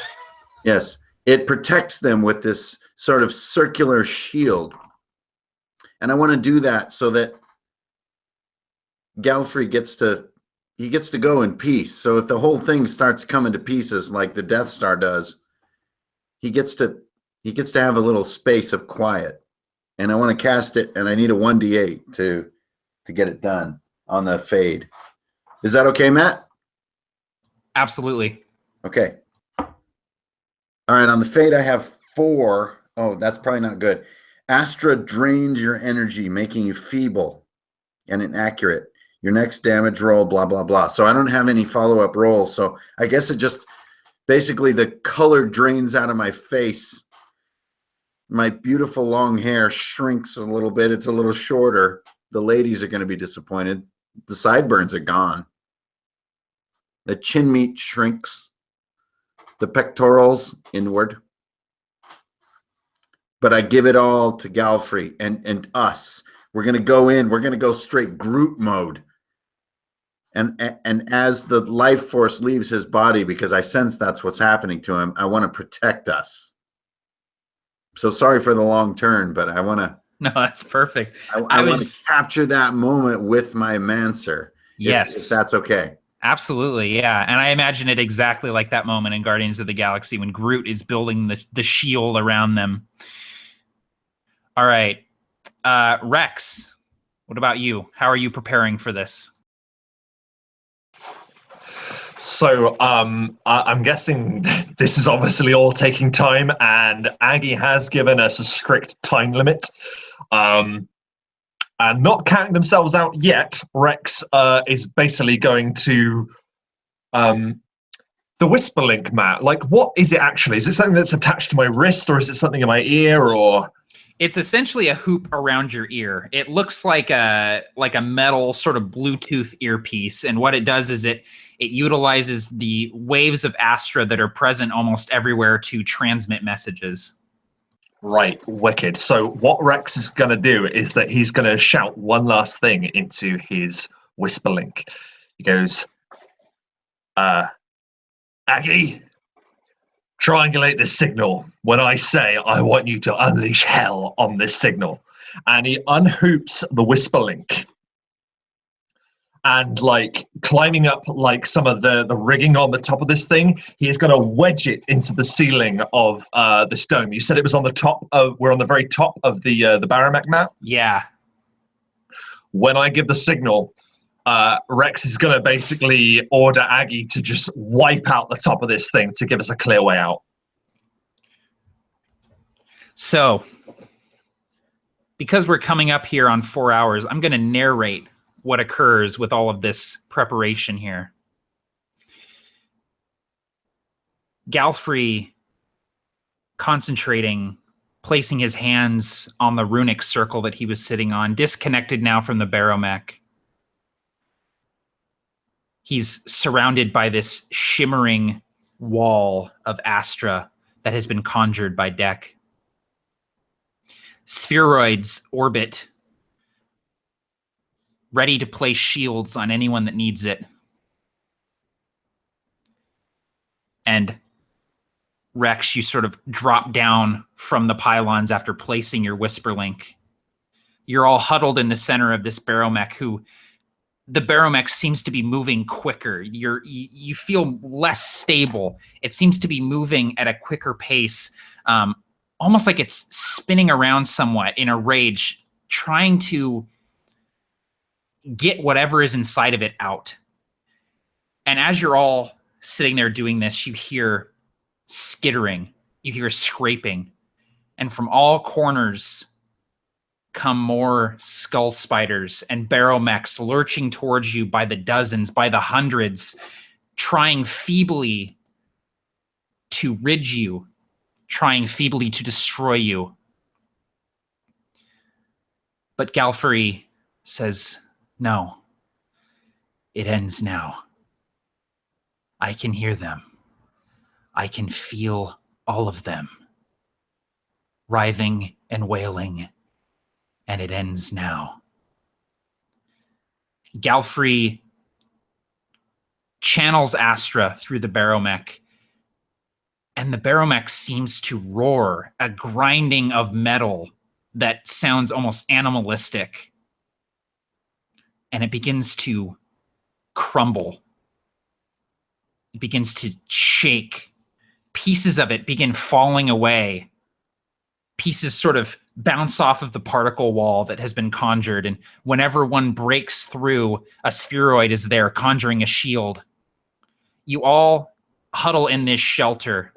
Yes, it protects them with this sort of circular shield. And I want to do that so that Galfrey gets to go in peace. So if the whole thing starts coming to pieces like the Death Star does, he gets to have a little space of quiet. And I want to cast it, and I need a 1d8 to get it done on the fade. Is that okay, Matt? Absolutely. Okay. All right, on the fade, I have 4. Oh, that's probably not good. Astra drains your energy, making you feeble and inaccurate. Your next damage roll, blah, blah, blah. So I don't have any follow-up rolls. So I guess it just, basically the color drains out of my face. My beautiful long hair shrinks a little bit. It's a little shorter. The ladies are going to be disappointed. The sideburns are gone. The chin meat shrinks. The pectorals inward. But I give it all to Galfrey and us. We're going to go in. We're going to go straight Groot mode. And as the life force leaves his body, because I sense that's what's happening to him, I want to protect us. So sorry for the long turn, but I want to. No, that's perfect. I want to capture that moment with my Mancer. Yes. If that's okay. Absolutely, yeah. And I imagine it exactly like that moment in Guardians of the Galaxy when Groot is building the shield around them. All right. Rex, what about you? How are you preparing for this? So I'm guessing this is obviously all taking time, and Aggie has given us a strict time limit. And not counting themselves out yet, Rex is basically going to the Whisperlink, Matt. Like, what is it actually? Is it something that's attached to my wrist, or is it something in my ear, or? It's essentially a hoop around your ear. It looks like a metal sort of Bluetooth earpiece, and what it does is it utilizes the waves of Astra that are present almost everywhere to transmit messages. Right, wicked. So what Rex is going to do is that he's going to shout one last thing into his Whisperlink. He goes, Aggie, triangulate this signal. When I say I want you to unleash hell on this signal. And he unhoops the Whisperlink. And like climbing up like some of the rigging on the top of this thing, he is going to wedge it into the ceiling of this dome. You said it was on the top of, we're on the very top of the barrowmech map? Yeah. When I give the signal, Rex is going to basically order Aggie to just wipe out the top of this thing to give us a clear way out. So, because we're coming up here on 4 hours, I'm going to narrate what occurs with all of this preparation here. Galfrey concentrating, placing his hands on the runic circle that he was sitting on, disconnected now from the barrowmech. He's surrounded by this shimmering wall of Astra that has been conjured by Deck. Spheroids orbit, ready to place shields on anyone that needs it. And Rex, you sort of drop down from the pylons after placing your Whisperlink. You're all huddled in the center of this barrowmech who... The barrowmech seems to be moving quicker. You feel less stable. It seems to be moving at a quicker pace, almost like it's spinning around somewhat in a rage, trying to get whatever is inside of it out. And as you're all sitting there doing this, you hear skittering, you hear scraping, and from all corners come more skull spiders and barrowmechs lurching towards you by the dozens, by the hundreds, trying feebly to rid you, trying feebly to destroy you. But Galfrey says, no, it ends now. I can hear them. I can feel all of them, writhing and wailing. And it ends now. Galfrey channels Astra through the barrowmech, and the barrowmech seems to roar, a grinding of metal that sounds almost animalistic. And it begins to crumble. It begins to shake. Pieces of it begin falling away. Pieces sort of bounce off of the particle wall that has been conjured, and whenever one breaks through, a spheroid is there conjuring a shield. You all huddle in this shelter,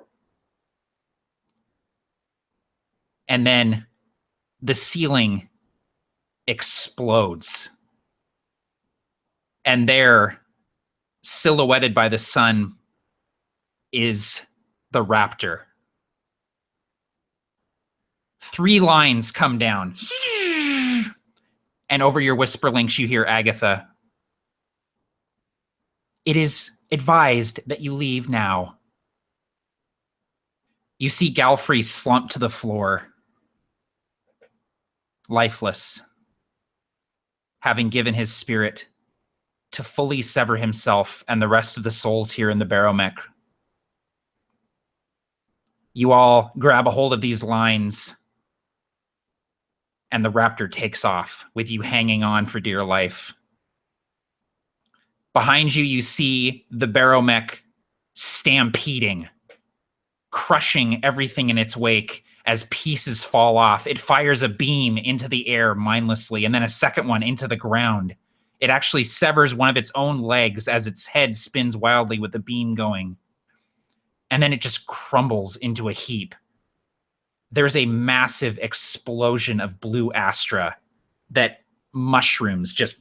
and then the ceiling explodes. And there, silhouetted by the sun, is the raptor. 3 lines come down. And over your Whisperlinks, you hear Agatha. It is advised that you leave now. You see Galfrey slump to the floor, lifeless, having given his spirit to fully sever himself and the rest of the souls here in the barrowmech. You all grab a hold of these lines, and the raptor takes off with you hanging on for dear life. Behind you, you see the barrowmech stampeding, crushing everything in its wake as pieces fall off. It fires a beam into the air mindlessly, and then a second one into the ground. It actually severs one of its own legs as its head spins wildly with the beam going. And then it just crumbles into a heap. There's a massive explosion of blue Astra that mushrooms just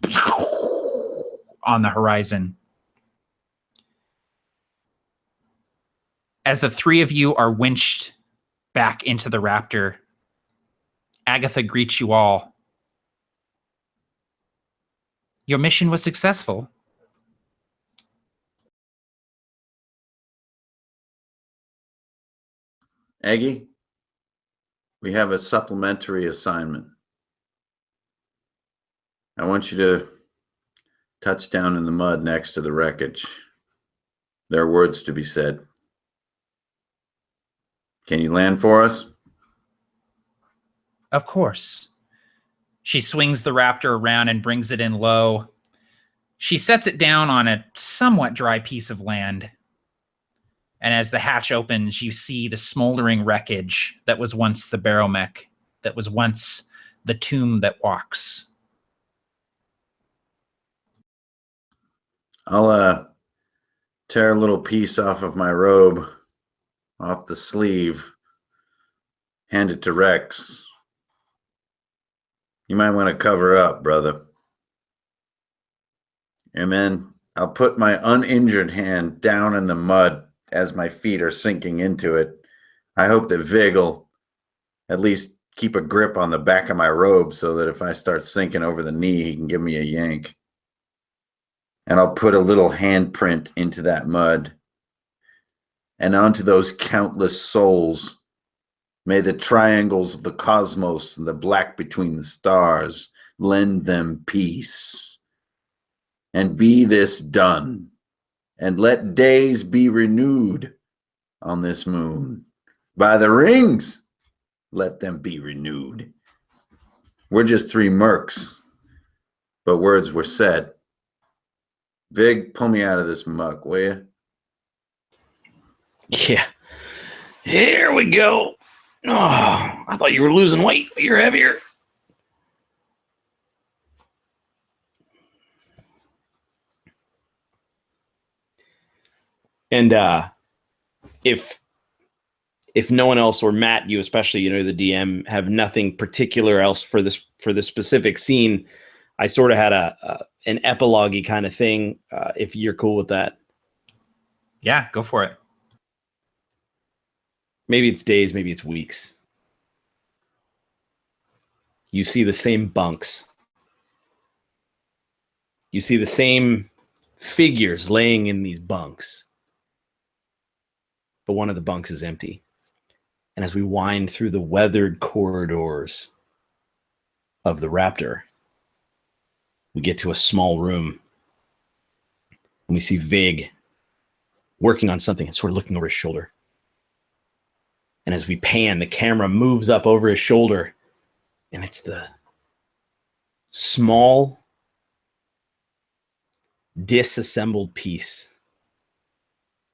on the horizon. As the 3 of you are winched back into the raptor, Agatha greets you all. Your mission was successful. Aggie, we have a supplementary assignment. I want you to touch down in the mud next to the wreckage. There are words to be said. Can you land for us? Of course. She swings the raptor around and brings it in low. She sets it down on a somewhat dry piece of land. And as the hatch opens, you see the smoldering wreckage that was once the barrowmech, that was once the tomb that walks. I'll tear a little piece off of my robe, off the sleeve, hand it to Rex. You might want to cover up, brother. And then I'll put my uninjured hand down in the mud as my feet are sinking into it. I hope that Vig will at least keep a grip on the back of my robe so that if I start sinking over the knee, he can give me a yank. And I'll put a little handprint into that mud. And onto those countless souls, may the triangles of the cosmos and the black between the stars lend them peace. And be this done. And let days be renewed on this moon. By the rings, let them be renewed. We're just three mercs, but words were said. Vig, pull me out of this muck, will you? Yeah. Here we go. Oh, I thought you were losing weight, but you're heavier. And if no one else, or Matt, you especially, you know, the DM, have nothing particular else for this specific scene, I sort of had an epilogue-y kind of thing. If you're cool with that, Yeah, go for it. maybe it's days, maybe it's weeks. You see the same bunks. You see the same figures laying in these bunks. But one of the bunks is empty. And as we wind through the weathered corridors of the Raptor, we get to a small room. And we see Vig working on something and sort of looking over his shoulder. And as we pan, the camera moves up over his shoulder. And it's the small, disassembled piece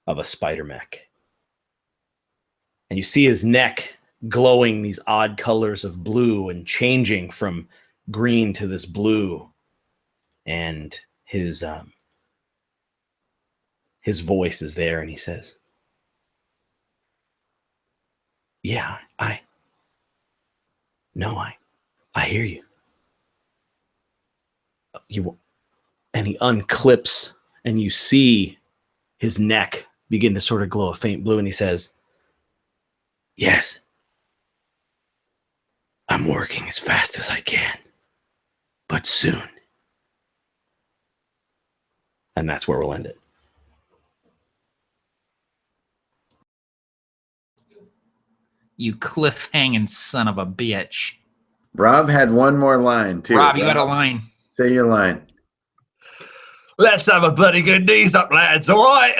of a spider mech. And you see his neck glowing these odd colors of blue and changing from green to this blue. And his voice is there, and he says, "Yeah, I hear you. And he unclips, and you see his neck begin to sort of glow a faint blue, and he says, "Yes, I'm working as fast as I can, but soon." And that's where we'll end it. You cliff-hanging son of a bitch. Rob had one more line, too. Rob, you had a line. Say your line. Let's have a bloody good knees up, lads, all right?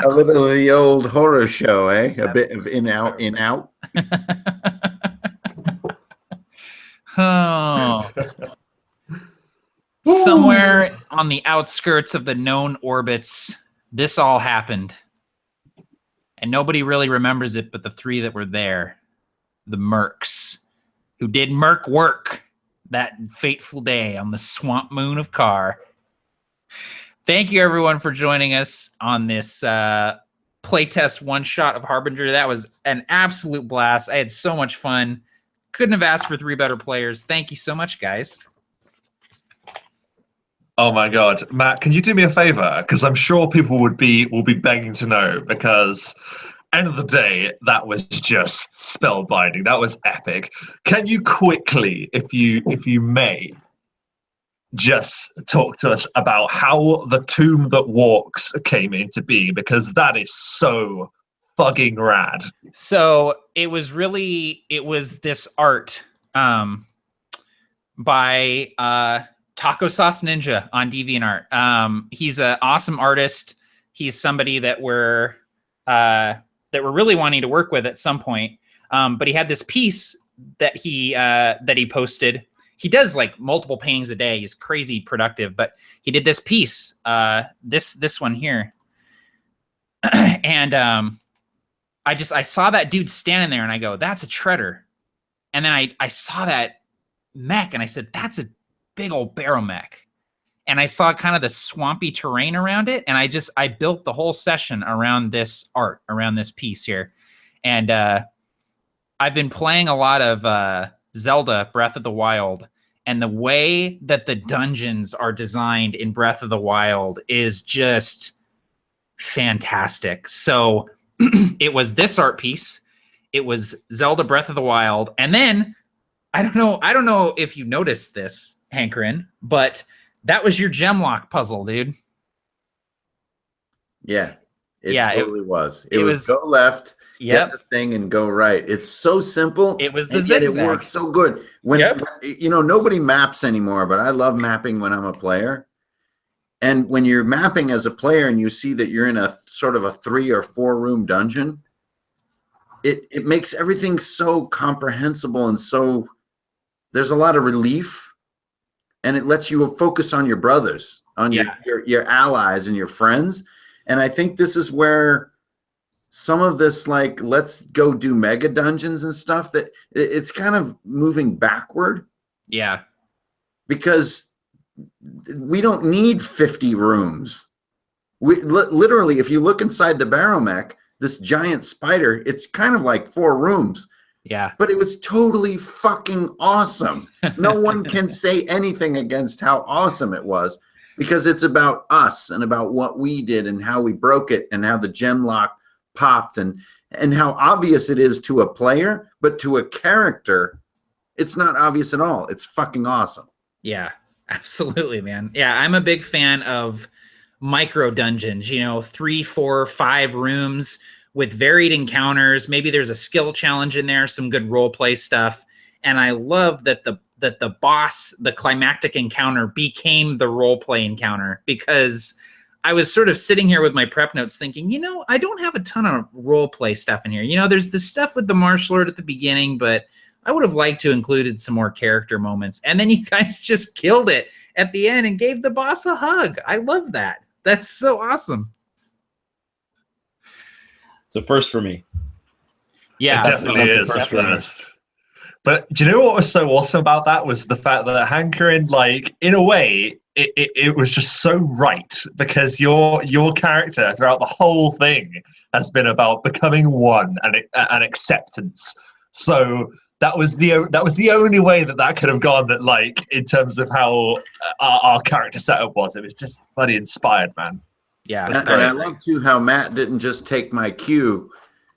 A little of the old horror show, eh? A bit of in, out, in, out. Oh. Somewhere on the outskirts of the known orbits, this all happened. And nobody really remembers it but the three that were there. The mercs, who did merc work that fateful day on the swamp moon of Karr. Thank you, everyone, for joining us on this playtest one-shot of Harbinger. That was an absolute blast. I had so much fun. Couldn't have asked for three better players. Thank you so much, guys. Oh my God, Matt, can you do me a favor? Because I'm sure people will be begging to know. Because end of the day, that was just spellbinding. That was epic. Can you quickly, if you may, just talk to us about how the Tomb That Walks came into being? Because that is so fucking rad. So it was this art by Taco Sauce Ninja on DeviantArt. He's an awesome artist. He's somebody that we're really wanting to work with at some point. But he had this piece that he posted. He does like multiple paintings a day. He's crazy productive, but he did this piece, this one here. And I saw that dude standing there and I go, that's a treader. And then I saw that mech and I said, that's a big old barrowmech. And I saw kind of the swampy terrain around it. And I built the whole session around this art, around this piece here. And I've been playing a lot of Zelda Breath of the Wild, and the way that the dungeons are designed in Breath of the Wild is just fantastic. So it was this art piece, it was Zelda Breath of the Wild, and then I don't know if you noticed this, Hankerin, but that was your gemlock puzzle, dude. Yeah, it Yeah, totally was. It was go left, Yep. get the thing, and go right. It's so simple. It was the and yet zigzag. It works so good. When nobody maps anymore, but I love mapping when I'm a player. And when you're mapping as a player and you see that you're in a sort of a 3 or 4 room dungeon, it makes everything so comprehensible, and so there's a lot of relief, and it lets you focus on your brothers, on your allies and your friends. And I think this is where some of this, like, let's go do mega dungeons and stuff, that it's kind of moving backward. Yeah. Because we don't need 50 rooms. We literally, if you look inside the barrowmech, this giant spider, it's kind of like 4 rooms. Yeah. But it was totally fucking awesome. No one can say anything against how awesome it was, because it's about us and about what we did and how we broke it and how the gem lock popped and how obvious it is to a player, but to a character, it's not obvious at all. It's fucking awesome. Yeah, absolutely, man. Yeah, I'm a big fan of micro dungeons, 3, 4, 5 rooms with varied encounters. Maybe there's a skill challenge in there, some good role play stuff. And I love that the boss, the climactic encounter, became the role play encounter, because I was sort of sitting here with my prep notes thinking, I don't have a ton of role play stuff in here. There's this stuff with the Marsh Lord at the beginning, but I would have liked to included some more character moments. And then you guys just killed it at the end and gave the boss a hug. I love that. That's so awesome. It's a first for me. Yeah, it definitely is a first. But do you know what was so awesome about that was the fact that Hankerin, like, in a way, it was just so right, because your character throughout the whole thing has been about becoming one and acceptance. So that was the only way that could have gone, that, like, in terms of how our character setup was. It was just bloody inspired, man. Yeah, and I love too how Matt didn't just take my cue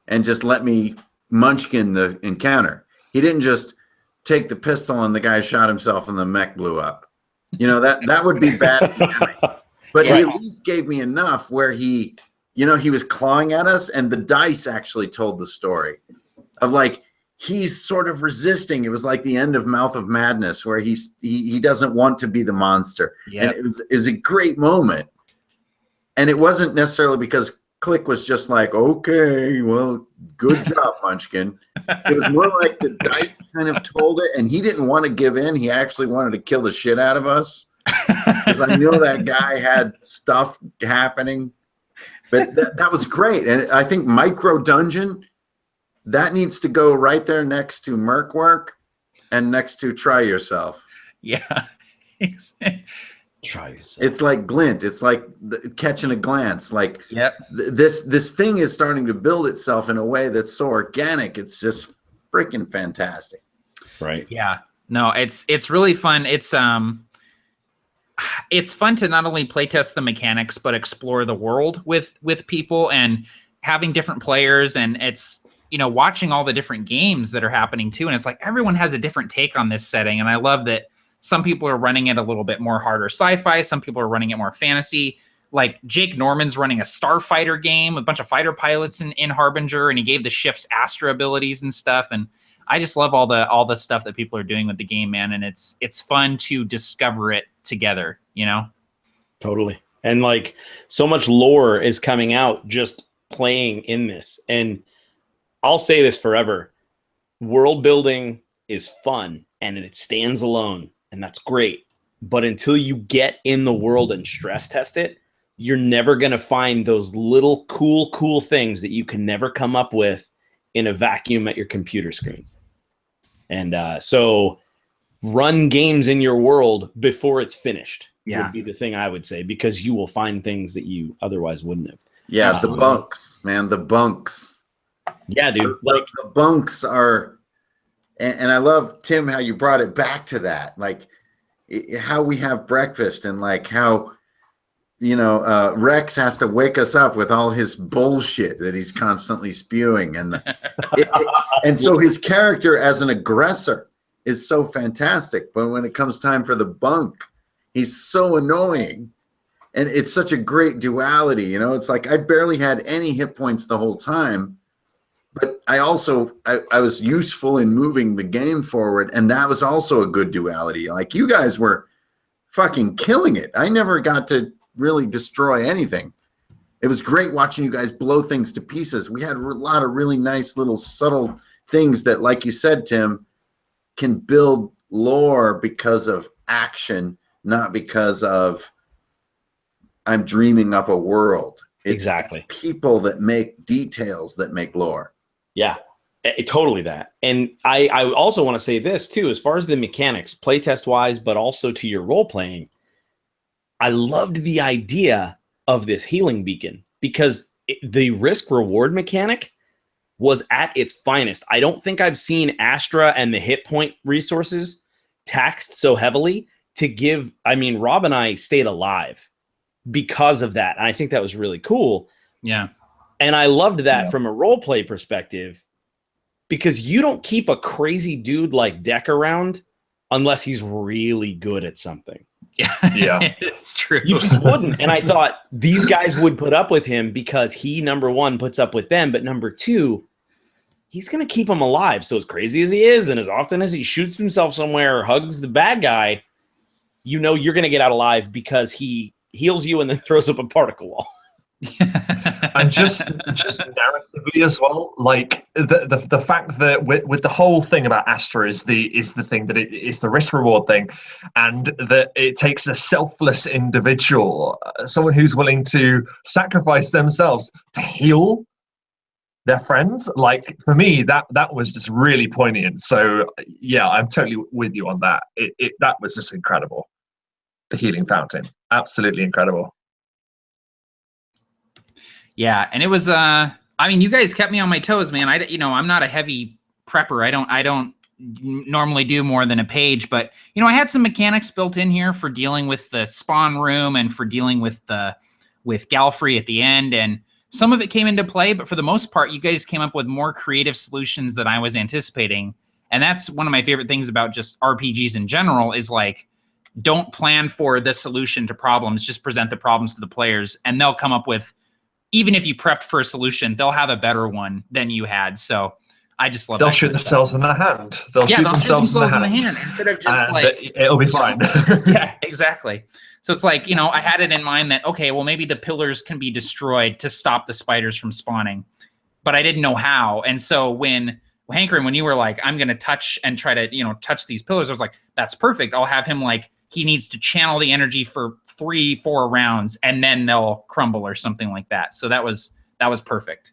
and just let me munchkin the encounter. He didn't just take the pistol and the guy shot himself and the mech blew up. That would be bad. But he at least gave me enough where he was clawing at us, and the dice actually told the story of, like, he's sort of resisting. It was like the end of Mouth of Madness, where he doesn't want to be the monster. Yep. And it was a great moment. And it wasn't necessarily because Click was just like, okay, well, good job, Munchkin. It was more like the dice kind of told it, and he didn't want to give in. He actually wanted to kill the shit out of us, because I know that guy had stuff happening. But that was great. And I think micro dungeon, that needs to go right there next to Merc Work and next to Try Yourself. Yeah. Try yourself. It's like glint. It's like catching a glance. Like, yep. This thing is starting to build itself in a way that's so organic. It's just freaking fantastic. Right. Yeah. No, it's really fun. It's fun to not only playtest the mechanics, but explore the world with people and having different players. And it's, watching all the different games that are happening too. And it's like everyone has a different take on this setting. And I love that some people are running it a little bit more harder sci-fi. Some people are running it more fantasy. Like Jake Norman's running a starfighter game with a bunch of fighter pilots in Harbinger, and he gave the ships Astra abilities and stuff. And I just love all the stuff that people are doing with the game, man. And it's fun to discover it together, Totally. And, like, so much lore is coming out just playing in this. And I'll say this forever. World building is fun and it stands alone. And that's great. But until you get in the world and stress test it, you're never going to find those little cool things that you can never come up with in a vacuum at your computer screen. And so run games in your world before it's finished would be the thing I would say, because you will find things that you otherwise wouldn't have. Yeah, the bunks, man, the bunks. Yeah, dude. Like The bunks are, and I love, Tim, how you brought it back to that, like how we have breakfast and like how, Rex has to wake us up with all his bullshit that he's constantly spewing. And so his character as an aggressor is so fantastic. But when it comes time for the bunk, he's so annoying. And it's such a great duality. It's like I barely had any hit points the whole time. But I was useful in moving the game forward. And that was also a good duality. Like you guys were fucking killing it. I never got to really destroy anything. It was great watching you guys blow things to pieces. We had a lot of really nice little subtle things that, like you said, Tim, can build lore because of action, not because of I'm dreaming up a world. exactly. It's people that make details that make lore. Yeah, totally that. And I also want to say this too, as far as the mechanics, playtest wise, but also to your role playing. I loved the idea of this healing beacon because the risk reward mechanic was at its finest. I don't think I've seen Astra and the hit point resources taxed so heavily to give. I mean, Rob and I stayed alive because of that. And I think that was really cool. Yeah. And I loved that from a role play perspective because you don't keep a crazy dude like Deck around unless he's really good at something. Yeah, it's true. You just wouldn't. And I thought these guys would put up with him because he, number one, puts up with them. But number two, he's going to keep them alive. So as crazy as he is, and as often as he shoots himself somewhere or hugs the bad guy, you're going to get out alive because he heals you and then throws up a particle wall. And just narratively as well, like the fact that with the whole thing about Astra is the thing that it is the risk reward thing, and that it takes a selfless individual, someone who's willing to sacrifice themselves to heal their friends. Like for me, that was just really poignant. So yeah, I'm totally with you on that. That was just incredible. The healing fountain, absolutely incredible. Yeah, and it was I mean, you guys kept me on my toes, man. I'm not a heavy prepper. I don't normally do more than a page, but I had some mechanics built in here for dealing with the spawn room and for dealing with Galfrey at the end, and some of it came into play, but for the most part, you guys came up with more creative solutions than I was anticipating. And that's one of my favorite things about just RPGs in general is like, don't plan for the solution to problems, just present the problems to the players, and they'll come up with, even if you prepped for a solution, they'll have a better one than you had. So I just love. They'll shoot themselves in the hand. They'll shoot themselves in the hand instead of just it'll be fine. Yeah, exactly. So it's like, I had it in mind that, okay, well, maybe the pillars can be destroyed to stop the spiders from spawning, but I didn't know how. And so when Hankerin, when you were like, I'm going to touch and try to, touch these pillars, I was like, that's perfect. I'll have him like, he needs to channel the energy for 3-4 rounds and then they'll crumble or something like that. So that was perfect.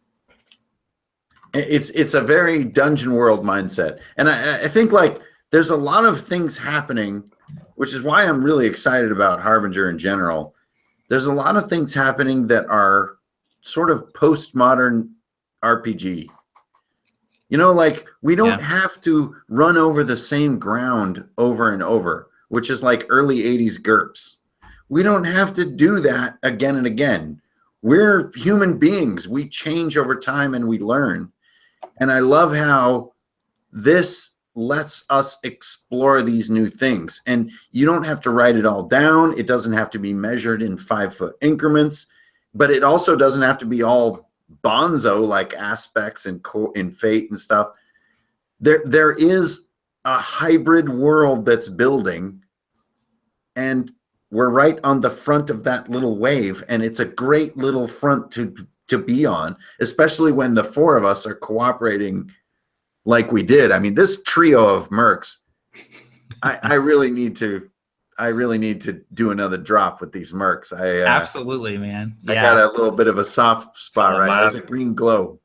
It's a very Dungeon World mindset. And I think like there's a lot of things happening, which is why I'm really excited about Harbinger in general. There's a lot of things happening that are sort of postmodern RPG. Like we don't have to run over the same ground over and over, which is like early 80s GURPS. We don't have to do that again and again. We're human beings. We change over time and we learn. And I love how this lets us explore these new things. And you don't have to write it all down. It doesn't have to be measured in 5-foot increments, but it also doesn't have to be all bonzo like aspects in Fate and stuff. There is a hybrid world that's building, and we're right on the front of that little wave, and it's a great little front to be on, especially when the four of us are cooperating like we did. I mean, this trio of mercs, I really need to do another drop with these mercs. Absolutely, man. I got a little bit of a soft spot, right? There's a green glow.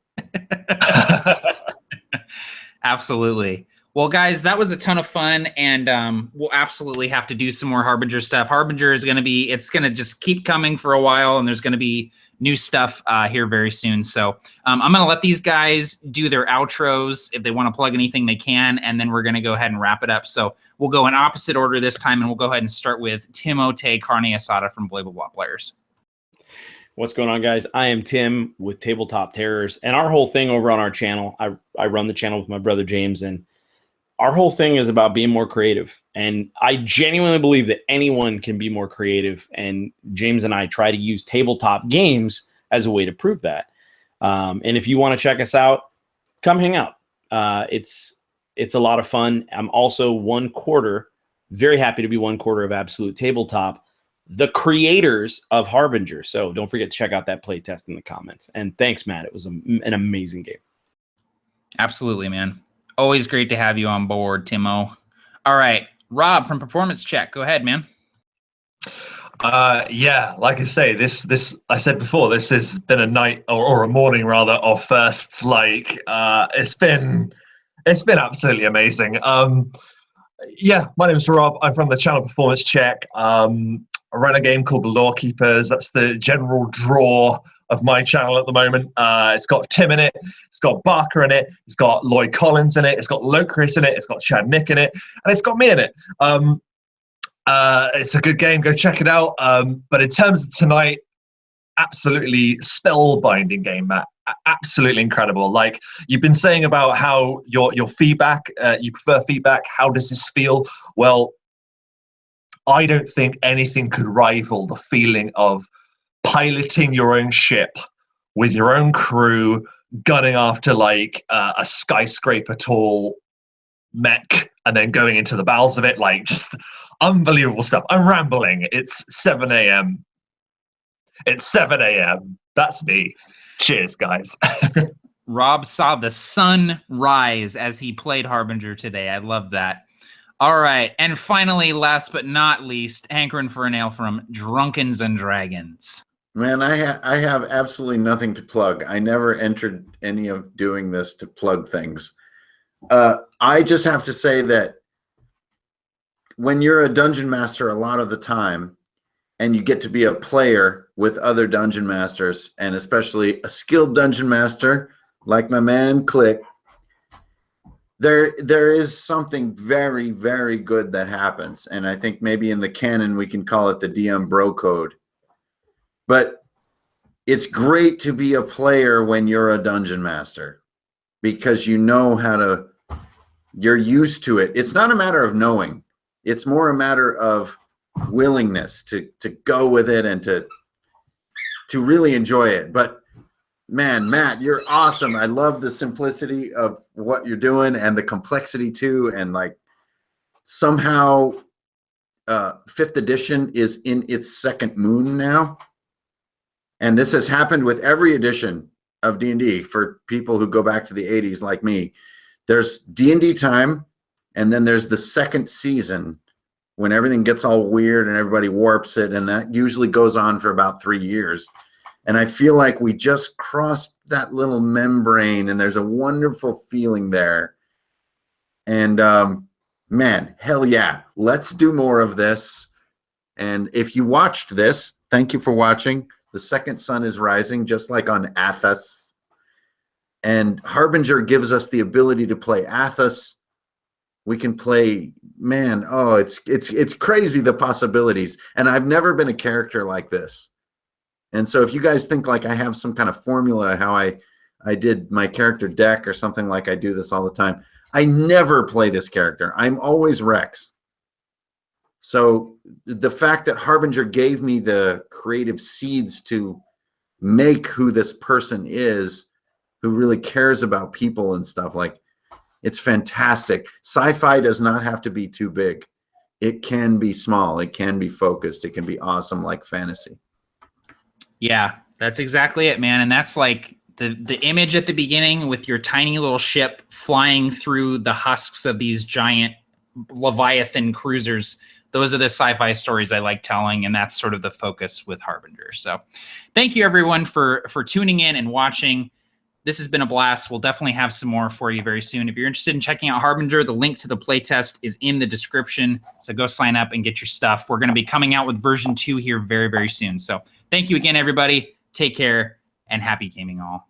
Absolutely. Well, guys, that was a ton of fun, and we'll absolutely have to do some more Harbinger stuff. Harbinger is going to be, it's going to just keep coming for a while, and there's going to be new stuff here very soon. So I'm going to let these guys do their outros. If they want to plug anything, they can, and then we're going to go ahead and wrap it up. So we'll go in opposite order this time, and we'll go ahead and start with Timote Carne Asada from Blade Block Players. What's going on, guys? I am Tim with Tabletop Terrors, and our whole thing over on our channel, I run the channel with my brother James, and our whole thing is about being more creative. And I genuinely believe that anyone can be more creative, and James and I try to use tabletop games as a way to prove that. And if you want to check us out, come hang out. It's a lot of fun. I'm also very happy to be 1/4 of Absolute Tabletop, the creators of Harbinger. So don't forget to check out that playtest in the comments. And thanks, Matt. It was an amazing game. Absolutely, man. Always great to have you on board, Timo. All right, Rob from Performance Check. Go ahead, man. Yeah, like I say, this I said before, this has been a night or a morning rather of firsts. Like it's been absolutely amazing. Yeah, my name is Rob. I'm from the channel Performance Check. I run a game called The Lawkeepers. That's the general draw of my channel at the moment. It's got Tim in it, it's got Barker in it, it's got Lloyd Collins in it, it's got Locris in it, it's got Chad Nick in it, and it's got me in it. It's a good game, go check it out. But in terms of tonight, absolutely spellbinding game, Matt. Absolutely incredible. Like you've been saying about how your feedback, you prefer feedback, how does this feel? Well, I don't think anything could rival the feeling of piloting your own ship with your own crew, gunning after like a skyscraper tall mech, and then going into the bowels of it. Like just unbelievable stuff. I'm rambling. It's 7 a.m. It's 7 a.m. That's me. Cheers, guys. Rob saw the sun rise as he played Harbinger today. I love that. All right, and finally, last but not least, hankering for an ale from Drunkens and Dragons. Man, I have absolutely nothing to plug. I never entered any of doing this to plug things. I just have to say that when you're a dungeon master a lot of the time, and you get to be a player with other dungeon masters, and especially a skilled dungeon master like my man Click, there is something very, very good that happens. And I think maybe in the canon we can call it the DM bro code. But it's great to be a player when you're a dungeon master, because you know how to, you're used to it. It's not a matter of knowing. It's more a matter of willingness to go with it and to really enjoy it. But man, Matt, you're awesome. I love the simplicity of what you're doing and the complexity too. And like somehow 5th edition is in its second moon now. And this has happened with every edition of D&D for people who go back to the 80s like me. There's D&D time, and then there's the second season when everything gets all weird and everybody warps it, and that usually goes on for about 3 years. And I feel like we just crossed that little membrane, and there's a wonderful feeling there. And man, hell yeah, let's do more of this. And if you watched this, thank you for watching. The second sun is rising, just like on Athos. And Harbinger gives us the ability to play Athos. We can play, man, oh, it's crazy, the possibilities. And I've never been a character like this. And so if you guys think like I have some kind of formula how I did my character deck or something, like I do this all the time, I never play this character. I'm always Rex. So the fact that Harbinger gave me the creative seeds to make who this person is, who really cares about people and stuff, like, it's fantastic. Sci-fi does not have to be too big. It can be small. It can be focused. It can be awesome like fantasy. Yeah, that's exactly it, man. And that's like the image at the beginning with your tiny little ship flying through the husks of these giant Leviathan cruisers. Those are the sci-fi stories I like telling, and that's sort of the focus with Harbinger. So thank you, everyone, for tuning in and watching. this has been a blast. We'll definitely have some more for you very soon. If you're interested in checking out Harbinger, the link to the playtest is in the description. So go sign up and get your stuff. We're going to be coming out with version 2 here very, very soon. So thank you again, everybody. Take care and happy gaming all.